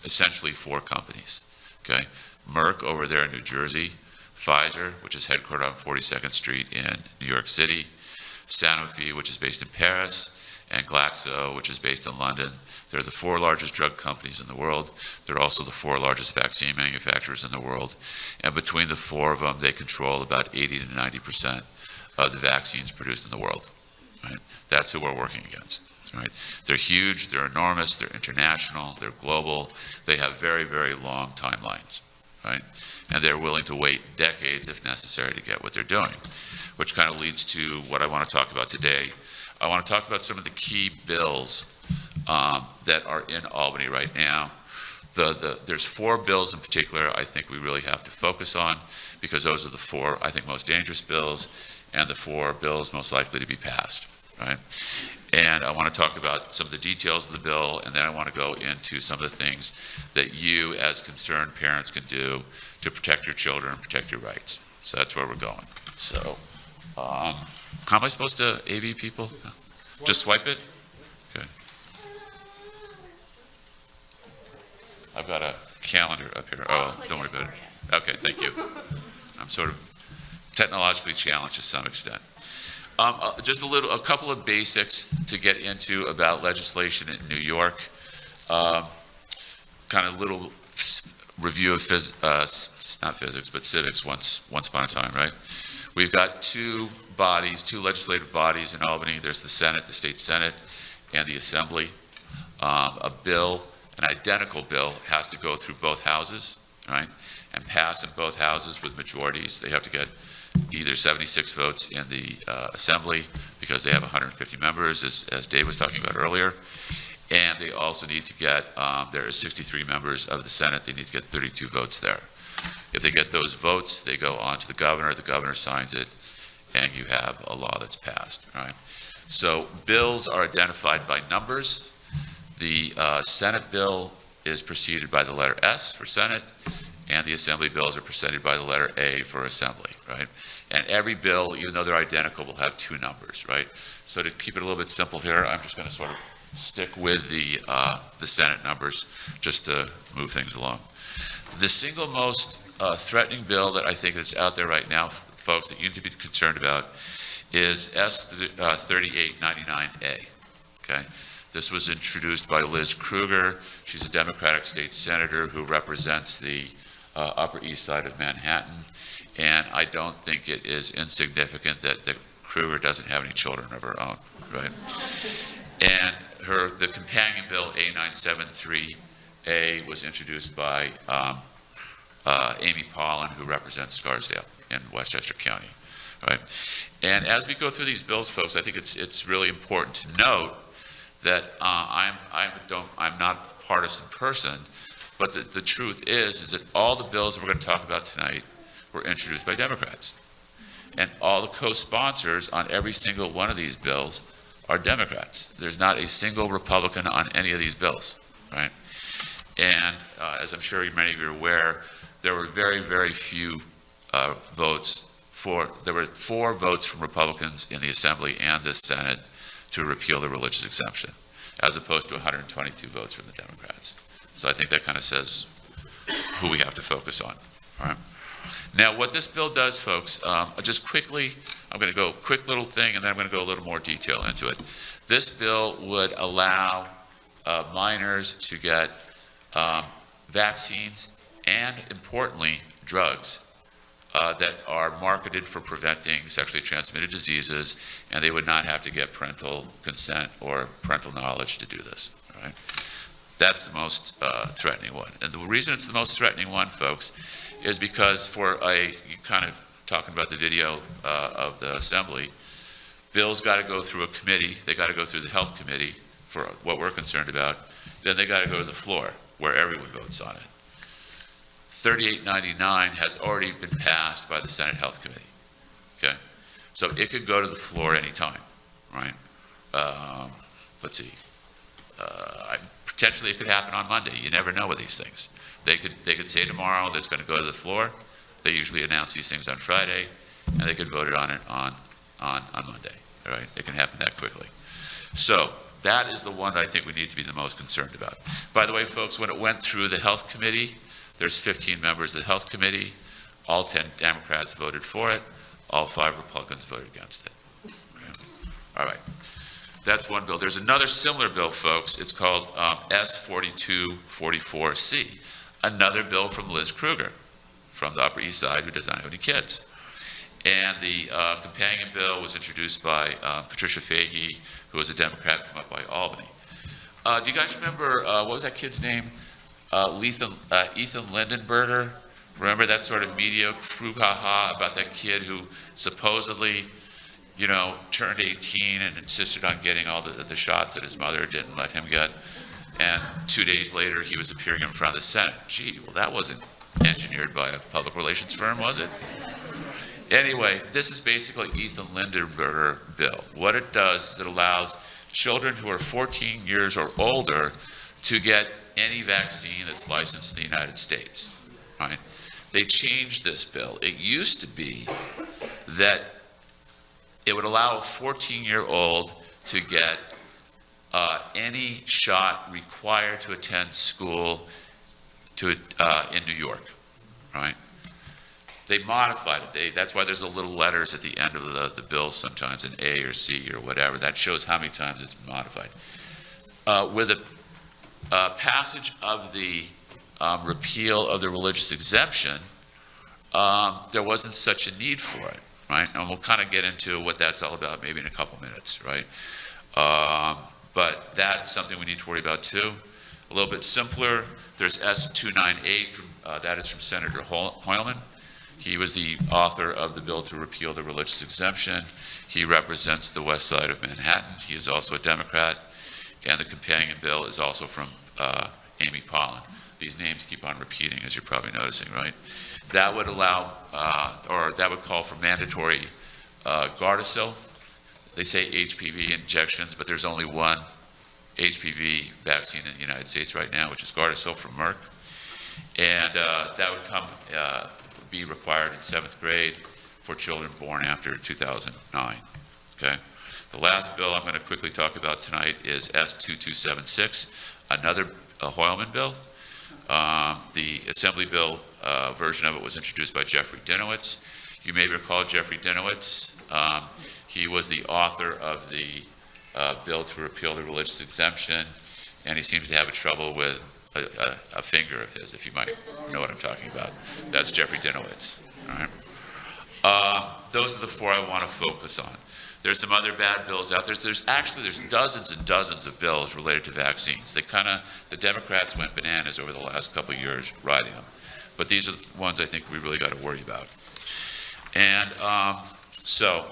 essentially 4 companies, okay? Merck over there in New Jersey, Pfizer, which is headquartered on 42nd Street in New York City, Sanofi, which is based in Paris, and Glaxo, which is based in London. They're the 4 largest drug companies in the world. They're also the 4 largest vaccine manufacturers in the world. And between the 4 of them, they control about 80 to 90% of the vaccines produced in the world, right? That's who we're working against, right? They're huge, they're enormous, they're international, they're global. They have very, very long timelines, right? And they're willing to wait decades if necessary to get what they're doing, which kind of leads to what I want to talk about today. I want to talk about some of the key bills that are in Albany right now. There's 4 bills in particular I think we really have to focus on, because those are the 4, I think, most dangerous bills and the 4 bills most likely to be passed, right? And I want to talk about some of the details of the bill, and then I want to go into some of the things that you as concerned parents can do to protect your children and protect your rights. So that's where we're going. So How am I supposed to AV people? Just swipe it? Okay. I've got a calendar up here. Oh, don't worry about it. Okay, thank you. I'm sort of technologically challenged to some extent. Just a couple of basics to get into about legislation in New York. Kind of little review of not physics, but civics once upon a time, right? We've got two legislative bodies in Albany. There's the Senate, the state Senate, and the Assembly. An identical bill has to go through both houses, right? And pass in both houses with majorities. They have to get either 76 votes in the Assembly because they have 150 members, as Dave was talking about earlier. And they also need to get, there are 63 members of the Senate, they need to get 32 votes there. If they get those votes, they go on to the governor signs it, and you have a law that's passed, right? So bills are identified by numbers. The Senate bill is preceded by the letter S for Senate, and the Assembly bills are preceded by the letter A for Assembly, right? And every bill, even though they're identical, will have two numbers, right? So to keep it a little bit simple here, I'm just going to sort of stick with the Senate numbers just to move things along. The single most threatening bill that I think is out there right now, folks, that you need to be concerned about is S 3899A, okay? This was introduced by Liz Kruger. She's a Democratic state senator who represents the Upper East Side of Manhattan, and I don't think it is insignificant that Kruger doesn't have any children of her own, right? And the companion bill, A973A, was introduced by Amy Pollan, who represents Scarsdale in Westchester County, right? And as we go through these bills, folks, I think it's really important to note that I'm not a partisan person, but the truth is that all the bills that we're going to talk about tonight were introduced by Democrats. And all the co-sponsors on every single one of these bills are Democrats. There's not a single Republican on any of these bills, right? And as I'm sure many of you are aware, there were very, very few votes there were 4 votes from Republicans in the Assembly and the Senate to repeal the religious exemption, as opposed to 122 votes from the Democrats. So I think that kind of says who we have to focus on, all right? Now, what this bill does, folks, just quickly, I'm going to go quick little thing, and then I'm going to go a little more detail into it. This bill would allow minors to get vaccines and, importantly, drugs that are marketed for preventing sexually transmitted diseases, and they would not have to get parental consent or parental knowledge to do this, all right? That's the most threatening one. And the reason it's the most threatening one, folks, is because you kind of talking about the video of the Assembly, bills got to go through a committee. They got to go through the Health Committee for what we're concerned about. Then they got to go to the floor where everyone votes on it. 3899 has already been passed by the Senate Health Committee, okay? So it could go to the floor anytime, right? Let's see. Potentially it could happen on Monday. You never know with these things. They could say tomorrow that it's going to go to the floor. They usually announce these things on Friday, and they could vote on it on Monday, all right? It can happen that quickly. So that is the one that I think we need to be the most concerned about. By the way, folks, when it went through the Health Committee, there's 15 members of the Health Committee. All 10 Democrats voted for it. All 5 Republicans voted against it. Okay. All right. That's one bill. There's another similar bill, folks. It's called S4244C, another bill from Liz Kruger from the Upper East Side, who does not have any kids. And the companion bill was introduced by Patricia Fahey, who was a Democrat from up by Albany. Do you guys remember, what was that kid's name? Ethan Lindenberger. Remember that sort of media brouhaha about that kid who supposedly, turned 18 and insisted on getting all the shots that his mother didn't let him get. And 2 days later, he was appearing in front of the Senate. Gee, well, that wasn't engineered by a public relations firm, was it? Anyway, this is basically Ethan Lindenberger bill. What it does is it allows children who are 14 years or older to get any vaccine that's licensed in the United States, right? They changed this bill. It used to be that it would allow a 14-year-old to get any shot required to attend school in New York, right? They modified it. That's why there's the little letters at the end of the bill sometimes, an A or C or whatever. That shows how many times it's been modified. With the passage of the repeal of the religious exemption, there wasn't such a need for it, right? And we'll kind of get into what that's all about maybe in a couple minutes, right? But that's something we need to worry about too. A little bit simpler, there's S298, that is from Senator Hoylman. He was the author of the bill to repeal the religious exemption. He represents the west side of Manhattan. He is also a Democrat. And the companion bill is also from Amy Pollin. These names keep on repeating, as you're probably noticing, right? That would allow, or that would call for mandatory Gardasil. They say HPV injections, but there's only one HPV vaccine in the United States right now, which is Gardasil from Merck. And that would be required in 7th grade for children born after 2009, okay? The last bill I'm going to quickly talk about tonight is S2276, another Hoylman bill. The Assembly bill version of it was introduced by Jeffrey Dinowitz. You may recall Jeffrey Dinowitz. He was the author of the bill to repeal the religious exemption, and he seems to have a trouble with a finger of his, if you might know what I'm talking about. That's Jeffrey Dinowitz. All right. Those are the four I want to focus on. There's some other bad bills out there. There's dozens and dozens of bills related to vaccines. The Democrats went bananas over the last couple of years writing them. But these are the ones I think we really got to worry about. And so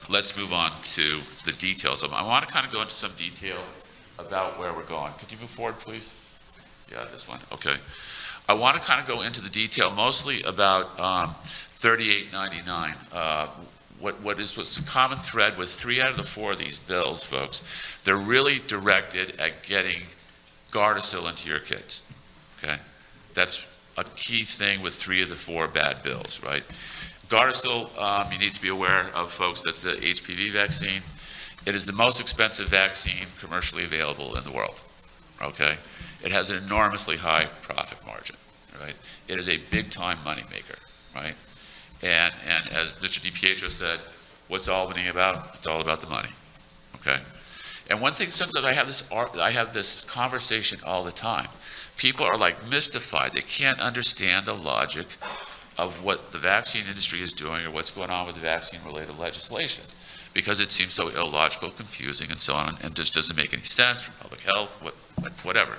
let's move on to the details of them. I want to kind of go into some detail about where we're going. Could you move forward, please? Yeah, this one. Okay. I want to kind of go into the detail mostly about 3899. What's the common thread with 3 out of the 4 of these bills, folks? They're really directed at getting Gardasil into your kids, okay? That's a key thing with 3 of the 4 bad bills, right? Gardasil, you need to be aware of, folks, that's the HPV vaccine. It is the most expensive vaccine commercially available in the world, okay? It has an enormously high profit margin, right? It is a big-time moneymaker, right? And as Mr. DiPietro said, what's Albany about? It's all about the money, okay? And one thing, sometimes I have this conversation all the time. People are like mystified. They can't understand the logic of what the vaccine industry is doing or what's going on with the vaccine-related legislation, because it seems so illogical, confusing, and so on, and just doesn't make any sense for public health, whatever.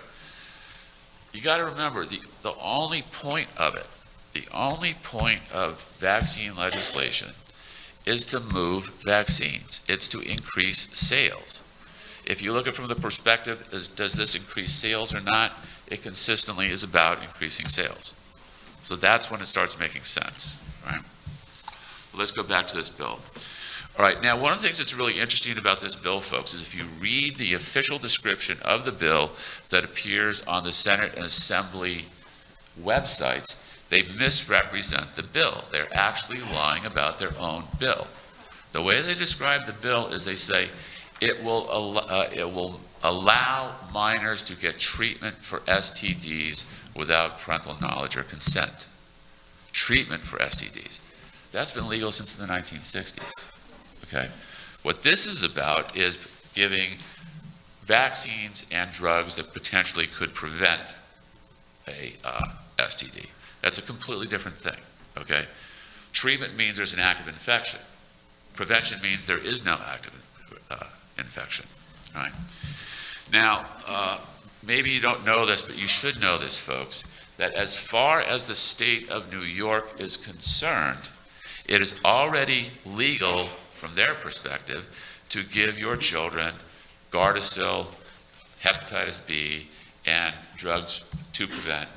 You got to remember, the only point of it, the only point of vaccine legislation is to move vaccines. It's to increase sales. If you look at it from the perspective, does this increase sales or not, it consistently is about increasing sales. So that's when it starts making sense, right? Let's go back to this bill. All right, now one of the things that's really interesting about this bill, folks, is if you read the official description of the bill that appears on the Senate and Assembly websites, they misrepresent the bill. They're actually lying about their own bill. The way they describe the bill is they say it will allow minors to get treatment for STDs without parental knowledge or consent. Treatment for STDs. That's been legal since the 1960s. Okay? What this is about is giving vaccines and drugs that potentially could prevent a STD. That's a completely different thing, okay? Treatment means there's an active infection. Prevention means there is no active infection, all right? Now, maybe you don't know this, but you should know this, folks, that as far as the state of New York is concerned, it is already legal from their perspective to give your children Gardasil, hepatitis B, and drugs to prevent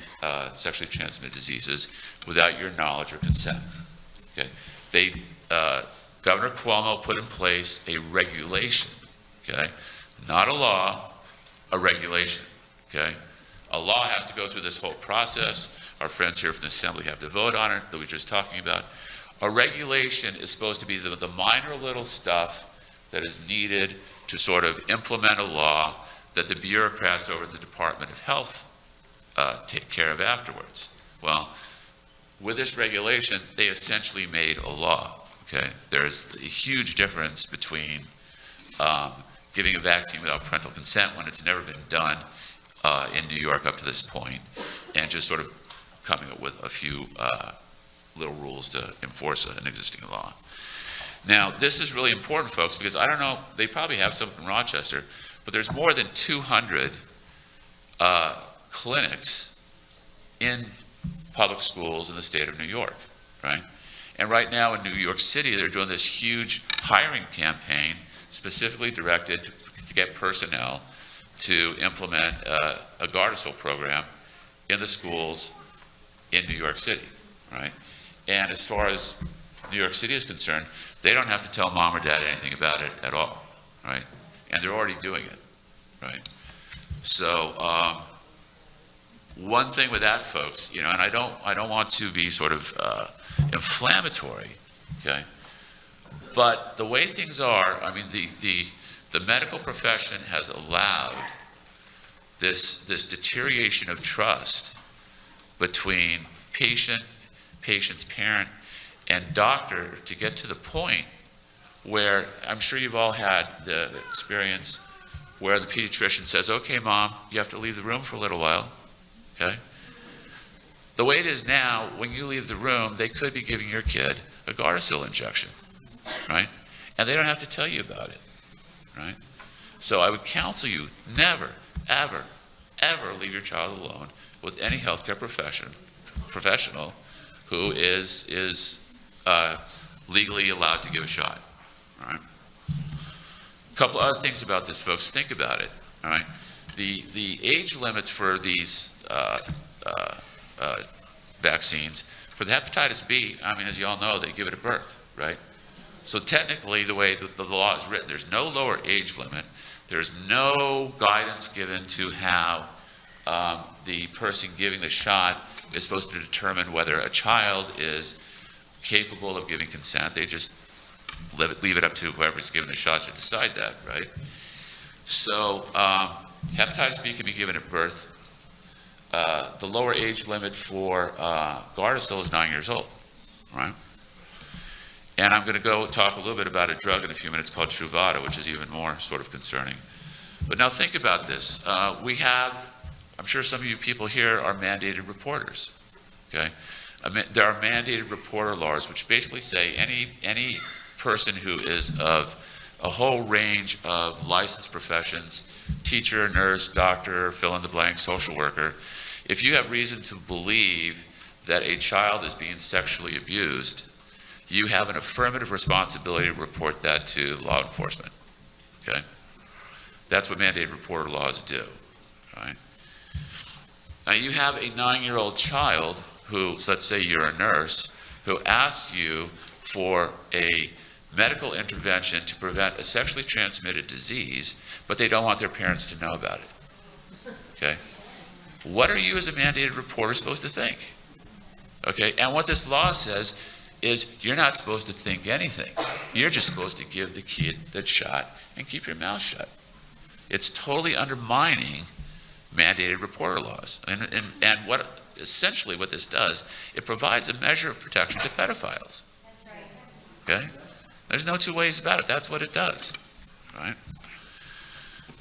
sexually transmitted diseases without your knowledge or consent. Okay, Governor Cuomo put in place a regulation. Okay, not a law, a regulation. Okay, a law has to go through this whole process. Our friends here from the Assembly have to vote on it that we were just talking about. A regulation is supposed to be the minor little stuff that is needed to sort of implement a law that the bureaucrats over at the Department of Health take care of afterwards. Well, with this regulation, they essentially made a law, okay? There's a huge difference between giving a vaccine without parental consent when it's never been done in New York up to this point, and just sort of coming up with a few little rules to enforce an existing law. Now, this is really important, folks, because I don't know, they probably have some in Rochester, but there's more than 200 clinics in public schools in the state of New York, right? And right now in New York City, they're doing this huge hiring campaign specifically directed to get personnel to implement a Gardasil program in the schools in New York City, right? And as far as New York City is concerned, they don't have to tell mom or dad anything about it at all, right? And they're already doing it, right? So one thing with that, folks, you know, and I don't want to be sort of inflammatory, okay? But the way things are, I mean, the medical profession has allowed this deterioration of trust between patient's parent, and doctor to get to the point where, I'm sure you've all had the experience where the pediatrician says, okay, mom, you have to leave the room for a little while, okay? The way it is now, when you leave the room, they could be giving your kid a Gardasil injection, right? And they don't have to tell you about it, right? So I would counsel you, never, ever, ever leave your child alone with any healthcare professional who is legally allowed to give a shot, all right? A couple other things about this, folks. Think about it, all right? The age limits for these vaccines, for the hepatitis B, I mean, as you all know, they give it at birth, right? So technically, the way the law is written, there's no lower age limit. There's no guidance given to how the person giving the shot is supposed to determine whether a child is capable of giving consent. They just leave it up to whoever's given the shot to decide that, right? So hepatitis B can be given at birth. The lower age limit for Gardasil is 9 years old, right? And I'm going to go talk a little bit about a drug in a few minutes called Truvada, which is even more sort of concerning. But now think about this. We have, I'm sure some of you people here are mandated reporters, okay? There are mandated reporter laws, which basically say any person who is of a whole range of licensed professions, teacher, nurse, doctor, fill in the blank, social worker, if you have reason to believe that a child is being sexually abused, you have an affirmative responsibility to report that to law enforcement, okay? That's what mandated reporter laws do, right? Now you have a 9-year-old child who, let's say you're a nurse, who asks you for a medical intervention to prevent a sexually transmitted disease, but they don't want their parents to know about it, okay? What are you as a mandated reporter supposed to think? Okay, and what this law says is you're not supposed to think anything. You're just supposed to give the kid the shot and keep your mouth shut. It's totally undermining mandated reporter laws. And what essentially what this does, it provides a measure of protection to pedophiles. Okay? There's no two ways about it. That's what it does. Right?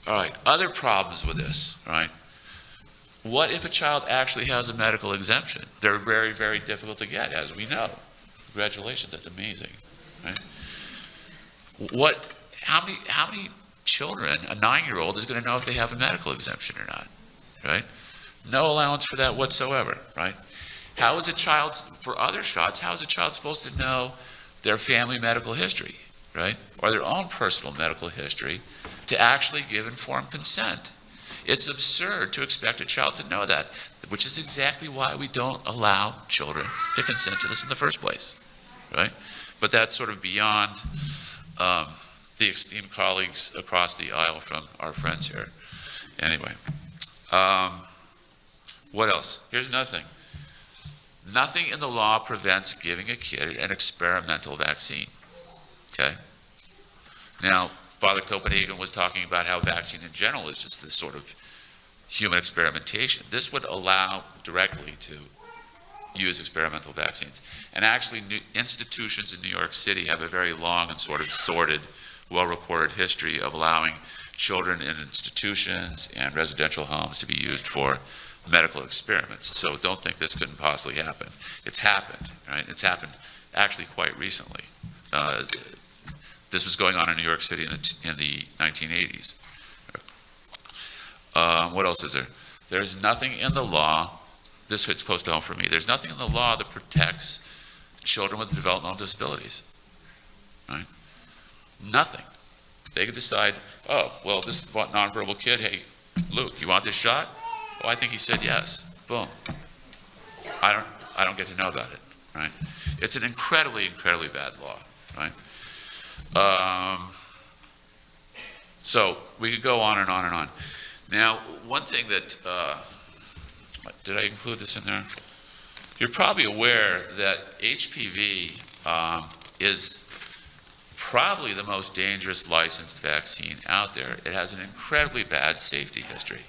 All right, other problems with this, right? What if a child actually has a medical exemption? They're very, very difficult to get, as we know. Congratulations, that's amazing. Right? How many children, a 9-year-old, is going to know if they have a medical exemption or not? Right? No allowance for that whatsoever, right? How is a child, for other shots, how is a child supposed to know their family medical history, right? Or their own personal medical history to actually give informed consent? It's absurd to expect a child to know that, which is exactly why we don't allow children to consent to this in the first place, right? But that's sort of beyond the esteemed colleagues across the aisle from our friends here. Anyway, what else? Here's another thing. Nothing in the law prevents giving a kid an experimental vaccine, okay? Now, Father Copenhagen was talking about how vaccine in general is just this sort of human experimentation. This would allow directly to use experimental vaccines. And actually, institutions in New York City have a very long and sort of sordid, well-recorded history of allowing children in institutions and residential homes to be used for medical experiments. So don't think this couldn't possibly happen. It's happened, right? It's happened actually quite recently. This was going on in New York City in the 1980s. What else is there? There's nothing in the law, this hits close to home for me, there's nothing in the law that protects children with developmental disabilities, right? Nothing. They could decide, oh, well, this nonverbal kid, hey, Luke, you want this shot? Oh, I think he said yes. Boom. I don't get to know about it, right? It's an incredibly, incredibly bad law, right? So we could go on and on and on. Now, one thing that, did I include this in there? You're probably aware that HPV is probably the most dangerous licensed vaccine out there. It has an incredibly bad safety history.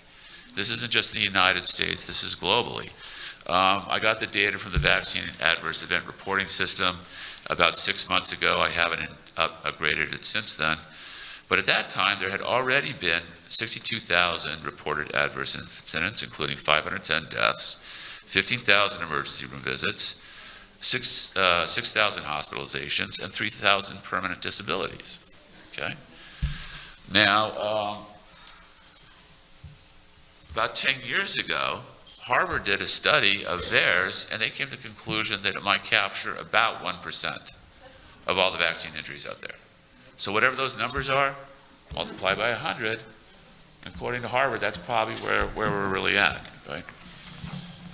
This isn't just the United States, this is globally. I got the data from the Vaccine Adverse Event Reporting System about 6 months ago. I haven't upgraded it since then. But at that time, there had already been 62,000 reported adverse incidents, including 510 deaths, 15,000 emergency room visits, 6,000 hospitalizations, and 3,000 permanent disabilities. Okay? Now, about 10 years ago, Harvard did a study of theirs, and they came to the conclusion that it might capture about 1% of all the vaccine injuries out there. So whatever those numbers are, multiply by 100, according to Harvard, that's probably where we're really at, right?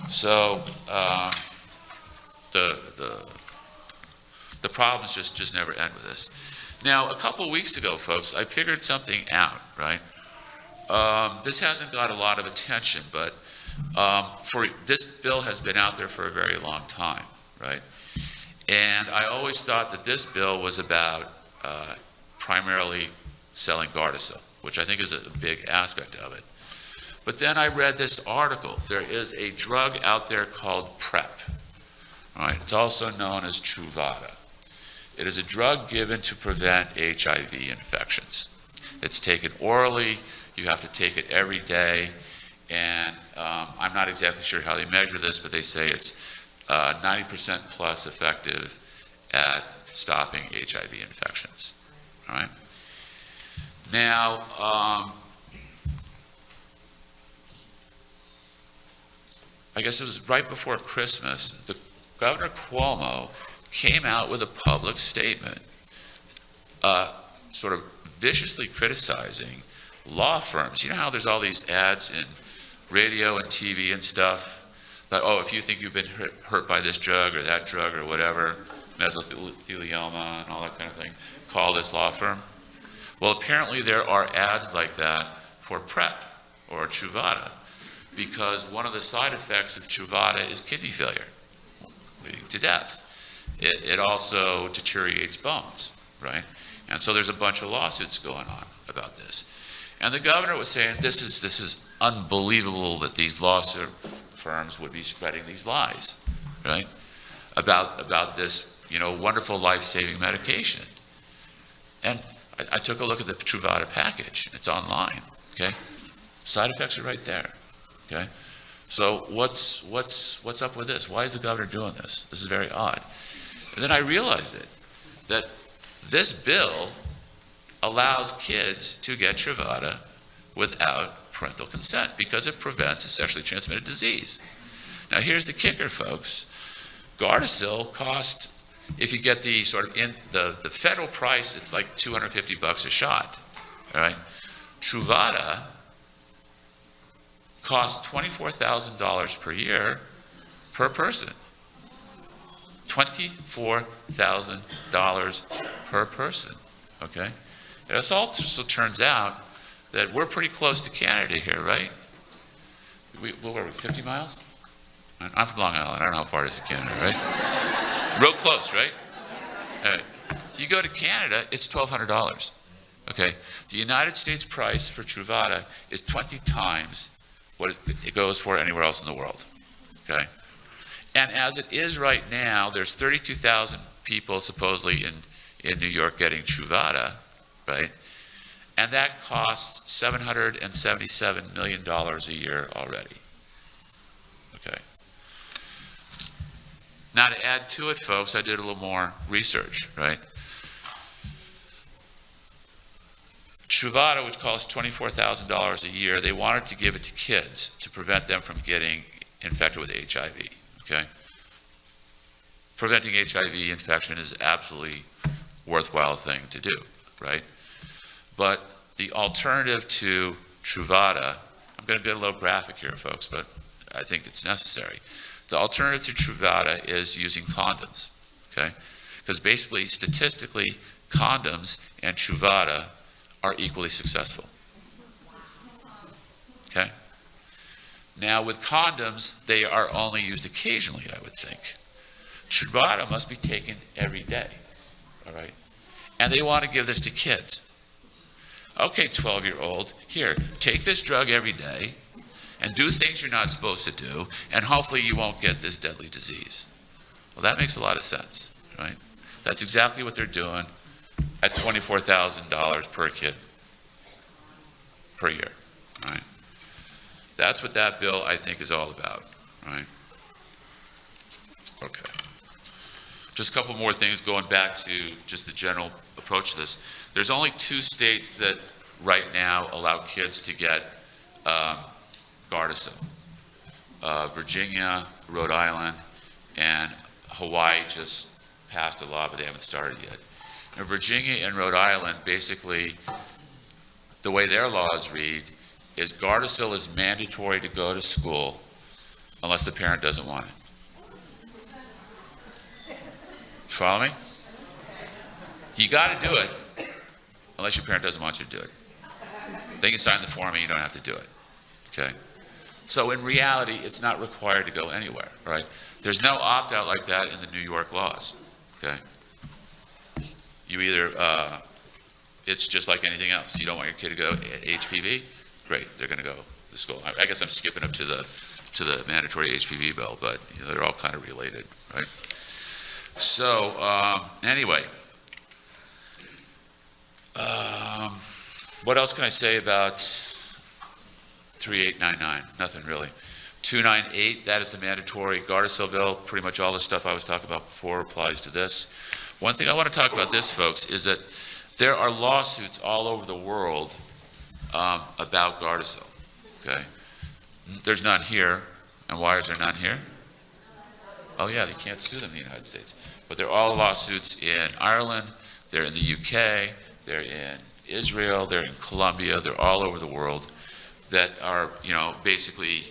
So the problems just never end with this. Now, a couple weeks ago, folks, I figured something out, right? This hasn't got a lot of attention, but this bill has been out there for a very long time, right? And I always thought that this bill was about primarily selling Gardasil, which I think is a big aspect of it. But then I read this article. There is a drug out there called PrEP. All right, it's also known as Truvada. It is a drug given to prevent HIV infections. It's taken orally. You have to take it every day. And I'm not exactly sure how they measure this, but they say it's 90% plus effective at stopping HIV infections. All right. Now, I guess it was right before Christmas, the Governor Cuomo came out with a public statement, sort of viciously criticizing law firms. You know how there's all these ads in radio and TV and stuff that, oh, if you think you've been hurt by this drug or that drug or whatever, mesothelioma and all that kind of thing, call this law firm. Well, apparently there are ads like that for PrEP or Truvada, because one of the side effects of Truvada is kidney failure, leading to death. It also deteriorates bones, right? And so there's a bunch of lawsuits going on about this. And the governor was saying, this is unbelievable that these law firms would be spreading these lies, right? About this, wonderful life-saving medication. And I took a look at the Truvada package. It's online, okay? Side effects are right there, okay? So what's up with this? Why is the governor doing this? This is very odd. And then I realized that this bill allows kids to get Truvada without parental consent because it prevents a sexually transmitted disease. Now here's the kicker, folks. Gardasil costs, if you get the sort of the federal price, it's like $250 a shot, all right? Truvada costs $24,000 per year per person. $24,000 per person, okay? It also turns out that we're pretty close to Canada here, right? Where were we, 50 miles? I'm from Long Island. I don't know how far it is to Canada, right? Real close, right? All right. You go to Canada, it's $1,200. Okay? The United States price for Truvada is 20 times what it goes for anywhere else in the world. Okay? And as it is right now, there's 32,000 people supposedly in New York getting Truvada, right? And that costs $777 million a year already. Okay. Now to add to it, folks, I did a little more research, right? Truvada, which costs $24,000 a year, they wanted to give it to kids to prevent them from getting infected with HIV, okay? Preventing HIV infection is absolutely worthwhile thing to do, right? But the alternative to Truvada, I'm going to get a little graphic here, folks, but I think it's necessary. The alternative to Truvada is using condoms, okay? Because basically, statistically, condoms and Truvada are equally successful, okay? Now, with condoms, they are only used occasionally, I would think. Truvada must be taken every day, all right? And they want to give this to kids. Okay, 12-year-old, here, take this drug every day and do things you're not supposed to do, and hopefully you won't get this deadly disease. Well, that makes a lot of sense, right? That's exactly what they're doing at $24,000 per kid per year, right? That's what that bill, I think, is all about, right? Okay. Just a couple more things going back to just the general approach to this. There's only 2 states that right now allow kids to get Gardasil. Virginia, Rhode Island, and Hawaii just passed a law, but they haven't started yet. Now, Virginia and Rhode Island, basically, the way their laws read is Gardasil is mandatory to go to school unless the parent doesn't want it. Follow me? You got to do it unless your parent doesn't want you to do it. They can sign the form and you don't have to do it. Okay? So in reality, it's not required to go anywhere, right? There's no opt-out like that in the New York laws. Okay? You either, it's just like anything else. You don't want your kid to go HPV? Great, they're going to go to school. I guess I'm skipping up to the mandatory HPV bill, but you know, they're all kind of related, right? So anyway, what else can I say about 3899? Nothing really. 298, that is the mandatory Gardasil bill. Pretty much all the stuff I was talking about before applies to this. One thing I want to talk about this, folks, is that there are lawsuits all over the world about Gardasil, okay? There's none here. And why is there none here? Oh yeah, they can't sue them in the United States. But there are all lawsuits in Ireland, they're in the UK, they're in Israel, they're in Colombia, they're all over the world that are, you know, basically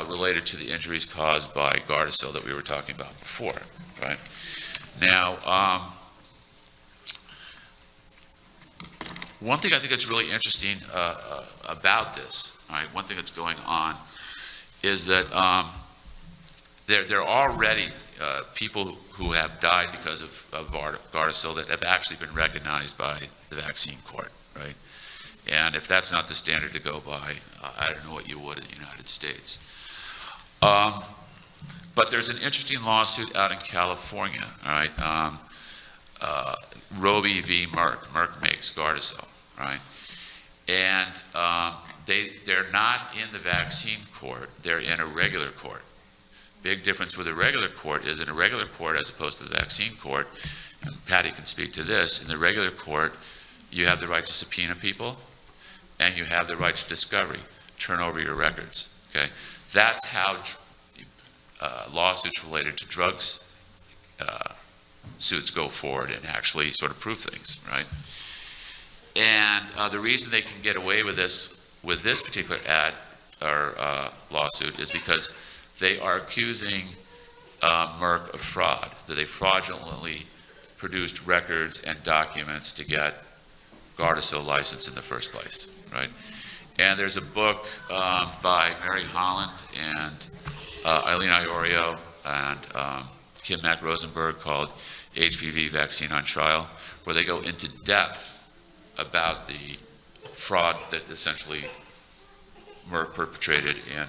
related to the injuries caused by Gardasil that we were talking about before, right? Now, one thing I think that's really interesting about this, right, one thing that's going on is that there are already people who have died because of Gardasil that have actually been recognized by the vaccine court, right? And if that's not the standard to go by, I don't know what you would in the United States. But there's an interesting lawsuit out in California, all right? Roby v. Merck. Merck makes Gardasil, right? And they're not in the vaccine court, they're in a regular court. Big difference with a regular court is in a regular court as opposed to the vaccine court, and Patty can speak to this, in the regular court, you have the right to subpoena people, and you have the right to discovery, turn over your records, okay? That's how lawsuits related to drugs suits go forward and actually sort of prove things, right? And the reason they can get away with this particular lawsuit is because they are accusing Merck of fraud, that they fraudulently produced records and documents to get Gardasil license in the first place, right? And there's a book by Mary Holland and Eileen Iorio and Kim Mack Rosenberg called HPV Vaccine on Trial, where they go into depth about the fraud that essentially Merck perpetrated in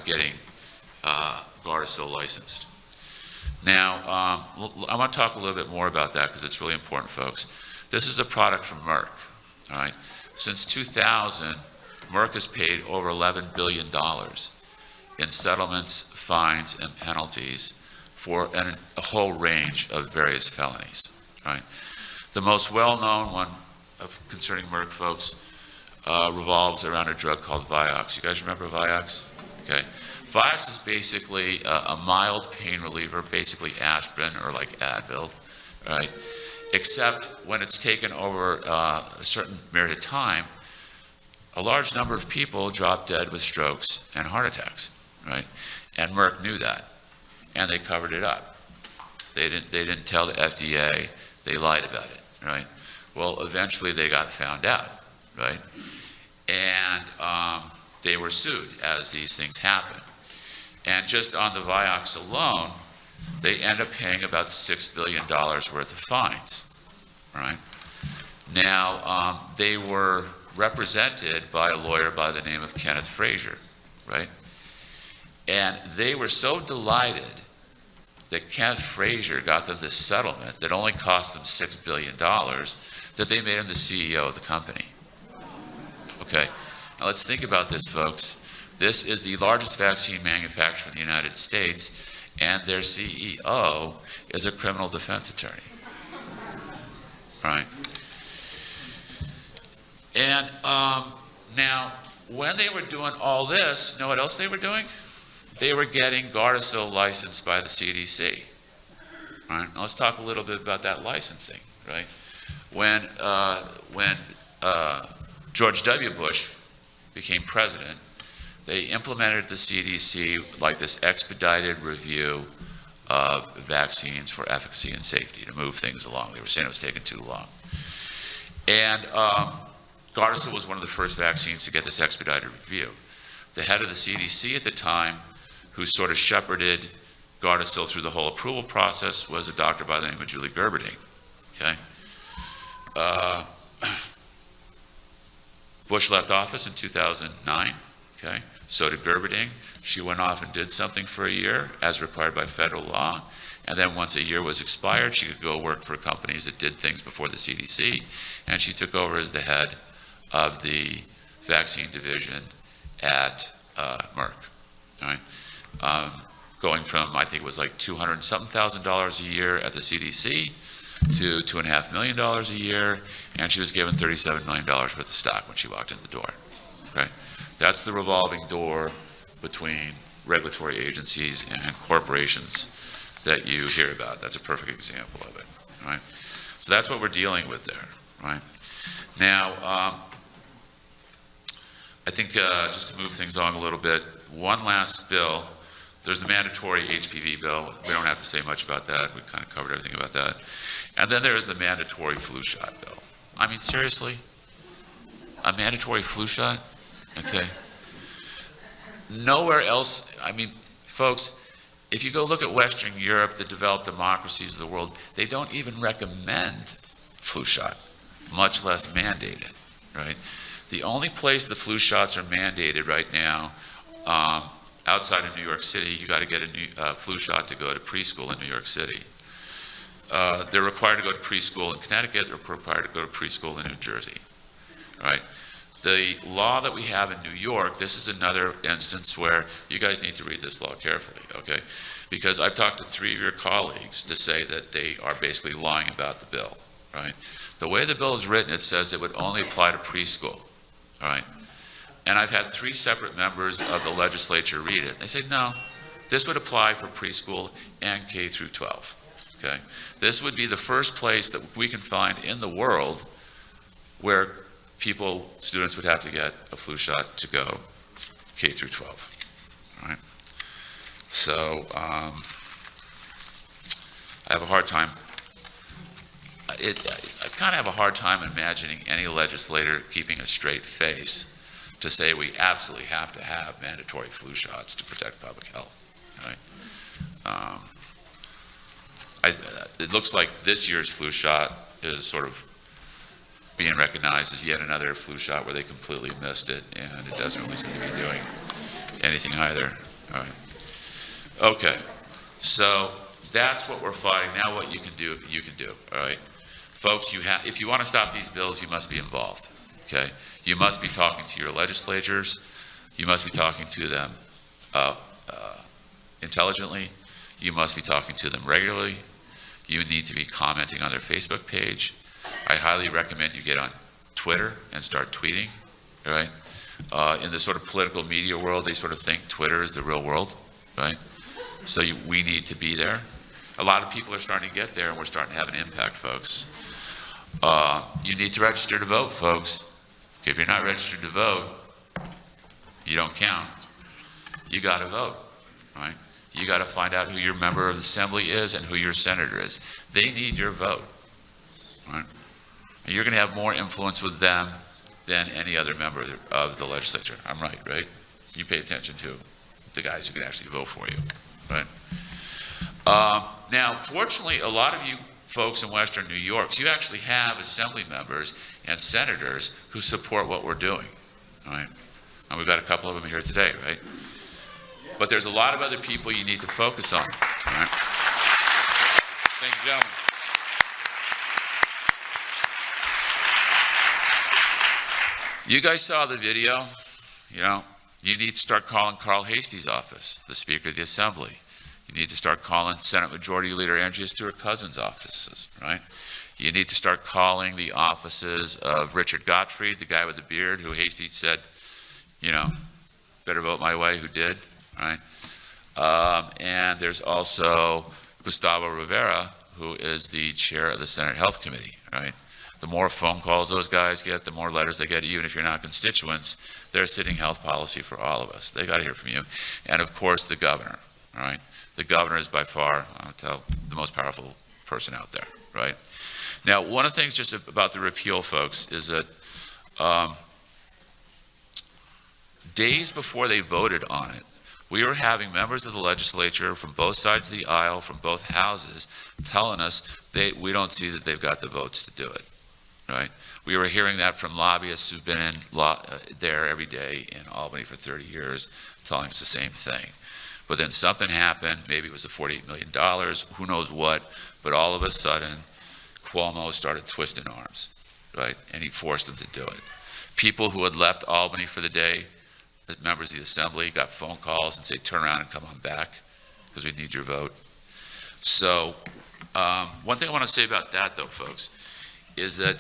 getting Gardasil licensed. Now, I want to talk a little bit more about that because it's really important, folks. This is a product from Merck, all right? Since 2000, Merck has paid over $11 billion in settlements, fines, and penalties for a whole range of various felonies, right? The most well-known one concerning Merck, folks, revolves around a drug called Vioxx. You guys remember Vioxx? Okay. Vioxx is basically a mild pain reliever, basically aspirin or like Advil, right? Except when it's taken over a certain period of time, a large number of people drop dead with strokes and heart attacks, right? And Merck knew that, and they covered it up. They didn't tell the FDA, they lied about it, right? Well, eventually they got found out, right? And they were sued as these things happen. And just on the Vioxx alone, they end up paying about $6 billion worth of fines, right? Now, they were represented by a lawyer by the name of Kenneth Frazier, right? And they were so delighted that Kenneth Frazier got them this settlement that only cost them $6 billion that they made him the CEO of the company. Okay, now let's think about this, folks. This is the largest vaccine manufacturer in the United States, and their CEO is a criminal defense attorney. Right? And now, when they were doing all this, know what else they were doing? They were getting Gardasil licensed by the CDC. Right? Now let's talk a little bit about that licensing. Right? When George W. Bush became president, they implemented the CDC like this expedited review of vaccines for efficacy and safety to move things along. They were saying it was taking too long. And Gardasil was one of the first vaccines to get this expedited review. The head of the CDC at the time, who sort of shepherded Gardasil through the whole approval process, was a doctor by the name of Julie Gerberding. Okay? Bush left office in 2009. Okay? So did Gerberding. She went off and did something for a year, as required by federal law. And then once a year was expired, she could go work for companies that did things before the CDC. And she took over as the head of the vaccine division at Merck. All right? Going from, I think it was like $200,000 a year at the CDC to $2.5 million a year, and she was given $37 million worth of stock when she walked in the door. Okay? That's the revolving door between regulatory agencies and corporations that you hear about. That's a perfect example of it. Right? So that's what we're dealing with there. Right? Now, I think just to move things along a little bit, one last bill. There's the mandatory HPV bill. We don't have to say much about that. We kind of covered everything about that. And then there is the mandatory flu shot bill. I mean, seriously? A mandatory flu shot? Okay. Nowhere else, I mean, folks, if you go look at Western Europe, the developed democracies of the world, they don't even recommend flu shot, much less mandate it, right? The only place the flu shots are mandated right now, outside of New York City, you got to get a flu shot to go to preschool in New York City. They're required to go to preschool in Connecticut. They're required to go to preschool in New Jersey, right? The law that we have in New York, this is another instance where you guys need to read this law carefully, okay? Because I've talked to 3 of your colleagues to say that they are basically lying about the bill, right? The way the bill is written, it says it would only apply to preschool, all right? And I've had 3 separate members of the legislature read it. They say, no, this would apply for preschool and K through 12, okay? This would be the first place that we can find in the world where students would have to get a flu shot to go K through 12, all right? So I have a hard time, I kind of have a hard time imagining any legislator keeping a straight face to say we absolutely have to have mandatory flu shots to protect public health, right? It looks like this year's flu shot is sort of being recognized as yet another flu shot where they completely missed it, and it doesn't really seem to be doing anything either. All right. Okay, so that's what we're fighting. Now what you can do, all right? Folks, if you want to stop these bills, you must be involved, okay? You must be talking to your legislators. You must be talking to them intelligently. You must be talking to them regularly. You need to be commenting on their Facebook page. I highly recommend you get on Twitter and start tweeting, all right? In the sort of political media world, they sort of think Twitter is the real world, right? So we need to be there. A lot of people are starting to get there, and we're starting to have an impact, folks. You need to register to vote, folks. If you're not registered to vote, you don't count. You got to vote, right? You got to find out who your member of the assembly is and who your senator is. They need your vote, right? And you're going to have more influence with them than any other member of the legislature. I'm right? You pay attention to the guys who can actually vote for you, right? Now, fortunately, a lot of you folks in Western New York, you actually have assembly members and senators who support what we're doing, right? And we've got a couple of them here today, right? But there's a lot of other people you need to focus on, right? Thank you, gentlemen. You guys saw the video, you need to start calling Carl Hastie's office, the Speaker of the Assembly. You need to start calling Senate Majority Leader Andrea Stewart Cousins' offices, right? You need to start calling the offices of Richard Gottfried, the guy with the beard who Hastie said, better vote my way, who did, right? And there's also Gustavo Rivera, who is the chair of the Senate Health Committee, right? The more phone calls those guys get, the more letters they get, even if you're not constituents, they're setting health policy for all of us. They got to hear from you. And of course, the governor, all right? The governor is by far, the most powerful person out there, right? Now, one of the things just about the repeal, folks, is that days before they voted on it, we were having members of the legislature from both sides of the aisle, from both houses, telling us we don't see that they've got the votes to do it, right? We were hearing that from lobbyists who've been there every day in Albany for 30 years, telling us the same thing. But then something happened, maybe it was the $48 million, who knows what, but all of a sudden, Cuomo started twisting arms, right? And he forced them to do it. People who had left Albany for the day, as members of the assembly, got phone calls and say, turn around and come on back, because we need your vote. So one thing I want to say about that, though, folks, is that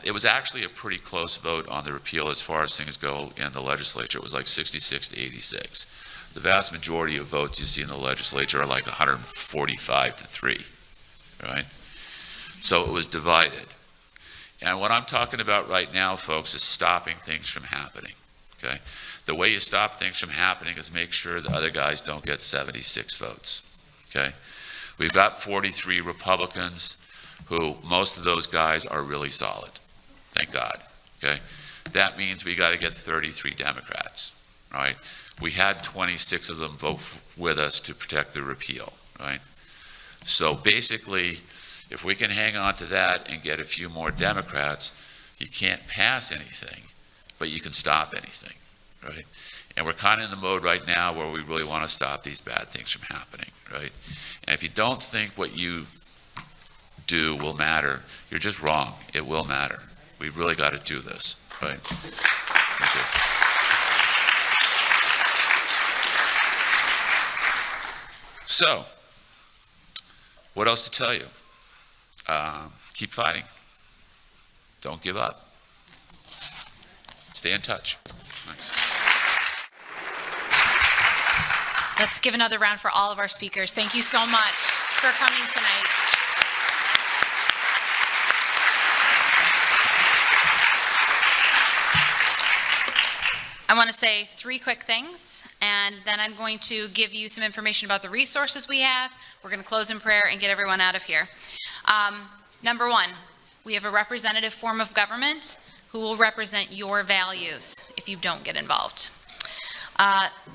it was actually a pretty close vote on the repeal as far as things go in the legislature. It was like 66 to 86. The vast majority of votes you see in the legislature are like 145 to 3, right? So it was divided. And what I'm talking about right now, folks, is stopping things from happening, okay? The way you stop things from happening is make sure the other guys don't get 76 votes, okay? We've got 43 Republicans who, most of those guys are really solid, thank God, okay? That means we got to get 33 Democrats, right? We had 26 of them vote with us to protect the repeal, right? So basically, if we can hang on to that and get a few more Democrats, you can't pass anything, but you can stop anything, right? And we're kind of in the mode right now where we really want to stop these bad things from happening, right? And if you don't think what you do will matter, you're just wrong. It will matter. We've really got to do this, right? Thank you. So, what else to tell you? Keep fighting. Don't give up. Stay in touch. Thanks. Let's give another round for all of our speakers. Thank you so much for coming tonight. I want to say 3 quick things, and then I'm going to give you some information about the resources we have. We're going to close in prayer and get everyone out of here. Number 1, we have a representative form of government who will represent your values if you don't get involved.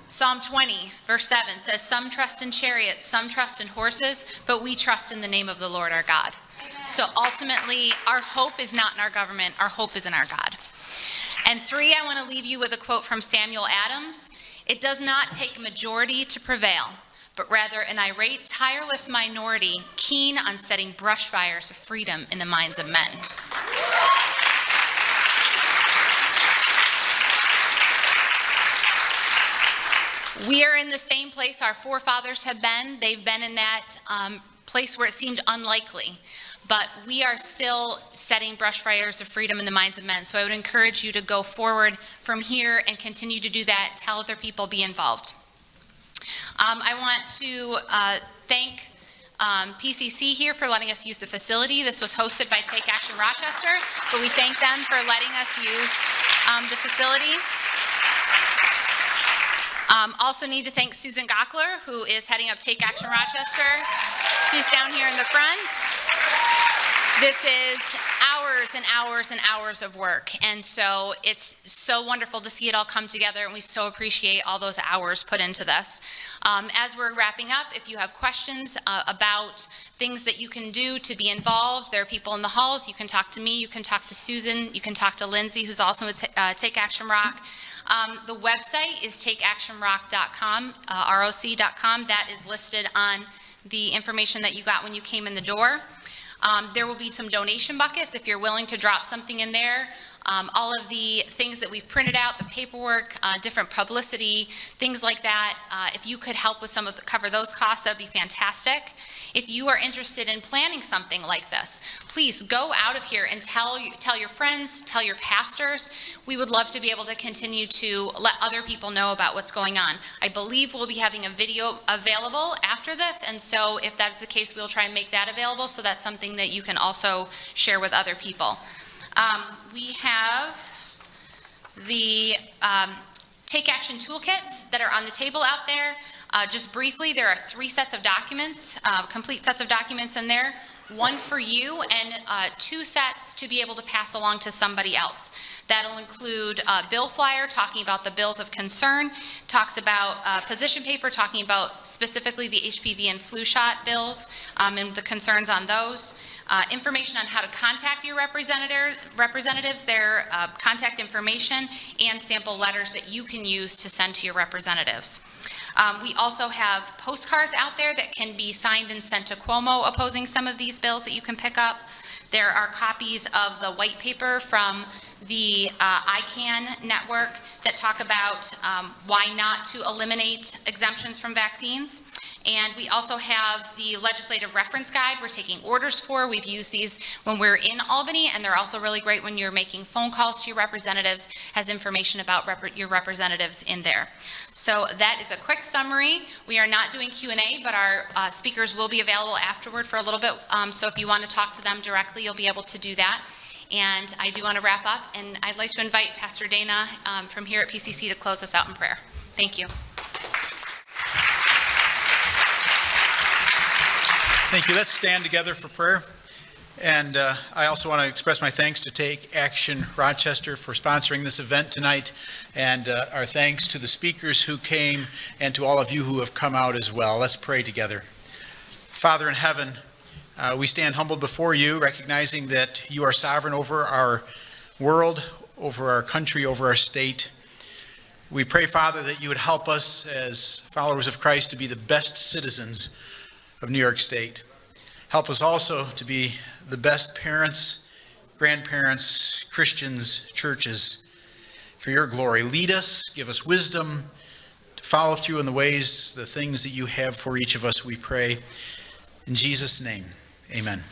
Psalm 20, verse 7 says, "Some trust in chariots, some trust in horses, but we trust in the name of the Lord our God." Amen. So ultimately, our hope is not in our government, our hope is in our God. And 3, I want to leave you with a quote from Samuel Adams. "It does not take a majority to prevail, but rather an irate, tireless minority keen on setting brush fires of freedom in the minds of men." We are in the same place our forefathers have been. They've been in that place where it seemed unlikely. But we are still setting brush fires of freedom in the minds of men. So I would encourage you to go forward from here and continue to do that. Tell other people, be involved. I want to thank PCC here for letting us use the facility. This was hosted by Take Action Rochester, but we thank them for letting us use the facility. Also need to thank Susan Gockler, who is heading up Take Action Rochester. She's down here in the front. This is hours and hours and hours of work, and so it's so wonderful to see it all come together, and we so appreciate all those hours put into this. As we're wrapping up, if you have questions about things that you can do to be involved, there are people in the halls. You can talk to me, you can talk to Susan, you can talk to Lindsay, who's also with Take Action Rock. The website is takeactionrock.com, ROC.com. That is listed on the information that you got when you came in the door. There will be some donation buckets if you're willing to drop something in there. All of the things that we've printed out, the paperwork, different publicity, things like that. If you could help with some of cover those costs, that'd be fantastic. If you are interested in planning something like this, please go out of here and tell your friends, tell your pastors. We would love to be able to continue to let other people know about what's going on. I believe we'll be having a video available after this, and so if that's the case, we'll try and make that available, so that's something that you can also share with other people. We have the Take Action toolkits that are on the table out there. Just briefly, there are 3 sets of documents, complete sets of documents in there, 1 for you and 2 sets to be able to pass along to somebody else. That'll include a bill flyer talking about the bills of concern, talks about position paper talking about specifically the HPV and flu shot bills and the concerns on those. Information on how to contact your representatives, their contact information, and sample letters that you can use to send to your representatives. We also have postcards out there that can be signed and sent to Cuomo opposing some of these bills that you can pick up. There are copies of the white paper from the ICANN network that talk about why not to eliminate exemptions from vaccines. And we also have the legislative reference guide we're taking orders for. We've used these when we're in Albany, and they're also really great when you're making phone calls to your representatives, has information about your representatives in there. So that is a quick summary. We are not doing Q&A, but our speakers will be available afterward for a little bit. So if you want to talk to them directly, you'll be able to do that. And I do want to wrap up, and I'd like to invite Pastor Dana from here at PCC to close us out in prayer. Thank you. Thank you. Let's stand together for prayer. And I also want to express my thanks to Take Action Rochester for sponsoring this event tonight, and our thanks to the speakers who came and to all of you who have come out as well. Let's pray together. Father in heaven, we stand humbled before you, recognizing that you are sovereign over our world, over our country, over our state. We pray, Father, that you would help us as followers of Christ to be the best citizens of New York State. Help us also to be the best parents, grandparents, Christians, churches, for your glory. Lead us, give us wisdom to follow through in the ways, the things that you have for each of us, we pray. In Jesus' name, amen.